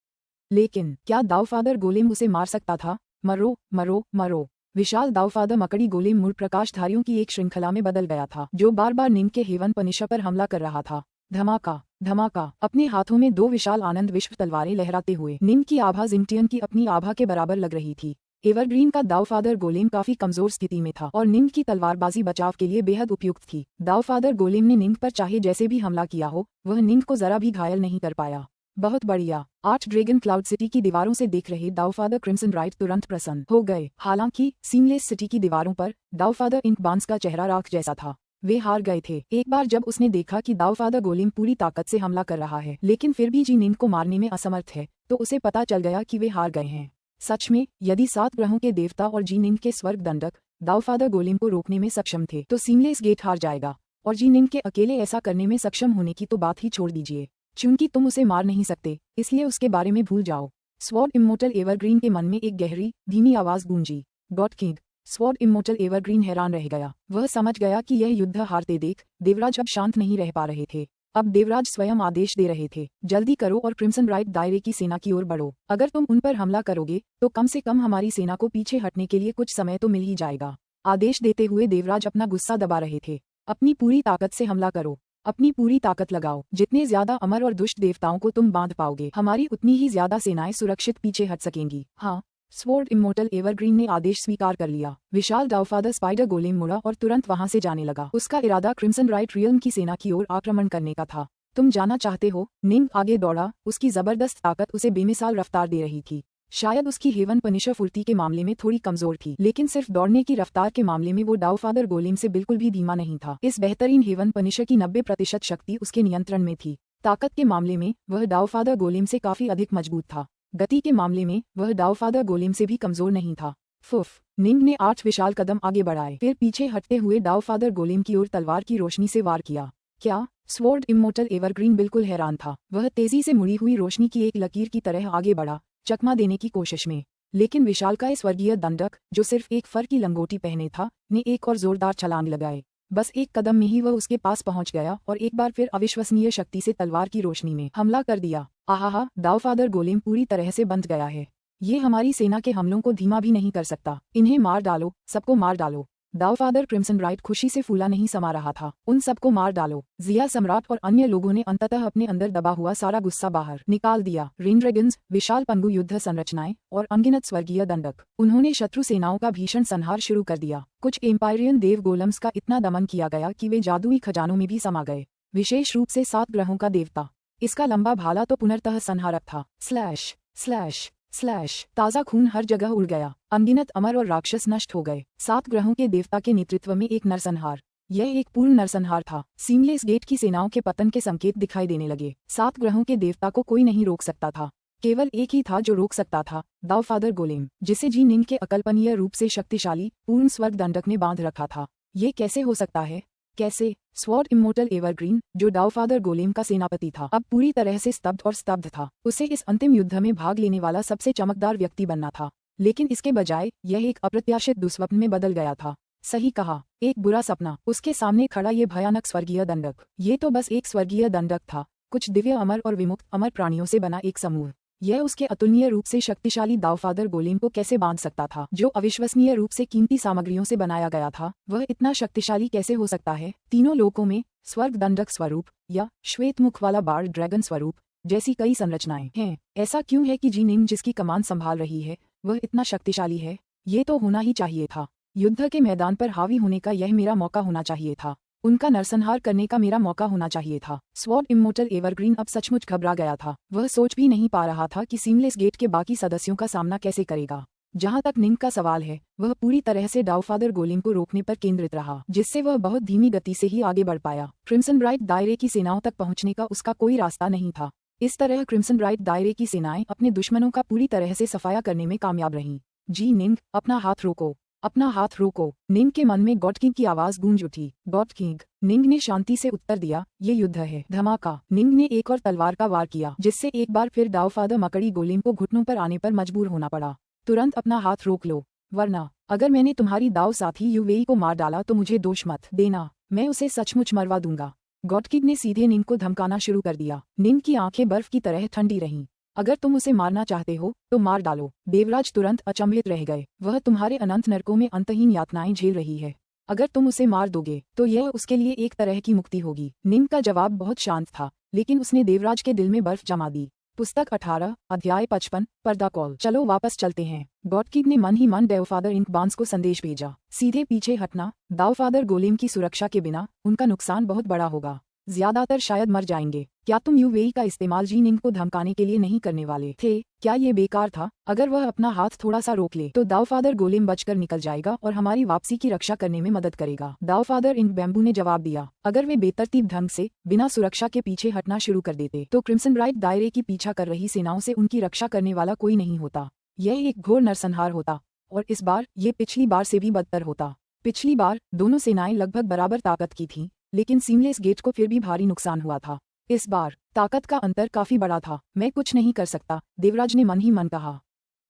लेकिन क्या दावफादर गोलेम उसे मार सकता था? मरो मरो मरो। विशाल दावफादर मकड़ी गोलेम मूल प्रकाशधारियों की एक श्रृंखला में बदल गया था, जो बार बार निंग के हेवन पनिशर पर हमला कर रहा था। धमाका धमाका। अपने हाथों में 2 विशाल आनंद विश्व तलवारें लहराते हुए निंग की आभा जिंगटियन की अपनी आभा के बराबर लग रही थी। एवरग्रीन का दावफादर गोलेम काफी कमजोर स्थिति में था और निंग की तलवारबाजी बचाव के लिए बेहद उपयुक्त थी। दावफादर गोलेम ने निंग पर चाहे जैसे भी हमला किया हो, वह निंग को जरा भी घायल नहीं कर पाया। बहुत बढ़िया। 8 ड्रैगन क्लाउड सिटी की दीवारों से देख रहे दावफादर क्रिम्सन राइट तुरंत प्रसन्न हो गए। हालांकि सीमलेस सिटी की दीवारों पर दावफादर इंक बांस का चेहरा राख जैसा था। वे हार गए थे। एक बार जब उसने देखा कि दावफादर गोलेम पूरी ताकत से हमला कर रहा है, लेकिन फिर भी जी निंग को मारने में असमर्थ है, तो उसे पता चल गया कि वे हार गए हैं। सच में, यदि 7 ग्रहों के देवता और जी निंग के स्वर्ग दंडक दावफादर गोलेम को रोकने में सक्षम थे, तो सीमलेस गेट हार जाएगा। और जी निंग के अकेले ऐसा करने में सक्षम होने की तो बात ही छोड़ दीजिए। चूंकि तुम उसे मार नहीं सकते, इसलिए उसके बारे में भूल जाओ। स्वॉर्ड इमोर्टल एवरग्रीन के मन में एक गहरी, धीमी आवाज गूंजी। God King. Sword immortal Evergreen हैरान रह गया। वह समझ गया कि यह युद्ध हारते देख देवराज अब शांत नहीं रह पा रहे थे। अब देवराज स्वयं आदेश दे रहे थे, जल्दी करो और क्रिम्सन राइट दायरे की सेना की ओर बढ़ो। अगर तुम उन पर हमला करोगे तो कम से कम हमारी सेना को पीछे हटने के लिए कुछ समय तो मिल ही जाएगा। आदेश देते हुए देवराज अपना गुस्सा दबा रहे थे। अपनी पूरी ताकत से हमला करो, अपनी पूरी ताकत लगाओ। जितने ज्यादा अमर और दुष्ट देवताओं को तुम बांध पाओगे, हमारी उतनी ही ज्यादा सेनाएं सुरक्षित पीछे हट सकेंगी। हाँ। स्वॉर्ड इमोर्टल एवरग्रीन ने आदेश स्वीकार कर लिया। विशाल दावफादर स्पाइडर गोलेम मुड़ा और तुरंत वहां से जाने लगा। उसका इरादा क्रिम्सन राइट रियल्म की सेना की ओर आक्रमण करने का था। तुम जाना चाहते हो? निंग आगे दौड़ा। उसकी जबरदस्त ताकत उसे बेमिसाल रफ्तार दे रही थी। शायद उसकी हेवन पनिशर फुर्ती के मामले में थोड़ी कमजोर थी, लेकिन सिर्फ दौड़ने की रफ्तार के मामले में वो दावफादर गोलेम से बिल्कुल भी धीमा नहीं था। इस बेहतरीन हेवन पनिशर की 90% शक्ति उसके नियंत्रण में थी। ताकत के मामले में वह डाउफादर गोलेम से काफी अधिक मजबूत था। गति के मामले में वह डाउफादर गोलेम से भी कमजोर नहीं था। फुफ, निंग ने 8 विशाल कदम आगे बढ़ाए, फिर पीछे हटते हुए डाउफादर गोलेम की ओर तलवार की रोशनी से वार किया। क्या? स्वॉर्ड इमोर्टल एवरग्रीन बिल्कुल हैरान था। वह तेजी से मुड़ी हुई रोशनी की एक लकीर की तरह आगे बढ़ा, चकमा देने की कोशिश में। लेकिन विशालकाय स्वर्गीय दंडक, जो सिर्फ एक फर की लंगोटी पहने था, ने एक और जोरदार छलांग लगाए। बस एक कदम में ही वह उसके पास पहुंच गया और एक बार फिर अविश्वसनीय शक्ति से तलवार की रोशनी में हमला कर दिया। आहा, डाउफादर गोलेम पूरी तरह से बंध गया है। ये हमारी सेना के हमलों को धीमा भी नहीं कर सकता। इन्हें मार डालो, सबको मार डालो। डाउफादर क्रिम्सन ब्राइट खुशी से फूला नहीं समा रहा था। उन सबको मार डालो। जिया सम्राट और अन्य लोगों ने अंततः अपने अंदर दबा हुआ सारा गुस्सा बाहर निकाल दिया। रेन ड्रैगन्स, विशाल पंगु युद्ध संरचनाएं और अनगिनत स्वर्गीय दंडक, उन्होंने शत्रु सेनाओं का भीषण संहार शुरू कर दिया। कुछ एम्पायरियन देव गोलम्स का इतना दमन किया गया कि वे जादुई खजानों में भी समा गए, विशेष रूप से 7 ग्रहों का देवता। इसका लंबा भाला तो पुनर्तः संहारक था। स्लैश स्लैश स्लैश, ताजा खून हर जगह उड़ गया। अनगिनत अमर और राक्षस नष्ट हो गए। 7 ग्रहों के देवता के नेतृत्व में एक नरसंहार। यह एक पूर्ण नरसंहार था। सीमलेस गेट की सेनाओं के पतन के संकेत दिखाई देने लगे। 7 ग्रहों के देवता को कोई नहीं रोक सकता था। केवल एक ही था जो रोक सकता था, डाउफादर गोलेम, जिसे जी निंग के अकल्पनीय रूप से शक्तिशाली पूर्ण स्वर्ग दंडक ने बांध रखा था। ये कैसे हो सकता है? कैसे? स्वॉर्ड इमोर्टल एवरग्रीन, जो डाउफादर गोलेम का सेनापति था, अब पूरी तरह से स्तब्ध था। उसे इस अंतिम युद्ध में भाग लेने वाला सबसे चमकदार व्यक्ति बनना था, लेकिन इसके बजाय यह एक अप्रत्याशित दुस्वप्न में बदल गया था। सही कहा, एक बुरा सपना। उसके सामने खड़ा ये भयानक स्वर्गीय दंडक, ये तो बस एक स्वर्गीय दंडक था, कुछ दिव्य अमर और विमुक्त अमर प्राणियों से बना एक समूह। यह उसके अतुलनीय रूप से शक्तिशाली डाउफादर गोलेम को कैसे बांध सकता था, जो अविश्वसनीय रूप से कीमती सामग्रियों से बनाया गया था? वह इतना शक्तिशाली कैसे हो सकता है? तीनों लोकों में स्वर्ग दंडक स्वरूप या श्वेत मुख वाला बार्ड ड्रैगन स्वरूप जैसी कई संरचनाएं हैं। ऐसा क्यों है कि जी निंग जिसकी कमान संभाल रही है वह इतना शक्तिशाली है? ये तो होना ही चाहिए था। युद्ध के मैदान पर हावी होने का यह मेरा मौका होना चाहिए था। उनका नरसंहार करने का मेरा मौका होना चाहिए था। स्वॉर्ड इमोर्टल एवरग्रीन अब सचमुच घबरा गया था। वह सोच भी नहीं पा रहा था कि सीमलेस गेट के बाकी सदस्यों का सामना कैसे करेगा। जहां तक निंग का सवाल है, वह पूरी तरह से डाउफादर गोलेम को रोकने पर केंद्रित रहा, जिससे वह बहुत धीमी गति से ही आगे बढ़ पाया। क्रिम्सन ब्राइट दायरे की सेनाओं तक पहुंचने का उसका कोई रास्ता नहीं था। इस तरह क्रिम्सन ब्राइट दायरे की सेनाएं अपने दुश्मनों का पूरी तरह से सफाया करने में कामयाब रहीं। जी निंग, अपना हाथ रोको, अपना हाथ रोको। निंग के मन में गॉड किंग की आवाज गूंज उठी। God king. निंग ने शांति से उत्तर दिया, ये युद्ध है। धमाका। निंग ने एक और तलवार का वार किया, जिससे एक बार फिर डाउफादर मकड़ी गोलेम को घुटनों पर आने पर मजबूर होना पड़ा। तुरंत अपना हाथ रोक लो, वरना अगर मैंने तुम्हारी दाव साथी यूवेई को मार डाला तो मुझे दोष मत देना, मैं उसे सचमुच मरवा दूंगा। गॉड किंग ने सीधे निंग को धमकाना शुरू कर दिया। निंग की आंखें बर्फ की तरह ठंडी रहीं। अगर तुम उसे मारना चाहते हो तो मार डालो। देवराज तुरंत अचंभित रह गए। वह तुम्हारे अनंत नरकों में अंतहीन यातनाएं झेल रही है। अगर तुम उसे मार दोगे तो यह उसके लिए एक तरह की मुक्ति होगी। निंग का जवाब बहुत शांत था, लेकिन उसने देवराज के दिल में बर्फ जमा दी। पुस्तक 18, अध्याय 55, पर्दा कॉल। चलो वापस चलते हैं। गॉड किंग ने मन ही मन डाउफादर इंक बांस को संदेश भेजा, सीधे पीछे हटना। डाउफादर गोलेम की सुरक्षा के बिना उनका नुकसान बहुत बड़ा होगा। ज्यादातर शायद मर जाएंगे। क्या तुम यूवेई का इस्तेमाल जी निंग को धमकाने के लिए नहीं करने वाले थे? क्या ये बेकार था? अगर वह अपना हाथ थोड़ा सा रोक ले तो डाउफादर गोलेम बचकर निकल जाएगा और हमारी वापसी की रक्षा करने में मदद करेगा। डाउफादर इंक बैम्बू ने जवाब दिया, अगर वे बेतरतीब ढंग से बिना सुरक्षा के पीछे हटना शुरू कर देते तो क्रिम्सन ब्राइट दायरे की पीछा कर रही सेनाओं से उनकी रक्षा करने वाला कोई नहीं होता। यह एक घोर नरसंहार होता, और इस बार ये पिछली बार से भी बदतर होता। पिछली बार दोनों सेनाएं लगभग बराबर ताकत की थीं, लेकिन सीमलेस गेट को फिर भी भारी नुकसान हुआ था। इस बार ताकत का अंतर काफी बड़ा था। मैं कुछ नहीं कर सकता, देवराज ने मन ही मन कहा।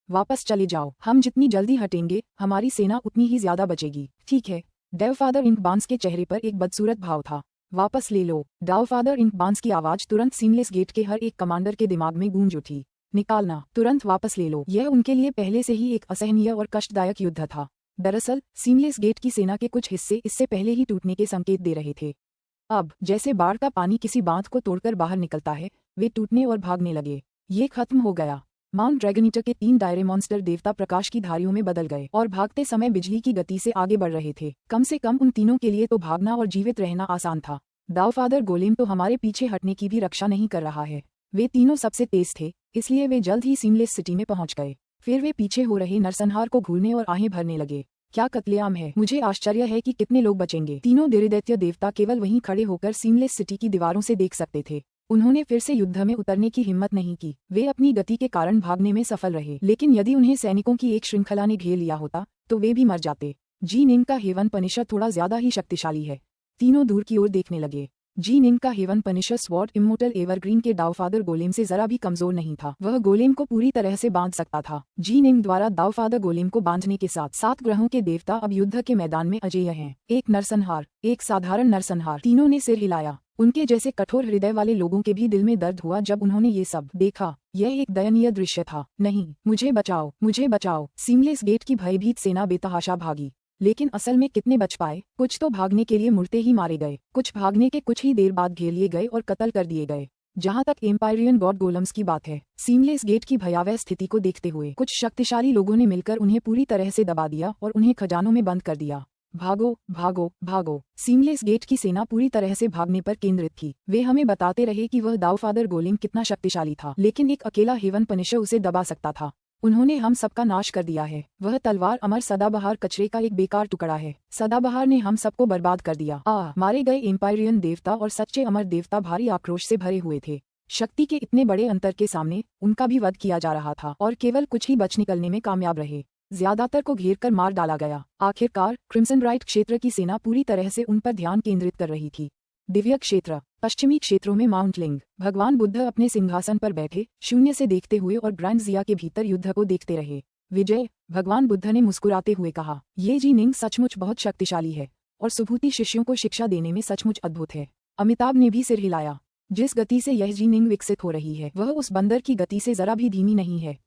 वापस चले जाओ। हम जितनी जल्दी हटेंगे हमारी सेना उतनी ही ज्यादा बचेगी। ठीक है। डाउफादर इंक बांस के चेहरे पर एक बदसूरत भाव था। वापस ले लो। डाउफादर इंक बांस की आवाज तुरंत सीमलेस गेट के हर एक कमांडर के दिमाग में गूंज उठी। निकालना, तुरंत वापस ले लो। यह उनके लिए पहले से ही एक असहनीय और कष्टदायक युद्ध था। दरअसल सीमलेस गेट की सेना के कुछ हिस्से इससे पहले ही टूटने के संकेत दे रहे थे। अब जैसे बाढ़ का पानी किसी बांध को तोड़कर बाहर निकलता है, वे टूटने और भागने लगे। ये खत्म हो गया। माउंट ड्रैगनीटर के 3 दायरे मॉन्स्टर देवता प्रकाश की धारियों में बदल गए और भागते समय बिजली की गति से आगे बढ़ रहे थे। कम से कम उन तीनों के लिए तो भागना और जीवित रहना आसान था। डाउफादर गोलेम तो हमारे पीछे हटने की भी रक्षा नहीं कर रहा है। वे तीनों सबसे तेज थे, इसलिए वे जल्द ही सीमलेस सिटी में पहुंच गए। फिर वे पीछे हो रहे नरसंहार को घूरने और आहें भरने लगे। क्या कत्लेआम है। मुझे आश्चर्य है कि कितने लोग बचेंगे। तीनों दिरिदैत्य देवता केवल वहीं खड़े होकर सीमलेस सिटी की दीवारों से देख सकते थे। उन्होंने फिर से युद्ध में उतरने की हिम्मत नहीं की। वे अपनी गति के कारण भागने में सफल रहे, लेकिन यदि उन्हें सैनिकों की एक श्रृंखला ने घेर लिया होता तो वे भी मर जाते। जी निंग का हेवन पनिशर थोड़ा ज्यादा ही शक्तिशाली है। तीनों दूर की ओर देखने लगे। जी निंग का heaven punisher sword immortal evergreen के दावफादर गोलेम से जरा भी कमजोर नहीं था। वह गोलेम को पूरी तरह से बांध सकता था। जी निंग द्वारा दावफादर गोलेम को बांधने के साथ 7 ग्रहों के देवता अब युद्ध के मैदान में अजेय हैं। एक नरसंहार, एक साधारण नरसंहार। तीनों ने सिर हिलाया। उनके जैसे कठोर हृदय वाले लोगों के भी दिल में दर्द हुआ जब उन्होंने ये सब देखा। यह एक दयनीय दृश्य था। नहीं, मुझे बचाओ, मुझे बचाओ। सीमलेस गेट की भयभीत सेना बेतहाशा भागी, लेकिन असल में कितने बच पाए? कुछ तो भागने के लिए मुड़ते ही मारे गए, कुछ भागने के कुछ ही देर बाद घेर लिए गए और कत्ल कर दिए गए। जहां तक एम्पायरियन गॉड गोलम्स की बात है, सीमलेस गेट की भयावह स्थिति को देखते हुए कुछ शक्तिशाली लोगों ने मिलकर उन्हें पूरी तरह से दबा दिया और उन्हें खजानों में बंद कर दिया। भागो, भागो, भागो। सीमलेस गेट की सेना पूरी तरह से भागने पर केंद्रित थी। वे हमें बताते रहे कि वह दावफादर गोलेम कितना शक्तिशाली था, लेकिन एक अकेला हेवन पनिशर उसे दबा सकता था। उन्होंने हम सबका नाश कर दिया है। वह तलवार अमर सदाबहार कचरे का एक बेकार टुकड़ा है। सदाबहार ने हम सबको बर्बाद कर दिया। मारे गए एम्पायरियन देवता और सच्चे अमर देवता भारी आक्रोश से भरे हुए थे। शक्ति के इतने बड़े अंतर के सामने उनका भी वध किया जा रहा था और केवल कुछ ही बच निकलने में कामयाब रहे। ज्यादातर को घेर कर मार डाला गया। आखिरकार क्रिम्सन ब्राइट क्षेत्र की सेना पूरी तरह से उन पर ध्यान केंद्रित कर रही थी। दिव्य क्षेत्र, पश्चिमी क्षेत्रों में माउंट लिंग। भगवान बुद्ध अपने सिंहासन पर बैठे शून्य से देखते हुए और ग्रैंड जिया के भीतर युद्ध को देखते रहे। विजय, भगवान बुद्ध ने मुस्कुराते हुए कहा, ये जी निंग सचमुच बहुत शक्तिशाली है और सुभूति शिष्यों को शिक्षा देने में सचमुच अद्भुत है। अमिताभ ने भी सिर हिलाया। जिस गति से यह जी निंग विकसित हो रही है वह उस बंदर की गति से जरा भी धीमी नहीं है।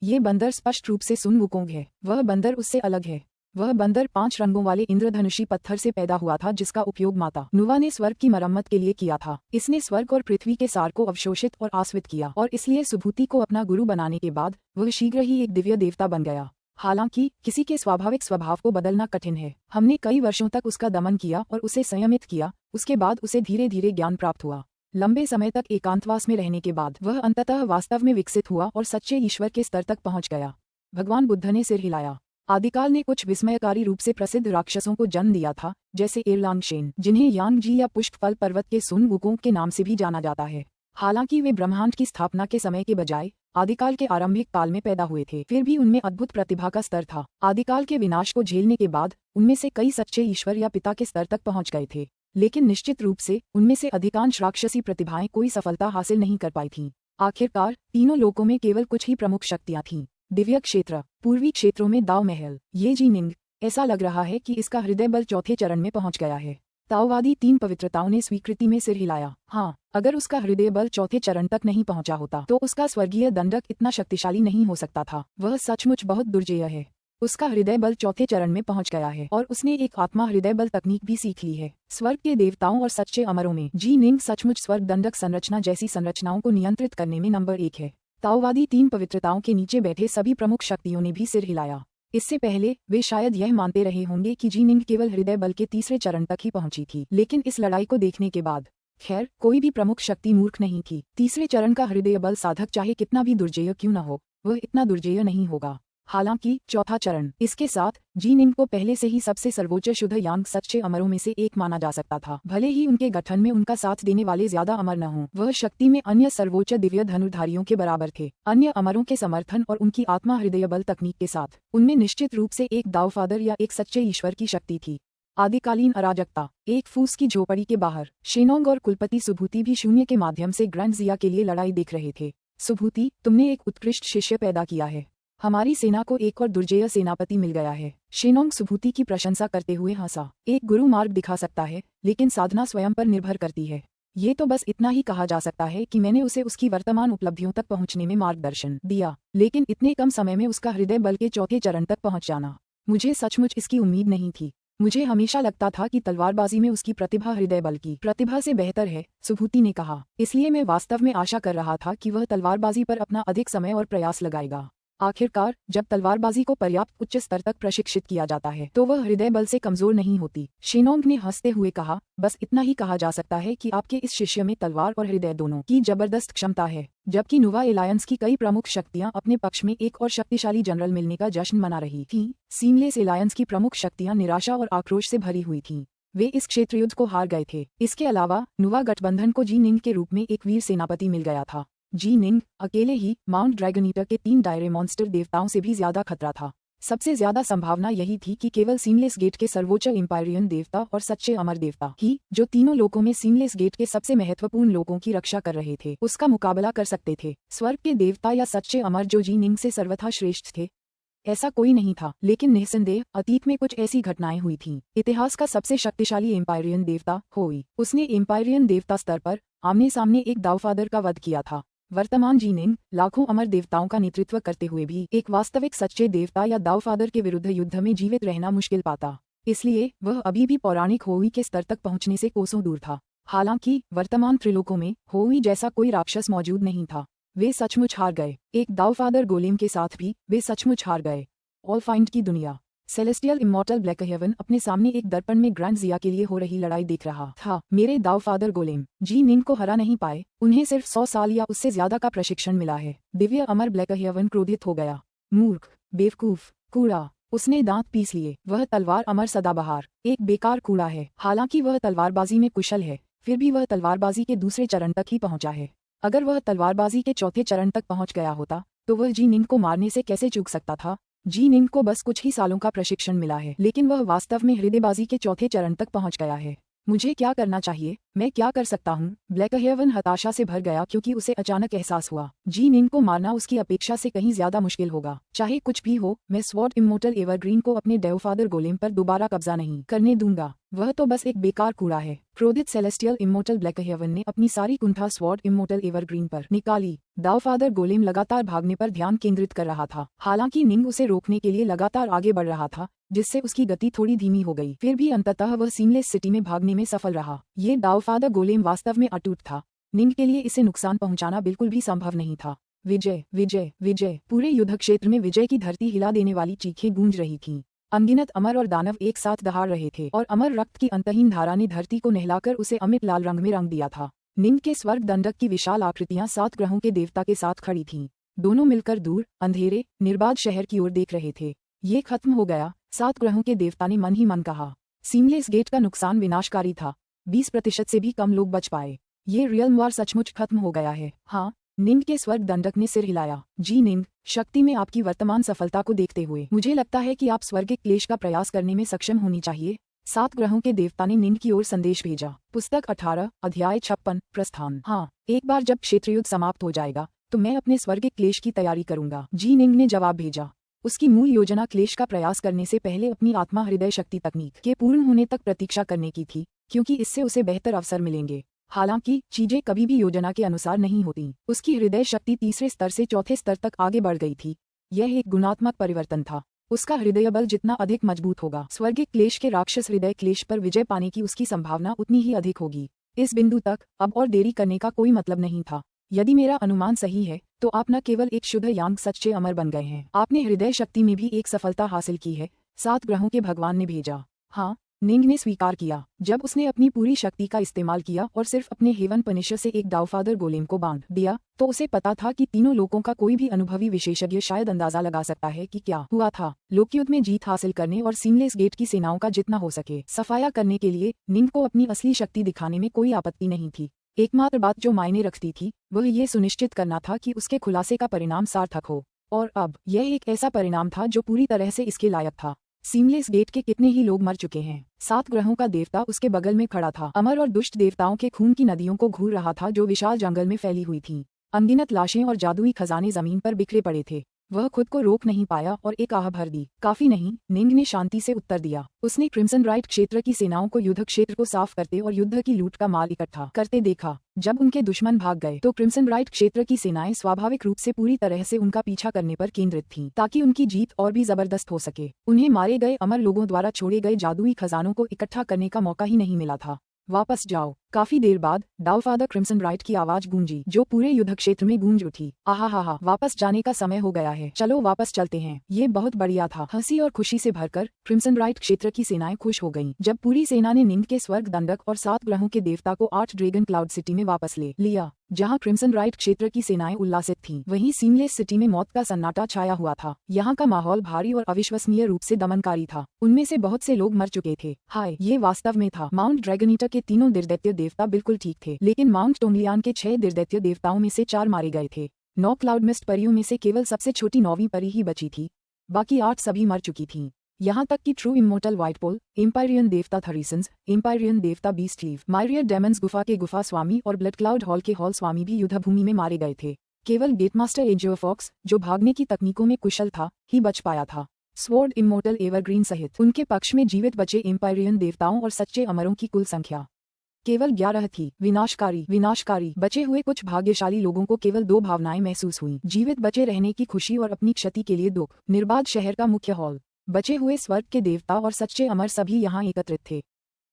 ये बंदर स्पष्ट रूप से सुन वुकोंग है। वह बंदर उससे अलग है। वह बंदर 5 रंगों वाले इंद्रधनुषी पत्थर से पैदा हुआ था जिसका उपयोग माता नुवा ने स्वर्ग की मरम्मत के लिए किया था। इसने स्वर्ग और पृथ्वी के सार को अवशोषित और आस्वित किया और इसलिए सुभूति को अपना गुरु बनाने के बाद वह शीघ्र ही एक दिव्य देवता बन गया। हालांकि किसी के स्वाभाविक स्वभाव को बदलना कठिन है। हमने कई वर्षों तक उसका दमन किया और उसे संयमित किया। उसके बाद उसे धीरे धीरे ज्ञान प्राप्त हुआ। लंबे समय तक एकांतवास में रहने के बाद वह अंततः वास्तव में विकसित हुआ और सच्चे ईश्वर के स्तर तक पहुंच गया। भगवान बुद्ध ने सिर हिलाया। आदिकाल ने कुछ विस्मयकारी रूप से प्रसिद्ध राक्षसों को जन्म दिया था, जैसे एरलांगशेन, जिन्हें यांगजी या पुष्पफल पर्वत के सुन वुकोंग के नाम से भी जाना जाता है। हालांकि वे ब्रह्मांड की स्थापना के समय के बजाय आदिकाल के आरंभिक काल में पैदा हुए थे, फिर भी उनमें अद्भुत प्रतिभा का स्तर था। आदिकाल के विनाश को झेलने के बाद उनमें से कई सच्चे ईश्वर या पिता के स्तर तक पहुंच गए थे, लेकिन निश्चित रूप से उनमें से अधिकांश राक्षसी प्रतिभाएं कोई सफलता हासिल नहीं कर पाई थीं। आखिरकार तीनों लोकों में केवल कुछ ही प्रमुख शक्तियां थीं। दिव्य क्षेत्र, पूर्वी क्षेत्रों में दाव महल। ये जी निंग, ऐसा लग रहा है कि इसका हृदय बल चौथे चरण में पहुंच गया है। ताओवादी 3 पवित्रताओं ने स्वीकृति में सिर हिलाया। हाँ, अगर उसका हृदय बल चौथे चरण तक नहीं पहुंचा होता तो उसका स्वर्गीय दंडक इतना शक्तिशाली नहीं हो सकता था। वह सचमुच बहुत दुर्जेय है। उसका हृदय बल चौथे चरण में पहुंच गया है और उसने एक आत्मा हृदय बल तकनीक भी सीख ली है। स्वर्ग के देवताओं और सच्चे अमरों में जी निंग सचमुच स्वर्ग दंडक संरचना जैसी संरचनाओं को नियंत्रित करने में नंबर 1 है। ताओवादी 3 पवित्रताओं के नीचे बैठे सभी प्रमुख शक्तियों ने भी सिर हिलाया। इससे पहले वे शायद यह मानते रहे होंगे कि जी निंग केवल हृदय बल के तीसरे चरण तक ही पहुंची थी, लेकिन इस लड़ाई को देखने के बाद खैर कोई भी प्रमुख शक्ति मूर्ख नहीं थी। तीसरे चरण का हृदय बल साधक चाहे कितना भी दुर्जेय क्यों न हो, वह इतना दुर्जेय नहीं होगा। हालांकि चौथा चरण, इसके साथ जी निंग को पहले से ही सबसे सर्वोच्च शुद्ध यांग सच्चे अमरों में से एक माना जा सकता था। भले ही उनके गठन में उनका साथ देने वाले ज्यादा अमर न हों, वह शक्ति में अन्य सर्वोच्च दिव्य धनुर्धारियों के बराबर थे। अन्य अमरों के समर्थन और उनकी आत्मा हृदय बल तकनीक के साथ उनमें निश्चित रूप से एक दावफादर या एक सच्चे ईश्वर की शक्ति थी। आदिकालीन अराजकता। एक फूस की झोपड़ी के बाहर शेनोंग और कुलपति सुभूति भी शून्य के माध्यम से ग्रैंड जिया के लिए लड़ाई देख रहे थे। सुभूति, तुमने एक उत्कृष्ट शिष्य पैदा किया है। हमारी सेना को एक और दुर्जेय सेनापति मिल गया है। शेनोंग सुभूति की प्रशंसा करते हुए हंसा। एक गुरु मार्ग दिखा सकता है, लेकिन साधना स्वयं पर निर्भर करती है। ये तो बस इतना ही कहा जा सकता है कि मैंने उसे उसकी वर्तमान उपलब्धियों तक पहुंचने में मार्गदर्शन दिया, लेकिन इतने कम समय में उसका हृदय बल के चौथे चरण तक पहुंच जाना, मुझे सचमुच इसकी उम्मीद नहीं थी। मुझे हमेशा लगता था कि तलवारबाजी में उसकी प्रतिभा हृदय बल की प्रतिभा से बेहतर है, सुभूति ने कहा। इसलिए मैं वास्तव में आशा कर रहा था कि वह तलवारबाजी पर अपना अधिक समय और प्रयास लगाएगा। आखिरकार जब तलवारबाजी को पर्याप्त उच्च स्तर तक प्रशिक्षित किया जाता है तो वह हृदय बल से कमजोर नहीं होती। शेनोंग ने हंसते हुए कहा, बस इतना ही कहा जा सकता है कि आपके इस शिष्य में तलवार और हृदय दोनों की जबरदस्त क्षमता है। जबकि नुवा एलायंस की कई प्रमुख शक्तियां अपने पक्ष में एक और शक्तिशाली जनरल मिलने का जश्न मना रही थीं, सीमलेस एलायंस की प्रमुख शक्तियां निराशा और आक्रोश से भरी हुई थीं। वे इस क्षेत्र युद्ध को हार गए थे। इसके अलावा नुवा गठबंधन को जी निंग के रूप में एक वीर सेनापति मिल गया था। जी निंग अकेले ही माउंट ड्रैगनीटर के 3 डायरे मॉन्स्टर देवताओं से भी ज्यादा खतरा था। सबसे ज्यादा संभावना यही थी कि केवल सीमलेस गेट के सर्वोच्च एम्पायरियन देवता और सच्चे अमर देवता ही, जो तीनों लोकों में सीमलेस गेट के सबसे महत्वपूर्ण लोगों की रक्षा कर रहे थे, उसका मुकाबला कर सकते थे। स्वर्ग के देवता या सच्चे अमर जो जी निंग से सर्वथा श्रेष्ठ थे, ऐसा कोई नहीं था। लेकिन निस्संदेह अतीत में कुछ ऐसी घटनाएं हुई थीं। इतिहास का सबसे शक्तिशाली एम्पायरियन देवता होई, उसने एम्पायरियन देवता स्तर पर आमने सामने एक दावफादर का वध किया था। वर्तमान जी निंग लाखों अमर देवताओं का नेतृत्व करते हुए भी एक वास्तविक सच्चे देवता या दावफादर के विरुद्ध युद्ध में जीवित रहना मुश्किल पाता। इसलिए वह अभी भी पौराणिक होई के स्तर तक पहुंचने से कोसों दूर था। हालांकि वर्तमान त्रिलोकों में होई जैसा कोई राक्षस मौजूद नहीं था। वे सचमुच हार गए। एक दावफादर गोलेम के साथ भी वे सचमुच हार गए। ऑलफाइंड की दुनिया। सेलेस्टियल इमॉर्टल ब्लैकहेवन अपने सामने एक दर्पण में ग्रैंड जिया के लिए हो रही लड़ाई देख रहा था। मेरे दावफादर गोलेम जी निंग को हरा नहीं पाए। उन्हें सिर्फ 100 साल या उससे ज्यादा का प्रशिक्षण मिला है। दिव्य अमर ब्लैकहेवन क्रोधित हो गया। मूर्ख, बेवकूफ, कूड़ा। उसने दांत पीस लिए। वह तलवार अमर सदाबहार एक बेकार कूड़ा है। हालांकि वह तलवारबाजी में कुशल है, फिर भी वह तलवारबाजी के दूसरे चरण तक ही पहुंचा है। अगर वह तलवारबाजी के चौथे चरण तक पहुंच गया होता तो वह जी निंग को मारने से कैसे चूक सकता था। जी निंग को बस कुछ ही सालों का प्रशिक्षण मिला है, लेकिन वह वास्तव में हृदयबाजी के चौथे चरण तक पहुंच गया है। मुझे क्या करना चाहिए? मैं क्या कर सकता हूँ? ब्लैकहेवन हताशा से भर गया क्योंकि उसे अचानक एहसास हुआ जी निंग को मारना उसकी अपेक्षा से कहीं ज्यादा मुश्किल होगा। चाहे कुछ भी हो, मैं स्वॉर्ड इमोर्टल एवरग्रीन को अपने दावफादर गोलेम पर दोबारा कब्जा नहीं करने दूंगा। वह तो बस एक बेकार कूड़ा है। क्रोधित सेलेस्टियल इमोर्टल ब्लैकहेवन ने अपनी सारी कुंठा स्वॉर्ड इमोर्टल एवरग्रीन पर निकाली। दावफादर गोलेम लगातार भागने पर ध्यान केंद्रित कर रहा था। हालांकि निंग उसे रोकने के लिए लगातार आगे बढ़ रहा था, जिससे उसकी गति थोड़ी धीमी हो गई। फिर भी अंततः वह सीमलेस सिटी में भागने में सफल रहा। ये दावफादर गोलेम वास्तव में अटूट था। निंग के लिए इसे नुकसान पहुंचाना बिल्कुल भी संभव नहीं था। विजय, विजय, विजय। पूरे युद्ध क्षेत्र में विजय की धरती हिला देने वाली चीखें गूंज रही थीं। अनगिनत अमर और दानव एक साथ दहाड़ रहे थे और अमर रक्त की अंतहीन धारा ने धरती को नहलाकर उसे अमित लाल रंग में रंग दिया था। निंग के स्वर्ग दंडक की विशाल आकृतियां 7 ग्रहों के देवता के साथ खड़ी थीं। दोनों मिलकर दूर अंधेरे निर्बाध शहर की ओर देख रहे थे। ये खत्म हो गया, 7 ग्रहों के देवता ने मन ही मन कहा। सीमलेस गेट का नुकसान विनाशकारी था। 20% से भी कम लोग बच पाए। ये रियल वार सचमुच खत्म हो गया है। हाँ, निंग के स्वर्ग दंडक ने सिर हिलाया। जी निंग, शक्ति में आपकी वर्तमान सफलता को देखते हुए मुझे लगता है कि आप स्वर्गिक क्लेश का प्रयास करने में सक्षम होनी चाहिए। 7 ग्रहों के देवता ने निंग की ओर संदेश भेजा। पुस्तक 18 अध्याय 56 प्रस्थान। हाँ, एक बार जब क्षेत्रयुद्ध समाप्त हो जाएगा तो मैं अपने स्वर्गिक क्लेश की तैयारी करूंगा। जी निंग ने जवाब भेजा। उसकी मूल योजना क्लेश का प्रयास करने से पहले अपनी आत्मा हृदय शक्ति तकनीक के पूर्ण होने तक प्रतीक्षा करने की थी, क्योंकि इससे उसे बेहतर अवसर मिलेंगे। हालांकि चीजें कभी भी योजना के अनुसार नहीं होती। उसकी हृदय शक्ति तीसरे स्तर से चौथे स्तर तक आगे बढ़ गई थी। यह एक गुणात्मक परिवर्तन था। उसका हृदय बल जितना अधिक मजबूत होगा, स्वर्गिक क्लेश के राक्षस हृदय क्लेश पर विजय पाने की उसकी संभावना उतनी ही अधिक होगी। इस बिंदु तक अब और देरी करने का कोई मतलब नहीं था। यदि मेरा अनुमान सही है तो आप न केवल एक शुद्ध यांग सच्चे अमर बन गए हैं, आपने हृदय शक्ति में भी एक सफलता हासिल की है। 7 ग्रहों के भगवान ने भेजा। हाँ, निंग ने स्वीकार किया। जब उसने अपनी पूरी शक्ति का इस्तेमाल किया और सिर्फ अपने हेवन पनिशर से एक दावफादर गोलेम को बांध दिया, तो उसे पता था कि तीनों लोकों का कोई भी अनुभवी विशेषज्ञ शायद अंदाजा लगा सकता है कि क्या हुआ था। लोकयुद्ध में जीत हासिल करने और सीमलेस गेट की सेनाओं का जितना हो सके सफाया करने के लिए निंग को अपनी असली शक्ति दिखाने में कोई आपत्ति नहीं थी। एकमात्र बात जो मायने रखती थी वह ये सुनिश्चित करना था कि उसके खुलासे का परिणाम सार्थक हो, और अब यह एक ऐसा परिणाम था जो पूरी तरह से इसके लायक था। सीमलेस गेट के कितने ही लोग मर चुके हैं। 7 ग्रहों का देवता उसके बगल में खड़ा था, अमर और दुष्ट देवताओं के खून की नदियों को घूर रहा था जो विशाल जंगल में फैली हुई थीं। अनगिनत लाशें और जादुई खजाने जमीन पर बिखरे पड़े थे। वह खुद को रोक नहीं पाया और एक आह भर दी। काफी नहीं, निंग ने शांति से उत्तर दिया। उसने क्रिम्सन राइट क्षेत्र की सेनाओं को युद्ध क्षेत्र को साफ करते और युद्ध की लूट का माल इकट्ठा करते देखा। जब उनके दुश्मन भाग गए तो क्रिम्सन राइट क्षेत्र की सेनाएं स्वाभाविक रूप से पूरी तरह से उनका पीछा करने पर केंद्रित थीं, ताकि उनकी जीत और भी जबरदस्त हो सके। उन्हें मारे गए अमर लोगों द्वारा छोड़े गए जादुई खजानों को इकट्ठा करने का मौका ही नहीं मिला था। वापस जाओ, काफी देर बाद डाउफादर क्रिम्सन राइट की आवाज गूंजी, जो पूरे युद्ध क्षेत्र में गूंज उठी। आहा, वापस जाने का समय हो गया है, चलो वापस चलते हैं। ये बहुत बढ़िया था। हंसी और खुशी से भरकर क्रिम्सन राइट क्षेत्र की सेनाएं खुश हो गईं। जब पूरी सेना ने निम्न के स्वर्ग दंडक और 7 ग्रहों के देवता को 8 ड्रैगन क्लाउड सिटी में वापस ले लिया, जहां क्रिम्सन राइट क्षेत्र की सेनाएं उल्लासित थीं, वहीं सीमलेस सिटी में मौत का सन्नाटा छाया हुआ था। यहाँ का माहौल भारी और अविश्वसनीय रूप से दमनकारी था। उनमें से बहुत से लोग मर चुके थे। हाय, ये वास्तव में था। माउंट ड्रैगनीटर के तीनों निर्दैत्य देवता बिल्कुल ठीक थे, लेकिन माउंट टोंगलियान के 6 निर्दैत्य देवताओं में से 4 मारे गए थे। 9 क्लाउड मिस्ट परियों में से केवल सबसे छोटी 9वीं परी ही बची थी, बाकी 8 सभी मर चुकी थीं। यहाँ तक कि ट्रू इमोर्टल व्हाइटपोल, एम्पायरियन देवता थरीसन्स, एम्पायरियन देवता बीस्टलीव, मायरियर डेमंस गुफा के गुफा स्वामी और ब्लड क्लाउड हॉल के हॉल स्वामी भी युद्धभूमि में मारे गए थे। केवल गेटमास्टर एजियोफॉक्स, जो भागने की तकनीकों में कुशल था, ही बच पाया था। स्वॉर्ड इमोर्टल एवरग्रीन सहित उनके पक्ष में जीवित बचे एम्पायरियन देवताओं और सच्चे अमरों की कुल संख्या केवल 11 थी। विनाशकारी बचे हुए कुछ भाग्यशाली लोगों को केवल 2 भावनाएं महसूस हुई, जीवित बचे रहने की खुशी और अपनी क्षति के लिए दुख। निर्बाध शहर का मुख्य हॉल, बचे हुए स्वर्ग के देवता और सच्चे अमर सभी यहाँ एकत्रित थे।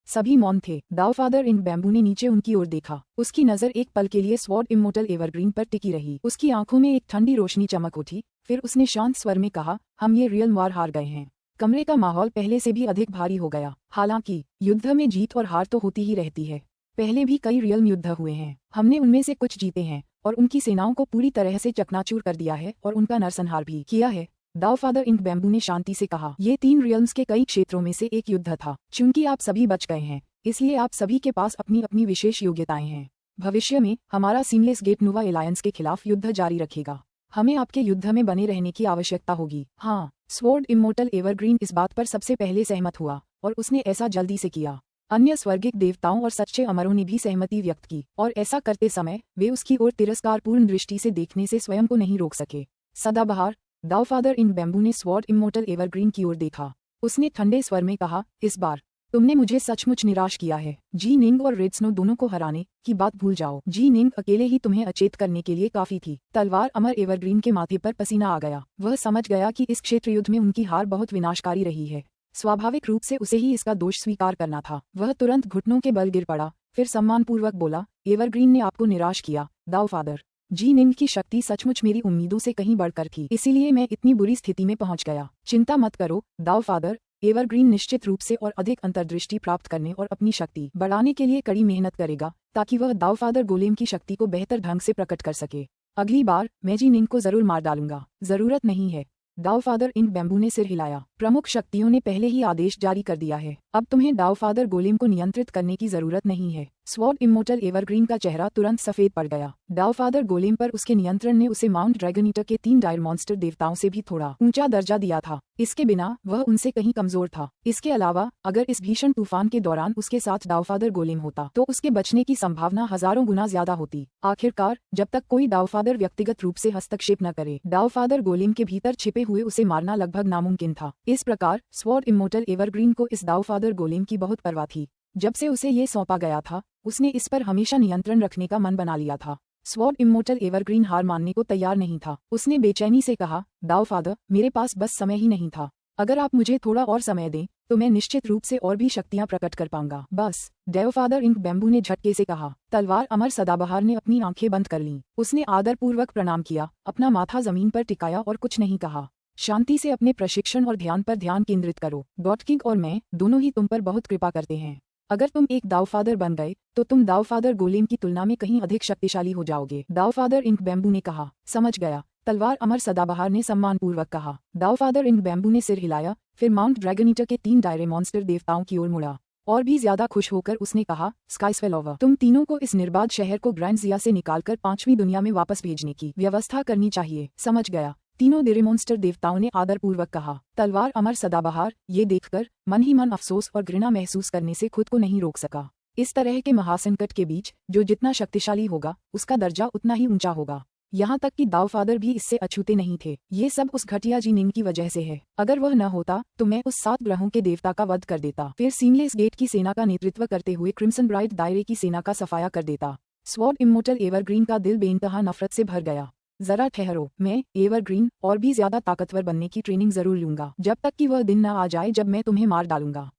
सभी मौन थे। डाउफादर इन बैम्बू ने नीचे उनकी ओर देखा। उसकी नजर एक पल के लिए स्वॉर्ड इमोर्टल एवरग्रीन पर टिकी रही। उसकी आंखों में एक ठंडी रोशनी चमक उठी। फिर उसने शांत स्वर में कहा, हम ये रियल वार हार गए हैं। कमरे का माहौल पहले से भी अधिक भारी हो गया। हालांकि युद्ध में जीत और हार तो होती ही रहती है। पहले भी कई रियल युद्ध हुए हैं। हमने उनमें से कुछ जीते हैं और उनकी सेनाओं को पूरी तरह से चकनाचूर कर दिया है और उनका नरसंहार भी किया है। डाउफादर इंक बैम्बू ने शांति से कहा, ये 3 रियल्म्स के कई क्षेत्रों में से एक युद्ध था। चूंकि आप सभी बच गए हैं, इसलिए आप सभी के पास अपनी अपनी विशेष योग्यताएं हैं। भविष्य में हमारा सीमलेस गेट नोवा एलायंस के खिलाफ युद्ध जारी रखेगा। हमें आपके युद्ध में बने रहने की आवश्यकता होगी। हाँ, स्वॉर्ड इमोर्टल एवरग्रीन इस बात पर सबसे पहले सहमत हुआ और उसने ऐसा जल्दी से किया। अन्य स्वर्गिक देवताओं और सच्चे अमरों ने भी सहमति व्यक्त की और ऐसा करते समय वे उसकी ओर तिरस्कारपूर्ण दृष्टि से देखने से स्वयं को नहीं रोक सके। सदाबहार डाउफादर इन बैम्बू ने स्वॉर्ड इमोर्टल एवरग्रीन की ओर देखा। उसने ठंडे स्वर में कहा, इस बार तुमने मुझे सचमुच निराश किया है। जी निंग और रेड स्नो दोनों को हराने की बात भूल जाओ। जी निंग अकेले ही तुम्हें अचेत करने के लिए काफी थी। तलवार अमर एवरग्रीन के माथे पर पसीना आ गया। वह समझ गया कि इस क्षेत्र युद्ध में उनकी हार बहुत विनाशकारी रही है। स्वाभाविक रूप से उसे ही इसका दोष स्वीकार करना था। वह तुरंत घुटनों के बल गिर पड़ा, फिर सम्मानपूर्वक बोला, एवरग्रीन ने आपको निराश किया, डाउफादर। जी निंग की शक्ति सचमुच मेरी उम्मीदों से कहीं बढ़कर थी, इसीलिए मैं इतनी बुरी स्थिति में पहुंच गया। चिंता मत करो डाउफादर, एवरग्रीन निश्चित रूप से और अधिक अंतर्दृष्टि प्राप्त करने और अपनी शक्ति बढ़ाने के लिए कड़ी मेहनत करेगा, ताकि वह डाउफादर गोलेम की शक्ति को बेहतर ढंग से प्रकट कर सके। अगली बार मैं जी निंग को जरूर मार डालूंगा। जरूरत नहीं है, डाउफादर इन बैम्बू ने सिर हिलाया। प्रमुख शक्तियों ने पहले ही आदेश जारी कर दिया है। अब तुम्हें डाउफादर गोलेम को नियंत्रित करने की जरूरत नहीं है। स्वॉर्ड इमोर्टल एवरग्रीन का चेहरा तुरंत सफेद पड़ गया। डाउफादर गोलेम पर उसके नियंत्रण ने उसे माउंट ड्रैगनीटर के 3 डायर मॉन्स्टर देवताओं से भी थोड़ा ऊंचा दर्जा दिया था। इसके बिना वह उनसे कहीं कमजोर था। इसके अलावा अगर इस भीषण तूफान के दौरान उसके साथ डाउफादर गोलेम होता तो उसके बचने की संभावना हजारों गुना ज्यादा होती। आखिरकार जब तक कोई डाउफादर व्यक्तिगत रूप से हस्तक्षेप न करे, डाउफादर गोलेम के भीतर छिपे हुए उसे मारना लगभग नामुमकिन था। इस प्रकार स्वॉर्ड इमोर्टल एवरग्रीन को इस डाउफादर गोलेम की बहुत परवाह थी। जब से उसे ये सौंपा गया था, उसने इस पर हमेशा नियंत्रण रखने का मन बना लिया था। स्वॉर्ड इमोर्टल एवरग्रीन हार मानने को तैयार नहीं था। उसने बेचैनी से कहा, डाउफादर, मेरे पास बस समय ही नहीं था। अगर आप मुझे थोड़ा और समय दें तो मैं निश्चित रूप से और भी शक्तियां प्रकट कर पाऊंगा। बस, डाउफादर इंक बैम्बू ने झटके से कहा। तलवार अमर सदाबहार ने अपनी आंखें बंद कर लीं। उसने आदरपूर्वक प्रणाम किया, अपना माथा जमीन पर टिकाया और कुछ नहीं कहा। शांति से अपने प्रशिक्षण और ध्यान पर ध्यान केंद्रित करो। गॉड किंग और मैं दोनों ही तुम पर बहुत कृपा करते हैं। अगर तुम एक डाउफादर बन गए तो तुम डाउफादर गोलेम की तुलना में कहीं अधिक शक्तिशाली हो जाओगे। डाउफादर इंक बैम्बू ने कहा, समझ गया। तलवार अमर सदाबहार ने सम्मानपूर्वक कहा। डाउफादर इंक बैम्बू ने सिर हिलाया, फिर माउंट ड्रैगनीटर के 3 डायरे मॉन्स्टर देवताओं की ओर मुड़ा और भी ज्यादा खुश होकर उसने कहा, स्काईस्वेलोवर, तुम तीनों को इस निर्बाध शहर को ग्रैंड जिया से निकालकर 5वीं दुनिया में वापस भेजने की व्यवस्था करनी चाहिए। समझ गया, तीनों डेरेमोन्स्टर देवताओं ने आदरपूर्वक कहा। तलवार अमर सदाबहार ये देखकर मन ही मन अफसोस और घृणा महसूस करने से खुद को नहीं रोक सका। इस तरह के महासंकट के बीच जो जितना शक्तिशाली होगा उसका दर्जा उतना ही ऊंचा होगा। यहाँ तक कि डाउफादर भी इससे अछूते नहीं थे। ये सब उस घटिया जी निंग की वजह से है। अगर वह न होता तो मैं उस 7 ग्रहों के देवता का वध कर देता, फिर सीमलेस गेट की सेना का नेतृत्व करते हुए क्रिम्सन ब्राइट दायरे की सेना का सफाया कर देता। स्वॉर्ड इमोर्टल एवरग्रीन का दिल बेइंतहा नफरत से भर गया। जरा ठहरो, मैं एवरग्रीन और भी ज्यादा ताकतवर बनने की ट्रेनिंग जरूर लूंगा, जब तक कि वह दिन न आ जाए जब मैं तुम्हें मार डालूंगा।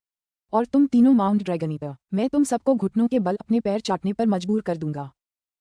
और तुम तीनों माउंट ड्रैगनीटर, मैं तुम सबको घुटनों के बल अपने पैर चाटने पर मजबूर कर दूंगा।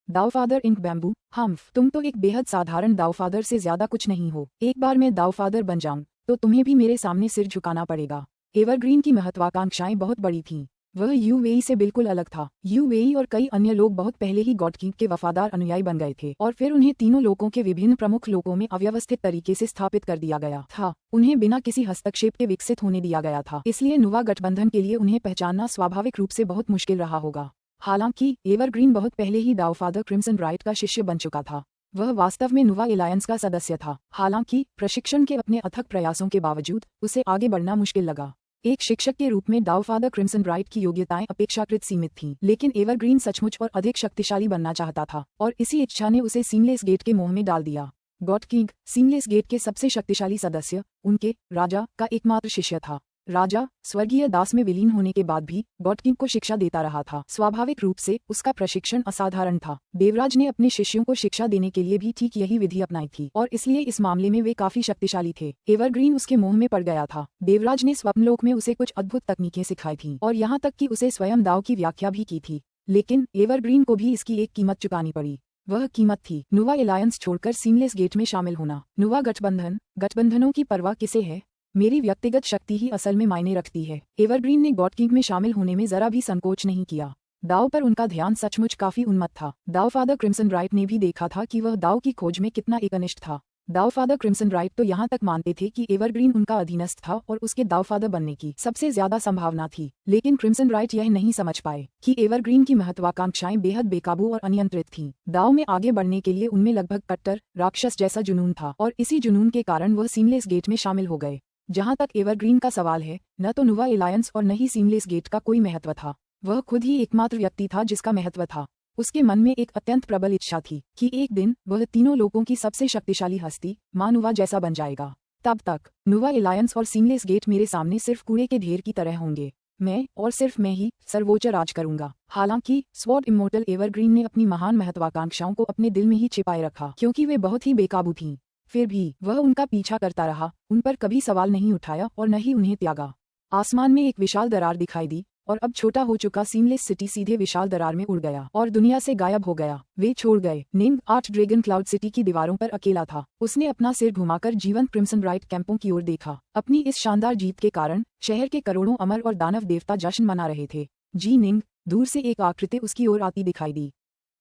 दावफादर इंक बैम्बू, हम्फ, तुम तो एक बेहद साधारण दावफादर से ज्यादा कुछ नहीं हो। एक बार मैं दावफादर बन जाऊं तो तुम्हें भी मेरे सामने सिर झुकाना पड़ेगा। एवरग्रीन की महत्वाकांक्षाएं बहुत बड़ी थीं। वह यूवेई से बिल्कुल अलग था। यूवेई और कई अन्य लोग बहुत पहले ही गॉड किंग के वफादार अनुयायी बन गए थे और फिर उन्हें तीनों लोगों के विभिन्न प्रमुख लोगों में अव्यवस्थित तरीके से स्थापित कर दिया गया था। उन्हें बिना किसी हस्तक्षेप के विकसित होने दिया गया था, इसलिए नुवा गठबंधन के लिए उन्हें पहचानना स्वाभाविक रूप से बहुत मुश्किल रहा होगा। हालांकि एवरग्रीन बहुत पहले ही दावफादर क्रिम्सन राइट का शिष्य बन चुका था। वह वास्तव में नुवा एलायंस का सदस्य था। हालांकि प्रशिक्षण के अपने अथक प्रयासों के बावजूद उसे आगे बढ़ना मुश्किल लगा। एक शिक्षक के रूप में दावफादर क्रिम्सन राइट की योग्यताएं अपेक्षाकृत सीमित थीं, लेकिन एवरग्रीन सचमुच और अधिक शक्तिशाली बनना चाहता था और इसी इच्छा ने उसे सीमलेस गेट के मोह में डाल दिया। गॉड किंग, सीमलेस गेट के सबसे शक्तिशाली सदस्य, उनके राजा का एकमात्र शिष्य था। राजा स्वर्गीय दास में विलीन होने के बाद भी गॉड किंग को शिक्षा देता रहा था। स्वाभाविक रूप से उसका प्रशिक्षण असाधारण था। देवराज ने अपने शिष्यों को शिक्षा देने के लिए भी ठीक यही विधि अपनाई थी और इसलिए इस मामले में वे काफी शक्तिशाली थे। एवरग्रीन उसके मोह में पड़ गया था। देवराज ने स्वप्नलोक में उसे कुछ अद्भुत तकनीकें सिखाई थीं और यहाँ तक कि उसे स्वयं दाव की व्याख्या भी की थी, लेकिन एवरग्रीन को भी इसकी एक कीमत चुकानी पड़ी। वह कीमत थी नुवा एलायंस छोड़कर सीमलेस गेट में शामिल होना। नुवा गठबंधन, गठबंधनों की परवाह किसे है? मेरी व्यक्तिगत शक्ति ही असल में मायने रखती है। एवरग्रीन ने गॉड किंग में शामिल होने में जरा भी संकोच नहीं किया। दाव पर उनका ध्यान सचमुच काफी उन्मत्त था। दावफादर क्रिम्सन राइट ने भी देखा था कि वह दाव की खोज में कितना एकनिष्ठ था। दावफादर क्रिम्सन राइट तो यहाँ तक मानते थे कि एवरग्रीन उनका अधीनस्थ था और उसके दावफादर बनने की सबसे ज्यादा संभावना थी, लेकिन क्रिम्सन राइट यह नहीं समझ पाए कि एवरग्रीन की महत्वाकांक्षाएं बेहद बेकाबू और अनियंत्रित थीं। दाव में आगे बढ़ने के लिए उनमें लगभग कट्टर राक्षस जैसा जुनून था और इसी जुनून के कारण वह सीमलेस गेट में शामिल हो गए। जहां तक एवरग्रीन का सवाल है, न तो नुवा एलायंस और न ही सीमलेस गेट का कोई महत्व था। वह खुद ही एकमात्र व्यक्ति था जिसका महत्व था। उसके मन में एक अत्यंत प्रबल इच्छा थी कि एक दिन वह तीनों लोगों की सबसे शक्तिशाली हस्ती मां नुवा जैसा बन जाएगा। तब तक नुवा एलायंस और सीमलेस गेट मेरे सामने सिर्फ कूड़े के ढेर की तरह होंगे। मैं और सिर्फ मैं ही सर्वोच्च राज करूंगा। हालांकि स्वॉर्ड इमोर्टल एवरग्रीन ने अपनी महान महत्वाकांक्षाओं को अपने दिल में ही छिपाए रखा, क्योंकि वे बहुत ही बेकाबू थीं। फिर भी वह उनका पीछा करता रहा, उन पर कभी सवाल नहीं उठाया और न ही उन्हें त्यागा। आसमान में एक विशाल दरार दिखाई दी और अब छोटा हो चुका सीमलेस सिटी सीधे विशाल दरार में उड़ गया और दुनिया से गायब हो गया। वे छोड़ गए। निंग 8 ड्रैगन क्लाउड सिटी की दीवारों पर अकेला था। उसने अपना सिर घुमाकर जीवंत क्रिम्सन राइट कैंपों की ओर देखा। अपनी इस शानदार जीत के कारण शहर के करोड़ों अमर और दानव देवता जश्न मना रहे थे। जी निंग, दूर से एक आकृति उसकी ओर आती दिखाई दी।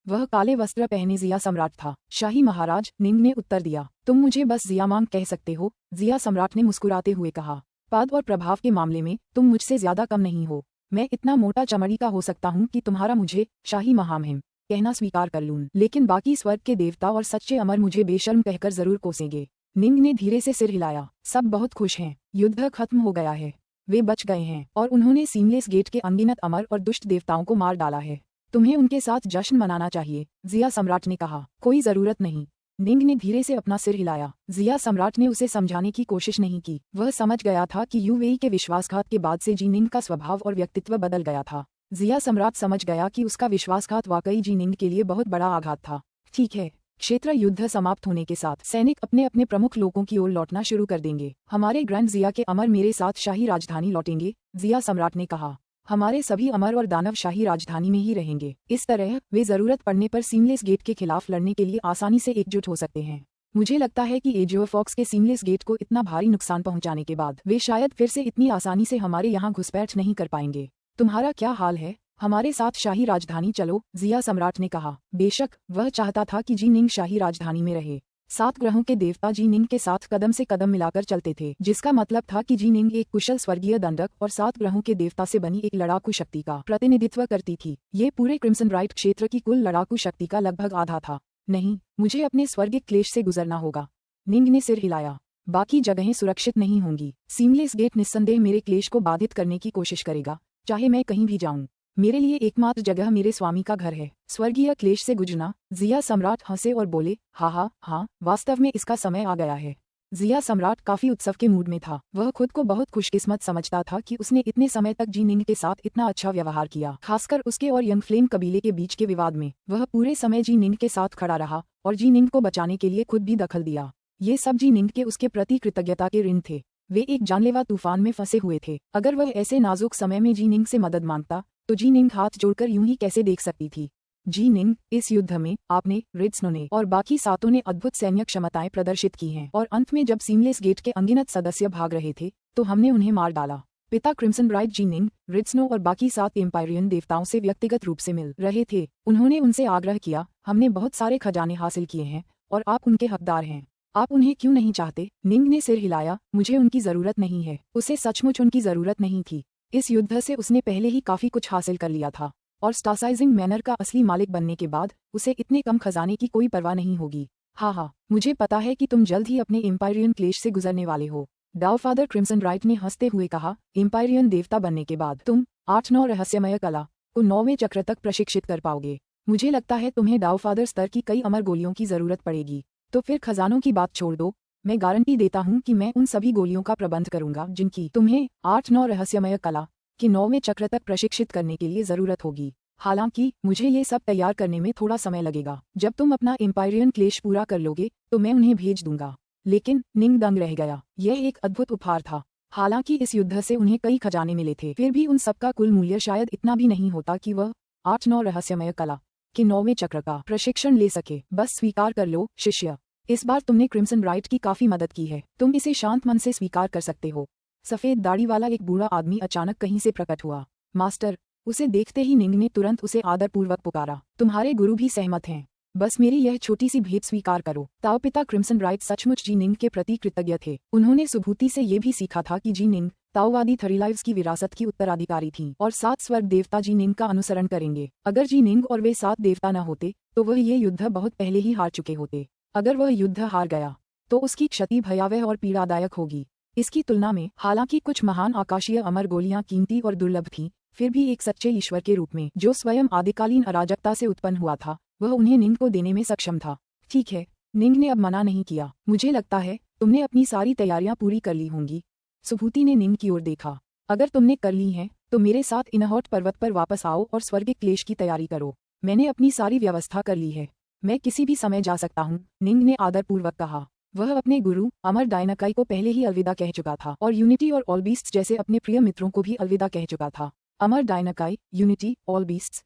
वह काले वस्त्र पहने जिया सम्राट था। शाही महाराज, निंग ने उत्तर दिया। तुम मुझे बस जिया मांग कह सकते हो, जिया सम्राट ने मुस्कुराते हुए कहा। पद और प्रभाव के मामले में तुम मुझसे ज्यादा कम नहीं हो। मैं इतना मोटा चमड़ी का हो सकता हूँ कि तुम्हारा मुझे शाही महामहिम कहना स्वीकार कर लूं, लेकिन बाकी स्वर्ग के देवता और सच्चे अमर मुझे बेशर्म कहकर जरूर कोसेंगे। निंग ने धीरे से सिर हिलाया। सब बहुत खुश हैं। युद्ध खत्म हो गया है। वे बच गए हैं और उन्होंने सीमलेस गेट के अनगिनत अमर और दुष्ट देवताओं को मार डाला है। तुम्हें उनके साथ जश्न मनाना चाहिए, जिया सम्राट ने कहा। कोई जरूरत नहीं। निंग ने धीरे से अपना सिर हिलाया। जिया सम्राट ने उसे समझाने की कोशिश नहीं की। वह समझ गया था कि यूवेई के विश्वासघात के बाद से जी निंग का स्वभाव और व्यक्तित्व बदल गया था। जिया सम्राट समझ गया कि उसका विश्वासघात वाकई जी निंग के लिए बहुत बड़ा आघात था। ठीक है, क्षेत्र युद्ध समाप्त होने के साथ सैनिक अपने अपने प्रमुख लोगों की ओर लौटना शुरू कर देंगे। हमारे ग्रैंड जिया के अमर मेरे साथ शाही राजधानी लौटेंगे, जिया सम्राट ने कहा। हमारे सभी अमर और दानव शाही राजधानी में ही रहेंगे। इस तरह वे जरूरत पड़ने पर सीमलेस गेट के खिलाफ लड़ने के लिए आसानी से एकजुट हो सकते हैं। मुझे लगता है कि एजियो फॉक्स के सीमलेस गेट को इतना भारी नुकसान पहुंचाने के बाद वे शायद फिर से इतनी आसानी से हमारे यहाँ घुसपैठ नहीं कर पाएंगे। तुम्हारा क्या हाल है? हमारे साथ शाही राजधानी चलो, जिया सम्राट ने कहा। बेशक, वह चाहता था कि जी निंग शाही राजधानी में रहे। 7 ग्रहों के देवता जी निंग के साथ कदम से कदम मिलाकर चलते थे, जिसका मतलब था कि जी निंग एक कुशल स्वर्गीय दंडक और 7 ग्रहों के देवता से बनी एक लड़ाकू शक्ति का प्रतिनिधित्व करती थी। ये पूरे क्रिम्सन राइट क्षेत्र की कुल लड़ाकू शक्ति का लगभग आधा था। नहीं, मुझे अपने स्वर्गिक क्लेश से गुजरना होगा। निंग ने सिर हिलाया। बाकी जगहें सुरक्षित नहीं होंगी। सीमलेस गेट निस्संदेह मेरे क्लेश को बाधित करने की कोशिश करेगा, चाहे मैं कहीं भी जाऊं। मेरे लिए एकमात्र जगह मेरे स्वामी का घर है। स्वर्गीय क्लेश से गुजरना। जिया सम्राट हंसे और बोले, हाँ, वास्तव में इसका समय आ गया है। जिया सम्राट काफी उत्सव के मूड में था। वह खुद को बहुत खुशकिस्मत समझता था कि उसने इतने समय तक जी निंग के साथ इतना अच्छा व्यवहार किया, खासकर उसके और यंग फ्लेम कबीले के बीच के विवाद में। वह पूरे समय जी निंग के साथ खड़ा रहा और जी निंग को बचाने के लिए खुद भी दखल दिया। ये सब जी निंग के उसके प्रति कृतज्ञता के ऋण थे। वे एक जानलेवा तूफान में फंसे हुए थे। अगर वह ऐसे नाजुक समय में जी निंग से मदद मांगता तो जी निंग हाथ जोड़कर यूं ही कैसे देख सकती थी। जी निंग, इस युद्ध में आपने, रेड स्नो ने और बाकी सातों ने अद्भुत सैन्य क्षमताएं प्रदर्शित की हैं और अंत में जब सीमलेस गेट के अनगिनत सदस्य भाग रहे थे तो हमने उन्हें मार डाला। पिता क्रिम्सन ब्राइट जी निंग, रेड स्नो और बाकी 7 एम्पायरियन देवताओं से व्यक्तिगत रूप से मिल रहे थे। उन्होंने उनसे आग्रह किया, हमने बहुत सारे खजाने हासिल किए हैं और आप उनके हकदार हैं, आप उन्हें क्यों नहीं चाहते? निंग ने सिर हिलाया, मुझे उनकी जरूरत नहीं है। उसे सचमुच उनकी जरूरत नहीं थी। इस युद्ध से उसने पहले ही काफी कुछ हासिल कर लिया था और स्टारसाइजिंग मैनर का असली मालिक बनने के बाद उसे इतने कम खजाने की कोई परवाह नहीं होगी। हाँ, मुझे पता है कि तुम जल्द ही अपने एम्पायरियन क्लेश से गुजरने वाले हो। डाउफादर क्रिम्सन ब्राइट ने हंसते हुए कहा, एम्पायरियन देवता बनने के बाद तुम 8-9 रहस्यमय कला को 9वें चक्र तक प्रशिक्षित कर पाओगे। मुझे लगता है तुम्हें डाउफादर स्तर की कई अमर गोलियों की जरूरत पड़ेगी। तो फिर खजानों की बात छोड़ दो, मैं गारंटी देता हूँ कि मैं उन सभी गोलियों का प्रबंध करूंगा जिनकी तुम्हें 8-9 रहस्यमय कला कि 9वें चक्र तक प्रशिक्षित करने के लिए जरूरत होगी। हालांकि मुझे ये सब तैयार करने में थोड़ा समय लगेगा। जब तुम अपना एम्पायरियन क्लेश पूरा कर लोगे तो मैं उन्हें भेज दूंगा। लेकिन निंग दंग रह गया। यह एक अद्भुत उपहार था। हालांकि इस युद्ध से उन्हें कई खजाने मिले थे, फिर भी उन सबका कुल मूल्य शायद इतना भी नहीं होता कि वह 8-9 रहस्यमय कला के 9वें चक्र का प्रशिक्षण ले सके। बस स्वीकार कर लो शिष्य, इस बार तुमने क्रिम्सन ब्राइट की काफी मदद की है। तुम इसे शांत मन से स्वीकार कर सकते हो। सफेद दाढ़ी वाला एक बूढ़ा आदमी अचानक कहीं से प्रकट हुआ। मास्टर, उसे देखते ही निंग ने तुरंत उसे आदरपूर्वक पुकारा। तुम्हारे गुरु भी सहमत हैं। बस मेरी यह छोटी सी भेंट स्वीकार करो। ताओ पिता क्रिम्सन ब्राइट सचमुच जी निंग के प्रति कृतज्ञ थे। उन्होंने सुभूति से ये भी सीखा था कि जी निंग ताओवादी थरीलाइव्स की विरासत की उत्तराधिकारी थी और 7 स्वर्ग देवता जी निंग का अनुसरण करेंगे। अगर जी निंग और वे 7 देवता न होते तो वह ये युद्ध बहुत पहले ही हार चुके होते। अगर वह युद्ध हार गया तो उसकी क्षति भयावह और पीड़ादायक होगी। इसकी तुलना में हालांकि कुछ महान आकाशीय अमर गोलियां कीमती और दुर्लभ थीं, फिर भी एक सच्चे ईश्वर के रूप में जो स्वयं आदिकालीन अराजकता से उत्पन्न हुआ था, वह उन्हें निंग को देने में सक्षम था। ठीक है, निंग ने अब मना नहीं किया। मुझे लगता है तुमने अपनी सारी तैयारियां पूरी कर ली होंगी। सुभूति ने निंग की ओर देखा। अगर तुमने कर ली हैं तो मेरे साथ इनहॉट पर्वत पर वापस आओ और स्वर्गिक क्लेश की तैयारी करो। मैंने अपनी सारी व्यवस्था कर ली है। मैं किसी भी समय जा सकता हूँ, निंग ने आदरपूर्वक कहा। वह अपने गुरु अमर डायनाकाई को पहले ही अलविदा कह चुका था और यूनिटी और ऑल बीस्ट्स जैसे अपने प्रिय मित्रों को भी अलविदा कह चुका था। अमर डायनाकाई, यूनिटी, ऑल बीस्ट्स,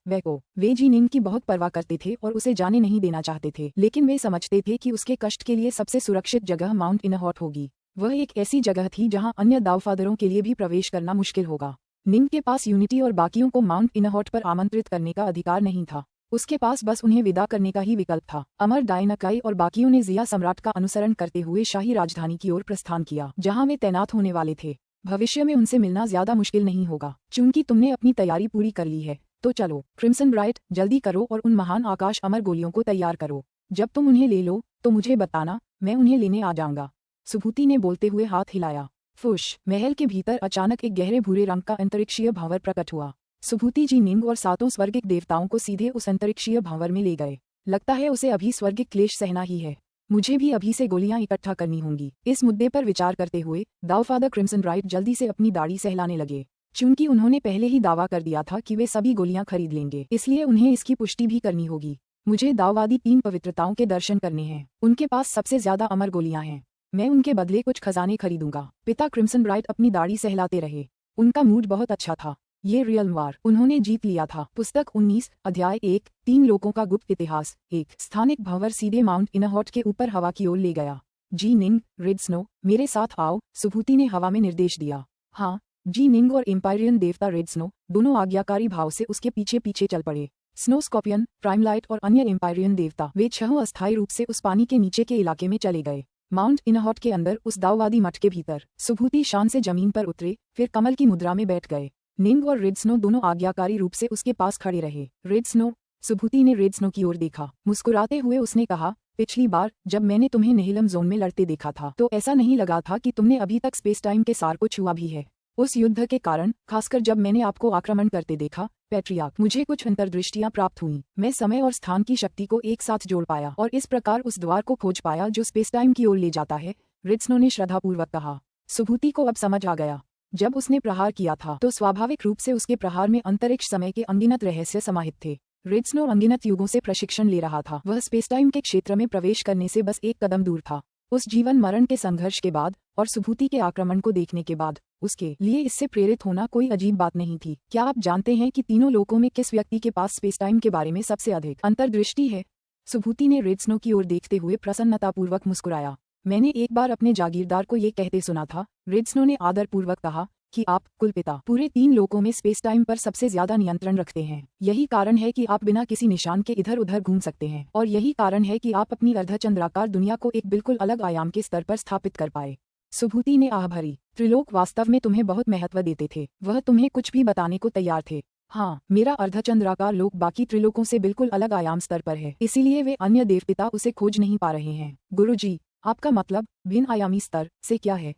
वे जी निंग की बहुत परवाह करते थे और उसे जाने नहीं देना चाहते थे, लेकिन वे समझते थे कि उसके कष्ट के लिए सबसे सुरक्षित जगह माउंट इनहॉट होगी। वह एक ऐसी जगह थी जहां अन्य दावफादरों के लिए भी प्रवेश करना मुश्किल होगा। निंग के पास यूनिटी और बाकियों को माउंट इनहॉट पर आमंत्रित करने का अधिकार नहीं था। उसके पास बस उन्हें विदा करने का ही विकल्प था। अमर डायनाकाई और बाकियों ने जिया सम्राट का अनुसरण करते हुए शाही राजधानी की ओर प्रस्थान किया, जहां वे तैनात होने वाले थे। भविष्य में उनसे मिलना ज्यादा मुश्किल नहीं होगा। चूंकि तुमने अपनी तैयारी पूरी कर ली है तो चलो क्रिम्सन ब्राइट, जल्दी करो और उन महान आकाश अमर गोलियों को तैयार करो। जब तुम उन्हें ले लो तो मुझे बताना, मैं उन्हें लेने आ जाऊंगा। सुभूति ने बोलते हुए हाथ हिलाया। फुश, महल के भीतर अचानक एक गहरे भूरे रंग का अंतरिक्षीय भंवर प्रकट हुआ। सुभूति जी निंग और 7 स्वर्गिक देवताओं को सीधे उस अंतरिक्षीय भंवर में ले गए। लगता है उसे अभी स्वर्गिक क्लेश सहना ही है। मुझे भी अभी से गोलियां इकट्ठा करनी होंगी। इस मुद्दे पर विचार करते हुए दावफादर क्रिम्सन ब्राइट जल्दी से अपनी दाढ़ी सहलाने लगे। चूंकि उन्होंने पहले ही दावा कर दिया था कि वे सभी गोलियां खरीद लेंगे, इसलिए उन्हें इसकी पुष्टि भी करनी होगी। मुझे दाववादी 3 पवित्रताओं के दर्शन करने हैं। उनके पास सबसे ज्यादा अमर गोलियां हैं। मैं उनके बदले कुछ खजाने खरीदूंगा। पिता क्रिम्सन ब्राइट अपनी दाढ़ी सहलाते रहे। उनका मूड बहुत अच्छा था। ये रियल वार उन्होंने जीत लिया था। पुस्तक 19, अध्याय 1, 3 लोगों का गुप्त इतिहास। एक स्थानिक भंवर सीधे माउंट इनहॉट के ऊपर हवा की ओर ले गया। जी निंग, रेड स्नो, मेरे साथ आओ, सुभूति ने हवा में निर्देश दिया। हाँ, जी निंग और एम्पायरियन देवता रेड स्नो दोनों आज्ञाकारी भाव से उसके पीछे पीछे चल पड़े। स्नो स्कॉर्पियन, प्राइमलाइट और अन्य एम्पायरियन देवता वे 6 अस्थायी रूप से उस पानी के नीचे के इलाके में चले गए। माउंट इनहॉट के अंदर उस दाववादी मठ के भीतर सुभूति शान से जमीन पर उतरे, फिर कमल की मुद्रा में बैठ गए। निंग और रेड स्नो दोनों आज्ञाकारी रूप से उसके पास खड़े रहे। रेड स्नो, सुभूति ने रेड स्नो की ओर देखा। मुस्कुराते हुए उसने कहा, पिछली बार जब मैंने तुम्हें निहिलम जोन में लड़ते देखा था तो ऐसा नहीं लगा था कि तुमने अभी तक स्पेस टाइम के सार को छुआ भी है। उस युद्ध के कारण, खासकर जब मैंने आपको आक्रमण करते देखा, पैट्रियार्क, मुझे कुछ अंतर्दृष्टियां प्राप्त हुई। मैं समय और स्थान की शक्ति को एक साथ जोड़ पाया और इस प्रकार उस द्वार को खोज पाया जो स्पेस टाइम की ओर ले जाता है। रेड स्नो ने श्रद्धापूर्वक कहा। सुभूति को अब समझ आ गया। जब उसने प्रहार किया था तो स्वाभाविक रूप से उसके प्रहार में अंतरिक्ष समय के अनगिनत रहस्य समाहित थे। रेड स्नो अनगिनत युगों से प्रशिक्षण ले रहा था। वह स्पेस टाइम के क्षेत्र में प्रवेश करने से बस एक कदम दूर था। उस जीवन मरण के संघर्ष के बाद और सुभूति के आक्रमण को देखने के बाद उसके लिए इससे प्रेरित होना कोई अजीब बात नहीं थी। क्या आप जानते हैं कि तीनों लोकों में किस व्यक्ति के पास स्पेस टाइम के बारे में सबसे अधिक अंतर्दृष्टि है? सुभूति ने रेड स्नो की ओर देखते हुए प्रसन्नतापूर्वक मुस्कुराया। मैंने एक बार अपने जागीरदार को ये कहते सुना था, रेड स्नो ने आदरपूर्वक कहा, कि आप कुलपिता पूरे 3 लोकों में स्पेस टाइम पर सबसे ज्यादा नियंत्रण रखते हैं। यही कारण है कि आप बिना किसी निशान के इधर उधर घूम सकते हैं और यही कारण है कि आप अपनी अर्धचंद्राकार दुनिया को एक बिल्कुल अलग आयाम के स्तर पर स्थापित कर पाए। सुभूति ने आह भरी। त्रिलोक वास्तव में तुम्हें बहुत महत्व देते थे, वह तुम्हें कुछ भी बताने को तैयार थे। हाँ, मेरा अर्धचंद्राकार लोक बाकी त्रिलोकों से बिल्कुल अलग आयाम स्तर पर है, इसीलिए वे अन्य देवपिता उसे खोज नहीं पा रहे हैं। गुरुजी, आपका मतलब भिन्न आयामी स्तर से क्या है?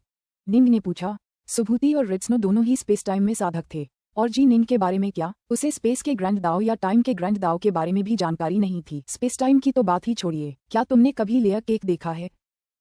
निंग ने पूछा। सुभूति और रेड स्नो दोनों ही स्पेस टाइम में साधक थे, और जी निंग के बारे में क्या? उसे स्पेस के ग्रैंड दाव या टाइम के ग्रैंड दाव के बारे में भी जानकारी नहीं थी। स्पेस टाइम की तो बात ही छोड़िए, क्या तुमने कभी लेयर केक देखा है?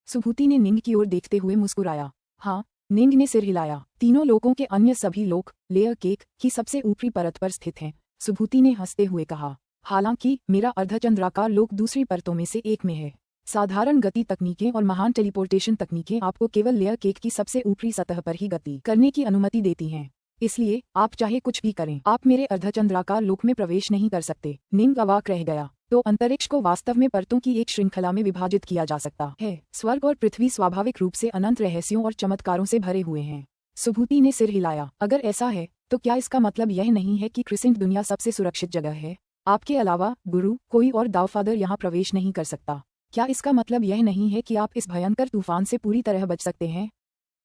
सुभूति ने निंग की ओर देखते हुए मुस्कुराया। हाँ, निंग ने सिर हिलाया। तीनों लोकों के अन्य सभी लोक लेयर केक की सबसे ऊपरी परत पर स्थित हैं, सुभूति ने हंसते हुए कहा। हालांकि मेरा अर्धचंद्राकार लोक दूसरी परतों में से एक में है। साधारण गति तकनीकें और महान टेलीपोर्टेशन तकनीकें आपको केवल लेयर केक की सबसे ऊपरी सतह पर ही गति करने की अनुमति देती हैं। इसलिए आप चाहे कुछ भी करें, आप मेरे अर्धचंद्राकार लोक में प्रवेश नहीं कर सकते। निंग अवाक रह गया। तो अंतरिक्ष को वास्तव में परतों की एक श्रृंखला में विभाजित किया जा सकता है। स्वर्ग और पृथ्वी स्वाभाविक रूप से अनंत रहस्यों और चमत्कारों से भरे हुए हैं। सुभूति ने सिर हिलाया। अगर ऐसा है तो क्या इसका मतलब यह नहीं है कि क्रिसेंट दुनिया सबसे सुरक्षित जगह है? आपके अलावा गुरु कोई और दावफादर यहाँ प्रवेश नहीं कर सकता। क्या इसका मतलब यह नहीं है कि आप इस भयंकर तूफान से पूरी तरह बच सकते हैं?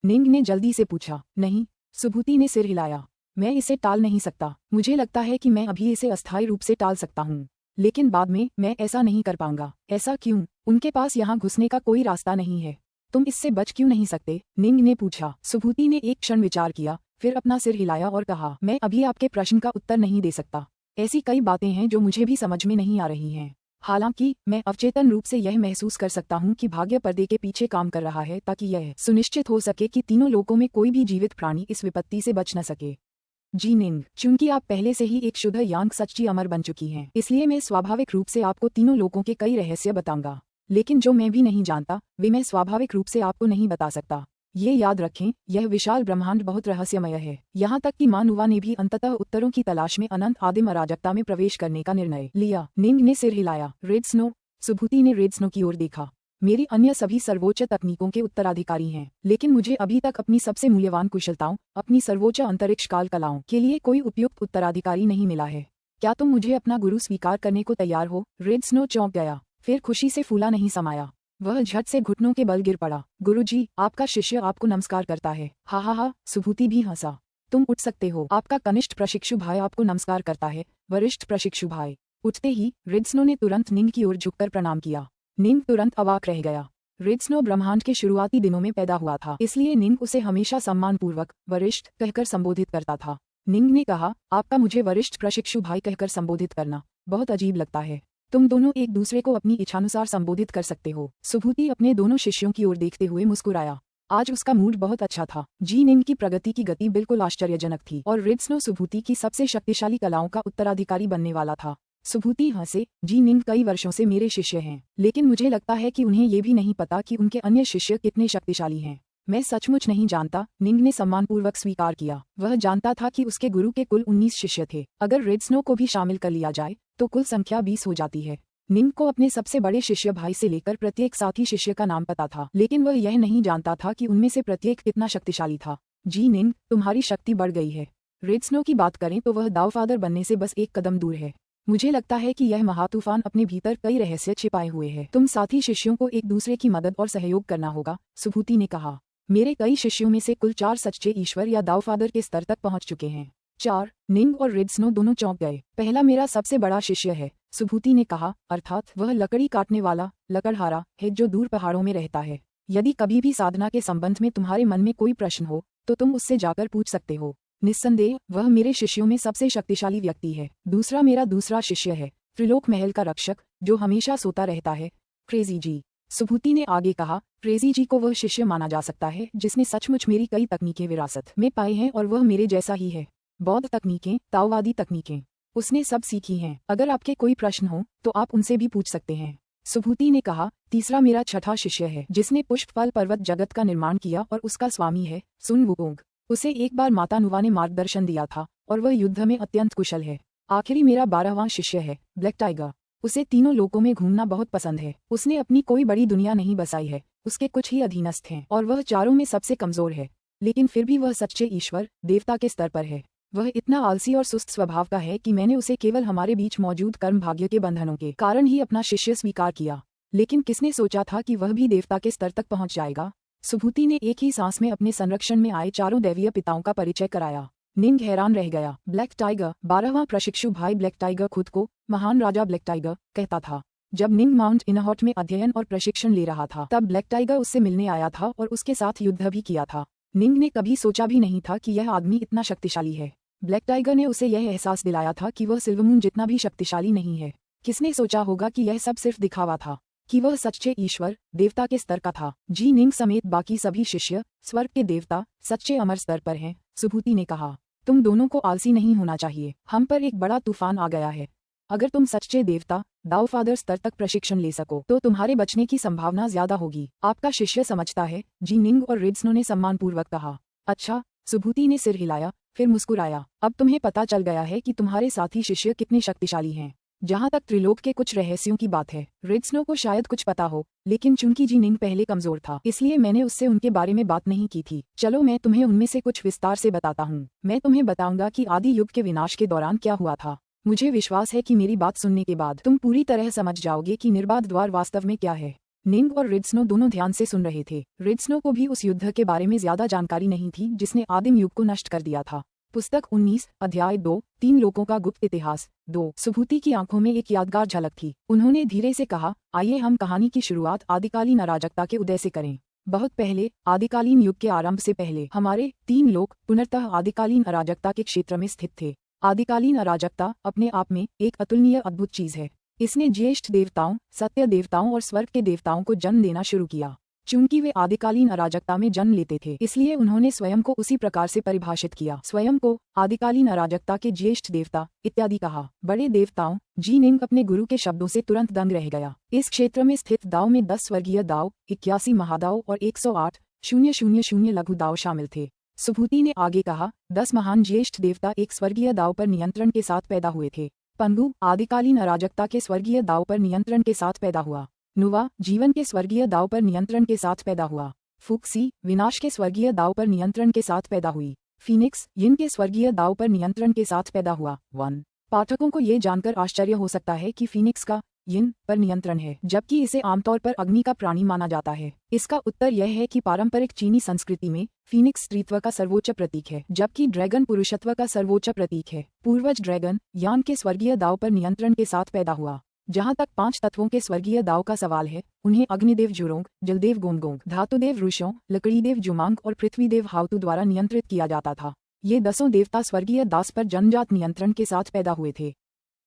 निंग ने जल्दी से पूछा। नहीं, सुभूति ने सिर हिलाया। मैं इसे टाल नहीं सकता। मुझे लगता है कि मैं अभी इसे अस्थायी रूप से टाल सकता हूँ, लेकिन बाद में मैं ऐसा नहीं कर पाऊंगा। ऐसा क्यों? उनके पास यहाँ घुसने का कोई रास्ता नहीं है। तुम इससे बच क्यों नहीं सकते? निंग ने पूछा। सुभूति ने एक क्षण विचार किया, फिर अपना सिर हिलाया और कहा, मैं अभी आपके प्रश्न का उत्तर नहीं दे सकता। ऐसी कई बातें हैं जो मुझे भी समझ में नहीं आ रही हैं। हालांकि मैं अवचेतन रूप से यह महसूस कर सकता हूँ कि भाग्य पर्दे के पीछे काम कर रहा है ताकि यह सुनिश्चित हो सके कि तीनों लोकों में कोई भी जीवित प्राणी इस विपत्ति से बच न सके। जी निंग, चूंकि आप पहले से ही एक शुद्ध यांग सच्ची अमर बन चुकी हैं, इसलिए मैं स्वाभाविक रूप से आपको तीनों लोकों के कई रहस्य बताऊंगा। लेकिन जो मैं भी नहीं जानता वे मैं स्वाभाविक रूप से आपको नहीं बता सकता। ये याद रखें, यह विशाल ब्रह्मांड बहुत रहस्यमय है। यहाँ तक कि मानवा ने भी अंततः उत्तरों की तलाश में अनंत आदिम अराजकता में प्रवेश करने का निर्णय लिया। निंग ने सिर हिलाया। रेड स्नो, सुभूति ने रेड स्नो की ओर देखा। मेरी अन्य सभी सर्वोच्च तकनीकों के उत्तराधिकारी हैं, लेकिन मुझे अभी तक अपनी सबसे मूल्यवान कुशलताओं, अपनी सर्वोच्च अंतरिक्ष काल कलाओं के लिए कोई उपयुक्त उत्तराधिकारी नहीं मिला है। क्या तुम मुझे अपना गुरु स्वीकार करने को तैयार हो? रेड स्नो चौंक गया, फिर खुशी से फूला नहीं समाया। वह झट से घुटनों के बल गिर पड़ा। गुरुजी, आपका शिष्य आपको नमस्कार करता है। हा हा हा, सुभूति भी हंसा। तुम उठ सकते हो। आपका कनिष्ठ प्रशिक्षु भाई आपको नमस्कार करता है, वरिष्ठ प्रशिक्षु भाई। उठते ही रेड स्नो ने तुरंत निंग की ओर झुककर प्रणाम किया। निंग तुरंत अवाक रह गया। रेड स्नो ब्रह्मांड के शुरुआती दिनों में पैदा हुआ था, इसलिए निंग उसे हमेशा सम्मानपूर्वक वरिष्ठ कहकर संबोधित करता था। निंग ने कहा, आपका मुझे वरिष्ठ प्रशिक्षु भाई कहकर संबोधित करना बहुत अजीब लगता है। तुम दोनों एक दूसरे को अपनी इच्छानुसार संबोधित कर सकते हो। सुभूति अपने दोनों शिष्यों की ओर देखते हुए मुस्कुराया। आज उसका मूड बहुत अच्छा था। जी निंग की प्रगति की गति बिल्कुल आश्चर्यजनक थी और रेड स्नो सुभूति की सबसे शक्तिशाली कलाओं का उत्तराधिकारी बनने वाला था। सुभूति हंसे। जी निंग कई वर्षों से मेरे शिष्य हैं, लेकिन मुझे लगता है कि उन्हें ये भी नहीं पता कि उनके अन्य शिष्य कितने शक्तिशाली हैं। मैं सचमुच नहीं जानता, निंग ने सम्मानपूर्वक स्वीकार किया। वह जानता था कि उसके गुरु के कुल 19 शिष्य थे। अगर रेड स्नो को भी शामिल कर लिया जाए तो कुल संख्या 20 हो जाती है। निंग को अपने सबसे बड़े शिष्य भाई से लेकर प्रत्येक साथी शिष्य का नाम पता था, लेकिन वह यह नहीं जानता था कि उनमें से प्रत्येक कितना शक्तिशाली था। जी निंग, तुम्हारी शक्ति बढ़ गई है। रेड स्नो की बात करें तो वह दावफादर बनने से बस एक कदम दूर है। मुझे लगता है कि यह महातूफान अपने भीतर कई रहस्य छिपाए हुए है। तुम साथी शिष्यों को एक दूसरे की मदद और सहयोग करना होगा, सुभूति ने कहा। मेरे कई शिष्यों में से कुल 4 सच्चे ईश्वर या दावफादर के स्तर तक पहुंच चुके हैं। 4। निंग और रेड स्नो दोनों चौंक गए। पहला मेरा सबसे बड़ा शिष्य है, सुभूति ने कहा, अर्थात वह लकड़ी काटने वाला लकड़हारा है जो दूर पहाड़ों में रहता है। यदि कभी भी साधना के संबंध में तुम्हारे मन में कोई प्रश्न हो तो तुम उससे जाकर पूछ सकते हो। निस्संदेह वह मेरे शिष्यों में सबसे शक्तिशाली व्यक्ति है। दूसरा मेरा दूसरा शिष्य है, त्रिलोक महल का रक्षक जो हमेशा सोता रहता है, क्रेजी जी। सुभूति ने आगे कहा, क्रेजी जी को वह शिष्य माना जा सकता है जिसने सचमुच मेरी कई तकनीकें विरासत में पाई हैं और वह मेरे जैसा ही है। बौद्ध तकनीकें, ताओवादी तकनीकें उसने सब सीखी हैं। अगर आपके कोई प्रश्न हो तो आप उनसे भी पूछ सकते हैं। सुभूति ने कहा, तीसरा मेरा छठा शिष्य है जिसने पुष्पफल पर्वत जगत का निर्माण किया और उसका स्वामी है सुन वुकोंग। उसे एक बार माता नुवा ने मार्गदर्शन दिया था और वह युद्ध में अत्यंत कुशल है। आखिरी मेरा 12वां शिष्य है ब्लैक टाइगर। उसे तीनों लोकों में घूमना बहुत पसंद है। उसने अपनी कोई बड़ी दुनिया नहीं बसाई है, उसके कुछ ही अधीनस्थ हैं और वह चारों में सबसे कमजोर है, लेकिन फिर भी वह सच्चे ईश्वर देवता के स्तर पर है। वह इतना आलसी और सुस्त स्वभाव का है कि मैंने उसे केवल हमारे बीच मौजूद कर्म भाग्य के बंधनों के कारण ही अपना शिष्य स्वीकार किया, लेकिन किसने सोचा था कि वह भी देवता के स्तर तक पहुंच जाएगा। सुभूति ने एक ही सांस में अपने संरक्षण में आए चारों दैवीय पिताओं का परिचय कराया। निंग हैरान रह गया। ब्लैक टाइगर 12वां प्रशिक्षु भाई ब्लैक टाइगर खुद को महान राजा ब्लैक टाइगर कहता था। जब निंग माउंट इनहॉट में अध्ययन और प्रशिक्षण ले रहा था तब ब्लैक टाइगर उससे मिलने आया था और उसके साथ युद्ध भी किया था। निंग ने कभी सोचा भी नहीं था कि यह आदमी इतना शक्तिशाली है। ब्लैक टाइगर ने उसे यह एहसास दिलाया था कि वह सिल्वरमून जितना भी शक्तिशाली नहीं है। किसने सोचा होगा कि यह सब सिर्फ दिखावा था, कि वह सच्चे ईश्वर देवता के स्तर का था। जी निंग समेत बाकी सभी शिष्य स्वर्ग के देवता सच्चे अमर स्तर पर हैं। सुभूति ने कहा, तुम दोनों को आलसी नहीं होना चाहिए। हम पर एक बड़ा तूफान आ गया है। अगर तुम सच्चे देवता दाओ फादर स्तर तक प्रशिक्षण ले सको तो तुम्हारे बचने की संभावना ज्यादा होगी। आपका शिष्य समझता है, जी निंग और रिड्सनो ने सम्मानपूर्वक कहा। अच्छा, सुभूति ने सिर हिलाया, फिर मुस्कुराया। अब तुम्हें पता चल गया है कि तुम्हारे साथी शिष्य कितने शक्तिशाली हैं। जहाँ तक त्रिलोक के कुछ रहस्यों की बात है, रिड्सनो को शायद कुछ पता हो, लेकिन चूंकि जी निंग पहले कमजोर था इसलिए मैंने उससे उनके बारे में बात नहीं की थी। चलो मैं तुम्हें उनमें से कुछ विस्तार से बताता हूँ। मैं तुम्हें बताऊंगा कि आदि युग के विनाश के दौरान क्या हुआ था। मुझे विश्वास है कि मेरी बात सुनने के बाद तुम पूरी तरह समझ जाओगे कि निर्बाध द्वार वास्तव में क्या है। निंग और रिड्सनो दोनों ध्यान से सुन रहे थे। रिड्सनो को भी उस युद्ध के बारे में ज्यादा जानकारी नहीं थी जिसने आदिम युग को नष्ट कर दिया था। पुस्तक 19 अध्याय 2 3 लोगों का गुप्त इतिहास 2। सुभूति की आंखों में एक यादगार झलक थी। उन्होंने धीरे से कहा, आइए हम कहानी की शुरुआत आदिकालीन अराजकता के उदय से करें। बहुत पहले आदिकालीन युग के आरंभ से पहले हमारे 3 लोक पुनर्तः आदिकालीन अराजकता के क्षेत्र में स्थित थे। आदिकालीन अराजकता अपने आप में एक अतुलनीय अद्भुत चीज है। इसने ज्येष्ठ देवताओं सत्य देवताओं और स्वर्ग के देवताओं को जन्म देना शुरू किया। चूंकि वे आदिकालीन अराजकता में जन्म लेते थे इसलिए उन्होंने स्वयं को उसी प्रकार से परिभाषित किया। स्वयं को आदिकालीन अराजकता के ज्येष्ठ देवता इत्यादि कहा। बड़े देवताओं जी निंग अपने गुरु के शब्दों से तुरंत दंग रह गया। इस क्षेत्र में स्थित दाव में 10 स्वर्गीय दाव 81 महादाव और 108,000 लघु दाव शामिल थे। सुभूति ने आगे कहा, 10 महान ज्येष्ठ देवता एक स्वर्गीय दाव पर नियंत्रण के साथ पैदा हुए थे। पंगु आदिकालीन अराजकता के स्वर्गीय दाव पर नियंत्रण के साथ पैदा हुआ। नुवा जीवन के स्वर्गीय दाव पर नियंत्रण के साथ पैदा हुआ। फुक्सी विनाश के स्वर्गीय दाव पर नियंत्रण के साथ पैदा हुई। फीनिक्स यिन के स्वर्गीय दाव पर नियंत्रण के साथ पैदा हुआ। 1 पाठकों को ये जानकर आश्चर्य हो सकता है कि फीनिक्स का यिन पर नियंत्रण है जबकि इसे आमतौर पर अग्नि का प्राणी माना जाता है। इसका उत्तर यह है कि पारंपरिक चीनी संस्कृति में फीनिक्स स्त्रीत्व का सर्वोच्च प्रतीक है जबकि ड्रैगन पुरुषत्व का सर्वोच्च प्रतीक है। पूर्वज ड्रैगन यान के स्वर्गीय दाव पर नियंत्रण के साथ पैदा हुआ। जहाँ तक 5 तत्वों के स्वर्गीय दाव का सवाल है, उन्हें अग्निदेव जुरोंग, जलदेव गोमगोंग, धातुदेव ऋषों, लकड़ीदेव जुमांग और पृथ्वीदेव हाउतु द्वारा नियंत्रित किया जाता था। ये 10 देवता स्वर्गीय दास पर जन्मजात नियंत्रण के साथ पैदा हुए थे।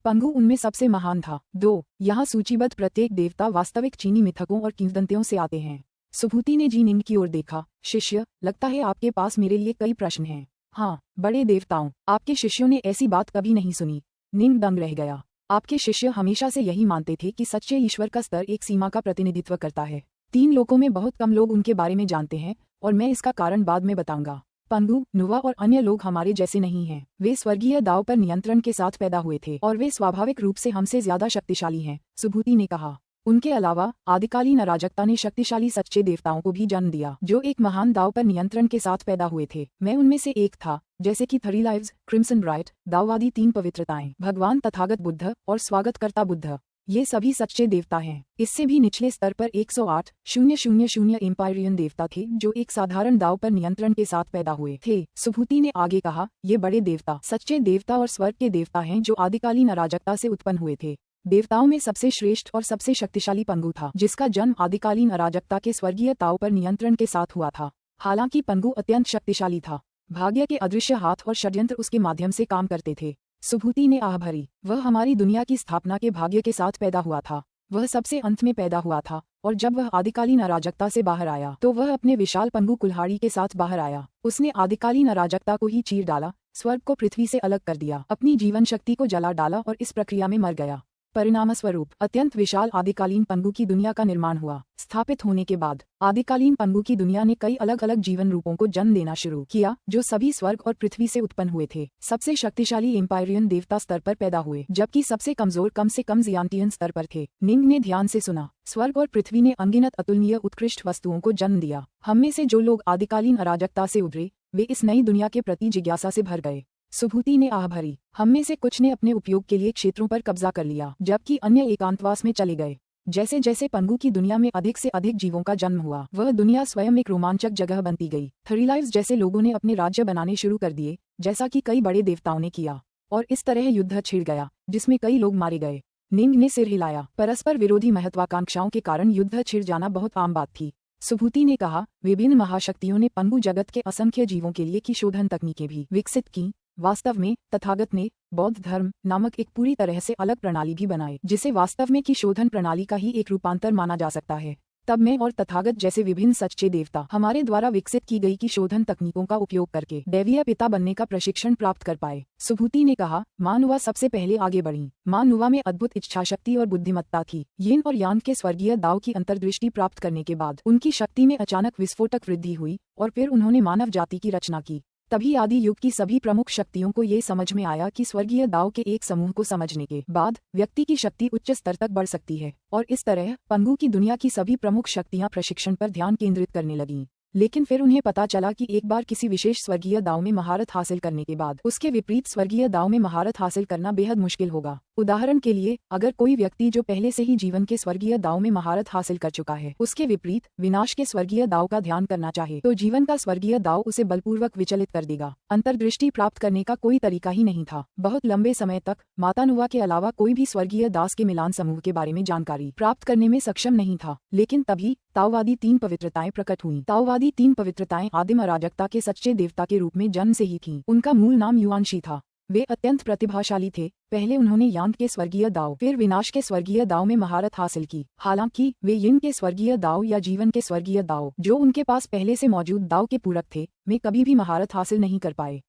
पंगु उनमें सबसे महान था। 2 यहाँ सूचीबद्ध प्रत्येक देवता वास्तविक चीनी मिथकों और किंवदंतियों से आते हैं। सुभूति ने जी निंग की ओर देखा। शिष्य, लगता है आपके पास मेरे लिए कई प्रश्न हैं। हाँ, बड़े देवताओं, आपके शिष्यों ने ऐसी बात कभी नहीं सुनी। निंग दंग रह गया। आपके शिष्य हमेशा से यही मानते थे कि सच्चे ईश्वर का स्तर एक सीमा का प्रतिनिधित्व करता है। 3 लोकों में बहुत कम लोग उनके बारे में जानते हैं और मैं इसका कारण बाद में बताऊंगा। पंगु, नुवा और अन्य लोग हमारे जैसे नहीं हैं। वे स्वर्गीय दाव पर नियंत्रण के साथ पैदा हुए थे और वे स्वाभाविक रूप से हमसे ज्यादा शक्तिशाली हैं, सुभूति ने कहा। उनके अलावा आदिकालीन अराजकता ने शक्तिशाली सच्चे देवताओं को भी जन्म दिया जो एक महान दाव पर नियंत्रण के साथ पैदा हुए थे। मैं उनमें से एक था, जैसे कि 3 लाइव्स, क्रिम्सन ब्राइट, दाववादी 3 पवित्रताएं, भगवान तथागत बुद्ध और स्वागतकर्ता बुद्ध। ये सभी सच्चे देवता हैं। इससे भी निचले स्तर पर 108,000 एम्पायरियन देवता थे जो एक साधारण दाव पर नियंत्रण के साथ पैदा हुए थे। सुभूति ने आगे कहा, ये बड़े देवता सच्चे देवता और स्वर्ग के देवता हैं जो आदिकालीन अराजकता से उत्पन्न हुए थे। देवताओं में सबसे श्रेष्ठ और सबसे शक्तिशाली पंगु था जिसका जन्म आदिकालीन अराजकता के स्वर्गीय ताव पर नियंत्रण के साथ हुआ था। हालांकि पंगु अत्यंत शक्तिशाली था। भाग्य के अदृश्य हाथ और षड्यंत्र उसके माध्यम से काम करते थे। सुभूति ने आह भरी। वह हमारी दुनिया की स्थापना के भाग्य के साथ पैदा हुआ था। वह सबसे अंत में पैदा हुआ था और जब वह आदिकालीन अराजकता से बाहर आया तो वह अपने विशाल पंगु कुल्हाड़ी के साथ बाहर आया। उसने आदिकालीन अराजकता को ही चीर डाला, स्वर्ग को पृथ्वी से अलग कर दिया, अपनी जीवन शक्ति को जला डाला और इस प्रक्रिया में मर गया। परिणामस्वरूप अत्यंत विशाल आदिकालीन पंगु की दुनिया का निर्माण हुआ। स्थापित होने के बाद आदिकालीन पंगु की दुनिया ने कई अलग अलग जीवन रूपों को जन्म देना शुरू किया, जो सभी स्वर्ग और पृथ्वी से उत्पन्न हुए थे। सबसे शक्तिशाली एम्पायरियन देवता स्तर पर पैदा हुए, जबकि सबसे कमजोर कम से कम जियांटियन स्तर पर थे। निंग ने ध्यान से सुना। स्वर्ग और पृथ्वी ने अनगिनत अतुलनीय उत्कृष्ट वस्तुओं को जन्म दिया। हम में से जो लोग आदिकालीन अराजकता से उभरे, वे इस नई दुनिया के प्रति जिज्ञासा से भर गए। सुभूति ने आह भरी। हम में से कुछ ने अपने उपयोग के लिए क्षेत्रों पर कब्जा कर लिया, जबकि अन्य एकांतवास में चले गए। जैसे जैसे पंगु की दुनिया में अधिक से अधिक जीवों का जन्म हुआ, वह दुनिया स्वयं एक रोमांचक जगह बनती गई। थरीलाइव्स जैसे लोगों ने अपने राज्य बनाने शुरू कर दिए, जैसा कि कई बड़े देवताओं ने किया, और इस तरह युद्ध छिड़ गया, जिसमें कई लोग मारे गए। निंग ने सिर हिलाया। परस्पर विरोधी महत्वाकांक्षाओं के कारण युद्ध छिड़ जाना बहुत आम बात थी। सुभूति ने कहा, विभिन्न महाशक्तियों ने पंगु जगत के असंख्य जीवों के लिए की शोधन तकनीकें भी विकसित की। वास्तव में तथागत ने बौद्ध धर्म नामक एक पूरी तरह से अलग प्रणाली भी बनाई, जिसे वास्तव में की शोधन प्रणाली का ही एक रूपांतर माना जा सकता है। तब मैं और तथागत जैसे विभिन्न सच्चे देवता हमारे द्वारा विकसित की गई की शोधन तकनीकों का उपयोग करके दैवीय पिता बनने का प्रशिक्षण प्राप्त कर पाए। सुभूति ने कहा, माँ नुवा सबसे पहले आगे बढ़ी। माँ नुवा में अद्भुत इच्छाशक्ति और बुद्धिमत्ता थी। यिन और यांग के स्वर्गीय दाव की अंतर्दृष्टि प्राप्त करने के बाद उनकी शक्ति में अचानक विस्फोटक वृद्धि हुई, और फिर उन्होंने मानव जाति की रचना की। तभी आदि युग की सभी प्रमुख शक्तियों को ये समझ में आया कि स्वर्गीय दाव के एक समूह को समझने के बाद व्यक्ति की शक्ति उच्च स्तर तक बढ़ सकती है, और इस तरह पंगु की दुनिया की सभी प्रमुख शक्तियां प्रशिक्षण पर ध्यान केंद्रित करने लगीं। लेकिन फिर उन्हें पता चला कि एक बार किसी विशेष स्वर्गीय दाव में महारत हासिल करने के बाद उसके विपरीत स्वर्गीय दाव में महारत हासिल करना बेहद मुश्किल होगा। उदाहरण के लिए, अगर कोई व्यक्ति जो पहले से ही जीवन के स्वर्गीय दाव में महारत हासिल कर चुका है, उसके विपरीत विनाश के स्वर्गीय दाव का ध्यान करना चाहे, तो जीवन का स्वर्गीय दाव उसे बलपूर्वक विचलित कर देगा। अंतर्दृष्टि प्राप्त करने का कोई तरीका ही नहीं था। बहुत लंबे समय तक माता नुवा के अलावा कोई भी स्वर्गीय दास के मिलान समूह के बारे में जानकारी प्राप्त करने में सक्षम नहीं था। लेकिन तभी ताओवादी तीन पवित्रताएं प्रकट हुईं। ताओवादी तीन पवित्रताएं आदिम अराजकता के सच्चे देवता के रूप में जन्म से ही थीं। उनका मूल नाम युआनशी था। वे अत्यंत प्रतिभाशाली थे। पहले उन्होंने यांग के स्वर्गीय दाव, फिर विनाश के स्वर्गीय दाव में महारत हासिल की। हालांकि वे यिन के स्वर्गीय दाव या जीवन के स्वर्गीय दाव, जो उनके पास पहले से मौजूद दाव के पूरक थे, में कभी भी महारत हासिल नहीं कर पाए।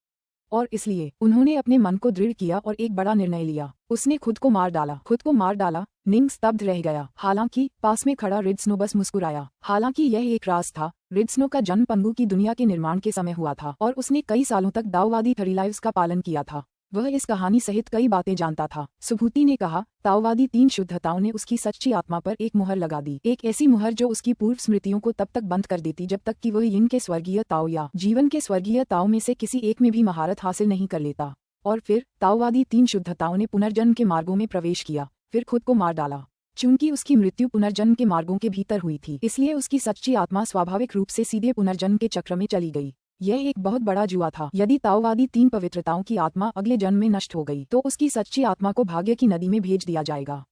और इसलिए उन्होंने अपने मन को दृढ़ किया और एक बड़ा निर्णय लिया। उसने खुद को मार डाला। खुद को मार डाला। निंग स्तब्ध रह गया। हालांकि पास में खड़ा रिड्सनो बस मुस्कुराया। हालांकि यह एक राज था। रिड्सनो का जन्म पंगु की दुनिया के निर्माण के समय हुआ था, और उसने कई सालों तक दाओवादी थरीलाइव्स का पालन किया था। वह इस कहानी सहित कई बातें जानता था। सुभूति ने कहा, ताओवादी तीन शुद्धताओं ने उसकी सच्ची आत्मा पर एक मुहर लगा दी। एक ऐसी मुहर जो उसकी पूर्व स्मृतियों को तब तक बंद कर देती जब तक कि वह यिन के स्वर्गीय ताओ या जीवन के स्वर्गीय ताओ में से किसी एक में भी महारत हासिल नहीं कर लेता। और फिर ताओवादी तीन शुद्धताओं ने पुनर्जन्म के मार्गों में प्रवेश किया, फिर खुद को मार डाला। चूंकि उसकी मृत्यु पुनर्जन्म के मार्गों के भीतर हुई थी, इसलिए उसकी सच्ची आत्मा स्वाभाविक रूप से सीधे पुनर्जन्म के चक्र में चली गई। यह एक बहुत बड़ा जुआ था। यदि ताओवादी तीन पवित्रताओं की आत्मा अगले जन्म में नष्ट हो गई, तो उसकी सच्ची आत्मा को भाग्य की नदी में भेज दिया जाएगा।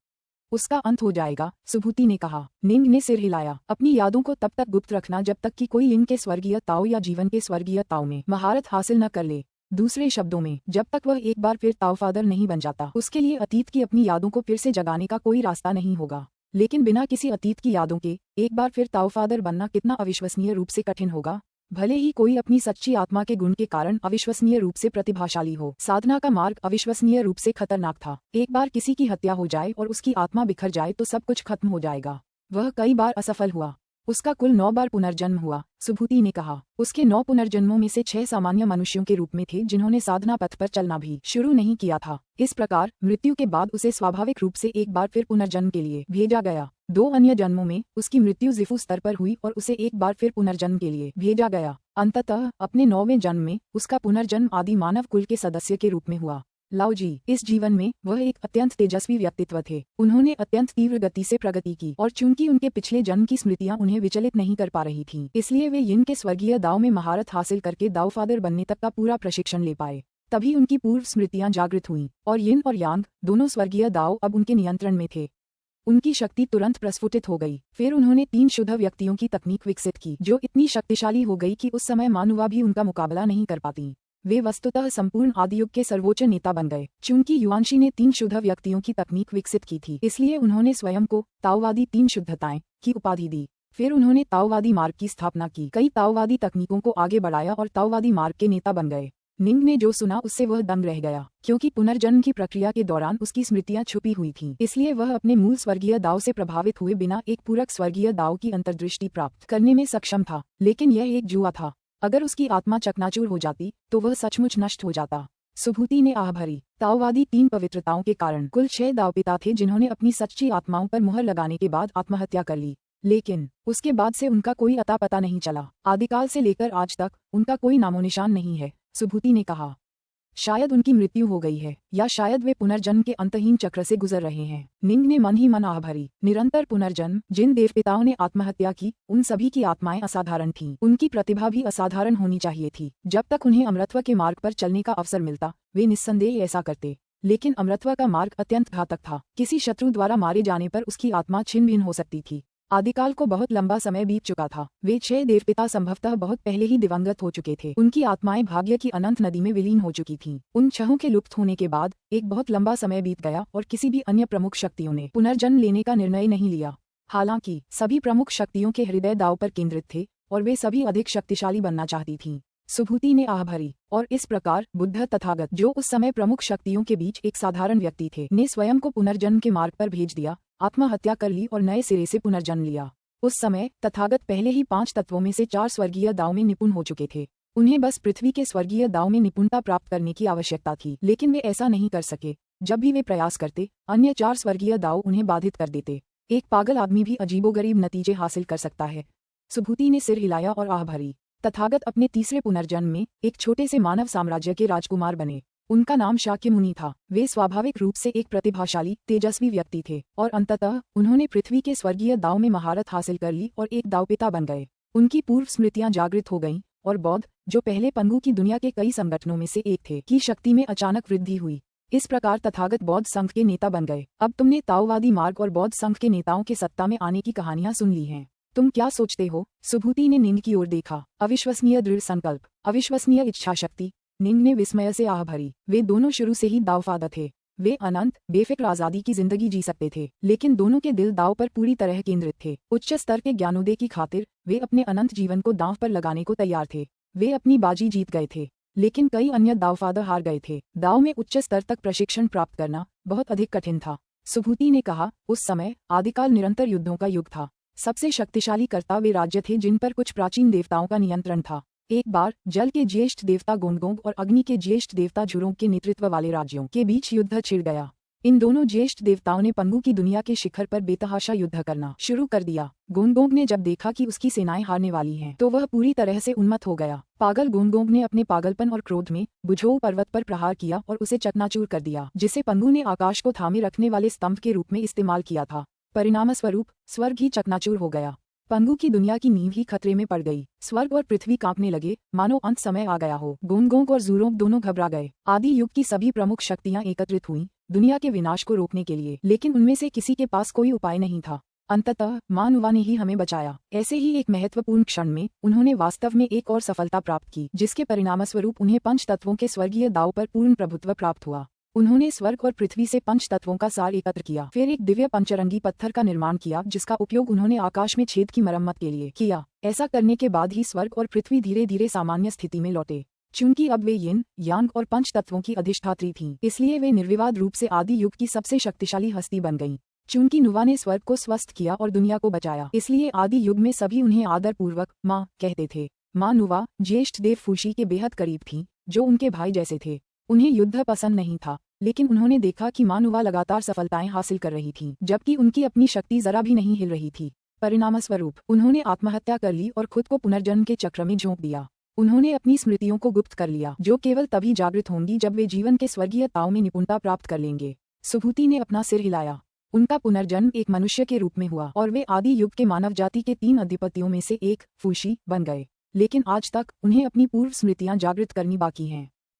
उसका अंत हो जाएगा, सुभूति ने कहा। निंग ने सिर हिलाया। अपनी यादों को तब तक गुप्त रखना जब तक कि कोई यिन के स्वर्गीय ताओ या जीवन के स्वर्गीय ताओ में महारत हासिल न कर ले। दूसरे शब्दों में, जब तक वह एक बार फिर ताओफादर नहीं बन जाता, उसके लिए अतीत की अपनी यादों को फिर से जगाने का कोई रास्ता नहीं होगा। लेकिन बिना किसी अतीत की यादों के एक बार फिर ताओफादर बनना कितना अविश्वसनीय रूप से कठिन होगा। भले ही कोई अपनी सच्ची आत्मा के गुण के कारण अविश्वसनीय रूप से प्रतिभाशाली हो, साधना का मार्ग अविश्वसनीय रूप से खतरनाक था। एक बार किसी की हत्या हो जाए और उसकी आत्मा बिखर जाए तो सब कुछ खत्म हो जाएगा। वह कई बार असफल हुआ। उसका कुल 9 बार पुनर्जन्म हुआ, सुभूति ने कहा। उसके 9 पुनर्जन्मों में से 6 सामान्य मनुष्यों के रूप में थे, जिन्होंने साधना पथ पर चलना भी शुरू नहीं किया था। इस प्रकार मृत्यु के बाद उसे स्वाभाविक रूप से एक बार फिर पुनर्जन्म के लिए भेजा गया। 2 अन्य जन्मों में उसकी मृत्यु जिफू स्तर पर हुई और उसे एक बार फिर पुनर्जन्म के लिए भेजा गया। अंततः अपने 9वें जन्म में उसका पुनर्जन्म आदि मानव कुल के सदस्य के रूप में हुआ। लाओ जी इस जीवन में वह एक अत्यंत तेजस्वी व्यक्तित्व थे। उन्होंने अत्यंत तीव्र गति से प्रगति की, और चूंकि उनके पिछले जन्म की स्मृतियां उन्हें विचलित नहीं कर पा रही थीं, इसलिए वे यिन के स्वर्गीय दाव में महारत हासिल करके दाओफादर बनने तक का पूरा प्रशिक्षण ले पाए। तभी उनकी पूर्व स्मृतियां जागृत हुईं, और यिन और यांग दोनों स्वर्गीय दाव अब उनके नियंत्रण में थे। उनकी शक्ति तुरंत प्रस्फुटित हो गई। फिर उन्होंने 3 शुद्ध व्यक्तियों की तकनीक विकसित की, जो इतनी शक्तिशाली हो गई कि उस समय मानुवा भी उनका मुकाबला नहीं कर पाती। वे वस्तुतः संपूर्ण आदियुग के सर्वोच्च नेता बन गए। चूंकि युआनशी ने 3 शुद्ध व्यक्तियों की तकनीक विकसित की थी, इसलिए उन्होंने स्वयं को ताओवादी 3 शुद्धताएं की उपाधि दी। फिर उन्होंने ताओवादी मार्ग की स्थापना की, कई ताओवादी तकनीकों को आगे बढ़ाया और ताओवादी मार्ग के नेता बन गए। निंग ने जो सुना उससे वह दंग रह गया, क्योंकि पुनर्जन्म की प्रक्रिया के दौरान उसकी स्मृतियां छुपी हुई थीं। इसलिए वह अपने मूल स्वर्गीय दाव से प्रभावित हुए बिना एक पूरक स्वर्गीय दाव की अंतर्दृष्टि प्राप्त करने में सक्षम था। लेकिन यह एक जुआ था। अगर उसकी आत्मा चकनाचूर हो जाती तो वह सचमुच नष्ट हो जाता। सुभूति ने आह भरी। ताओवादी 3 पवित्रताओं के कारण कुल 6 दावपिता थे जिन्होंने अपनी सच्ची आत्माओं पर मुहर लगाने के बाद आत्महत्या कर ली, लेकिन उसके बाद से उनका कोई अता पता नहीं चला। आदिकाल से लेकर आज तक उनका कोई नामोनिशान नहीं है, सुभूति ने कहा। शायद उनकी मृत्यु हो गई है, या शायद वे पुनर्जन्म के अंतहीन चक्र से गुजर रहे हैं। निंग ने मन ही मन आह भरी। निरंतर पुनर्जन्म। जिन देवपिताओं ने आत्महत्या की उन सभी की आत्माएं असाधारण थीं। उनकी प्रतिभा भी असाधारण होनी चाहिए थी। जब तक उन्हें अमरत्व के मार्ग पर चलने का अवसर मिलता वे निस्संदेह ऐसा करते। लेकिन अमरत्व का मार्ग अत्यंत घातक था। किसी शत्रु द्वारा मारे जाने पर उसकी आत्मा छिन्न भिन्न हो सकती थी। आदिकाल को बहुत लंबा समय बीत चुका था। वे 6 देवपिता संभवतः बहुत पहले ही दिवंगत हो चुके थे। उनकी आत्माएं भाग्य की अनंत नदी में विलीन हो चुकी थीं। उन 6 के लुप्त होने के बाद एक बहुत लंबा समय बीत गया और किसी भी अन्य प्रमुख शक्तियों ने पुनर्जन्म लेने का निर्णय नहीं लिया। हालांकि सभी प्रमुख शक्तियों के हृदय दाव पर केंद्रित थे और वे सभी अधिक शक्तिशाली बनना चाहती थीं। सुभूति ने आह भरी। और इस प्रकार बुद्ध तथागत, जो उस समय प्रमुख शक्तियों के बीच एक साधारण व्यक्ति थे, ने स्वयं को पुनर्जन्म के मार्ग पर भेज दिया, आत्महत्या कर ली और नए सिरे से पुनर्जन्म लिया। उस समय तथागत पहले ही 5 तत्वों में से 4 स्वर्गीय दाव में निपुण हो चुके थे। उन्हें बस पृथ्वी के स्वर्गीय दाव में निपुणता प्राप्त करने की आवश्यकता थी, लेकिन वे ऐसा नहीं कर सके। जब भी वे प्रयास करते, अन्य 4 स्वर्गीय दाव उन्हें बाधित कर देते। एक पागल आदमी भी अजीबोगरीब नतीजे हासिल कर सकता है। सुभूति ने सिर हिलाया और आह भरी। तथागत अपने तीसरे पुनर्जन्म में एक छोटे से मानव साम्राज्य के राजकुमार बने। उनका नाम शाक्य मुनि था। वे स्वाभाविक रूप से एक प्रतिभाशाली, तेजस्वी व्यक्ति थे और अंततः उन्होंने पृथ्वी के स्वर्गीय दाव में महारत हासिल कर ली और एक दावपिता बन गए। उनकी पूर्व स्मृतियां जागृत हो गईं और बौद्ध, जो पहले पंगु की दुनिया के कई संगठनों में से एक थे, की शक्ति में अचानक वृद्धि हुई। इस प्रकार तथागत बौद्ध संघ के नेता बन गए। अब तुमने ताओवादी मार्ग और बौद्ध संघ के नेताओं के सत्ता में आने की कहानियां सुन ली हैं। तुम क्या सोचते हो? सुभूति ने निंग की ओर देखा। अविश्वसनीय दृढ़ संकल्प, अविश्वसनीय इच्छा शक्ति। निंग ने विस्मय से आह भरी। वे दोनों शुरू से ही दावफादा थे। वे अनंत, बेफिक्र आजादी की जिंदगी जी सकते थे, लेकिन दोनों के दिल दाव पर पूरी तरह केंद्रित थे। उच्च स्तर के ज्ञानोदय की खातिर वे अपने अनंत जीवन को दांव पर लगाने को तैयार थे। वे अपनी बाजी जीत गए थे, लेकिन कई अन्य दावफादा हार गए थे। दाव में उच्च स्तर तक प्रशिक्षण प्राप्त करना बहुत अधिक कठिन था। सुभूति ने कहा, उस समय आदिकाल निरंतर युद्धों का युग था। सबसे शक्तिशाली कर्ता वे राज्य थे जिन पर कुछ प्राचीन देवताओं का नियंत्रण था। एक बार जल के ज्येष्ठ देवता गोंगोंग और अग्नि के ज्येष्ठ देवता जुरोंग के नेतृत्व वाले राज्यों के बीच युद्ध छिड़ गया। इन दोनों ज्येष्ठ देवताओं ने पंगु की दुनिया के शिखर पर बेतहाशा युद्ध करना शुरू कर दिया। गोंगोंग ने जब देखा कि उसकी सेनाएं हारने वाली हैं, तो वह पूरी तरह से उन्मत्त हो गया। पागल गोंगोंग ने अपने पागलपन और क्रोध में बुझोऊ पर्वत पर प्रहार किया और उसे चकनाचूर कर दिया, जिसे पंगु ने आकाश को थामे रखने वाले स्तंभ के रूप में इस्तेमाल किया था। परिणामस्वरूप स्वर्ग ही चकनाचूर हो गया। पंगु की दुनिया की नींव ही खतरे में पड़ गई। स्वर्ग और पृथ्वी कांपने लगे, मानो अंत समय आ गया हो। गोंगोंग और जुरोंग दोनों घबरा गए। आदि युग की सभी प्रमुख शक्तियां एकत्रित हुईं दुनिया के विनाश को रोकने के लिए, लेकिन उनमें से किसी के पास कोई उपाय नहीं था। अंततः माँ नुवा ने ही हमें बचाया। ऐसे ही एक महत्वपूर्ण क्षण में उन्होंने वास्तव में एक और सफलता प्राप्त की, जिसके परिणामस्वरूप उन्हें 5 तत्वों के स्वर्गीय दाव पर पूर्ण प्रभुत्व प्राप्त हुआ। उन्होंने स्वर्ग और पृथ्वी से 5 तत्वों का सार एकत्र किया, फिर एक दिव्य पंचरंगी पत्थर का निर्माण किया, जिसका उपयोग उन्होंने आकाश में छेद की मरम्मत के लिए किया। ऐसा करने के बाद ही स्वर्ग और पृथ्वी धीरे धीरे सामान्य स्थिति में लौटे। चूंकि अब वे यिन, यांग और 5 तत्वों की अधिष्ठात्री थीं, इसलिए वे निर्विवाद रूप से आदि युग की सबसे शक्तिशाली हस्ती बन गईं। चूंकि नुवा ने स्वर्ग को स्वस्थ किया और दुनिया को बचाया, इसलिए आदि युग में सभी उन्हें आदर पूर्वक माँ कहते थे। माँ नुवा ज्येष्ठ देव फूशी के बेहद करीब थीं, जो उनके भाई जैसे थे। उन्हें युद्ध पसंद नहीं था, लेकिन उन्होंने देखा कि माँ नुवा लगातार सफलताएं हासिल कर रही थीं, जबकि उनकी अपनी शक्ति जरा भी नहीं हिल रही थी। परिणामस्वरूप उन्होंने आत्महत्या कर ली और खुद को पुनर्जन्म के चक्र में झोंक दिया। उन्होंने अपनी स्मृतियों को गुप्त कर लिया, जो केवल तभी जागृत होंगी जब वे जीवन के स्वर्गीय ताव में निपुणता प्राप्त कर लेंगे। सुभूति ने अपना सिर हिलाया। उनका पुनर्जन्म एक मनुष्य के रूप में हुआ और वे आदि युग के मानव जाति के 3 अधिपतियों में से एक फूशी बन गए। लेकिन आज तक उन्हें अपनी पूर्व स्मृतियां जागृत करनी बाकी हैं।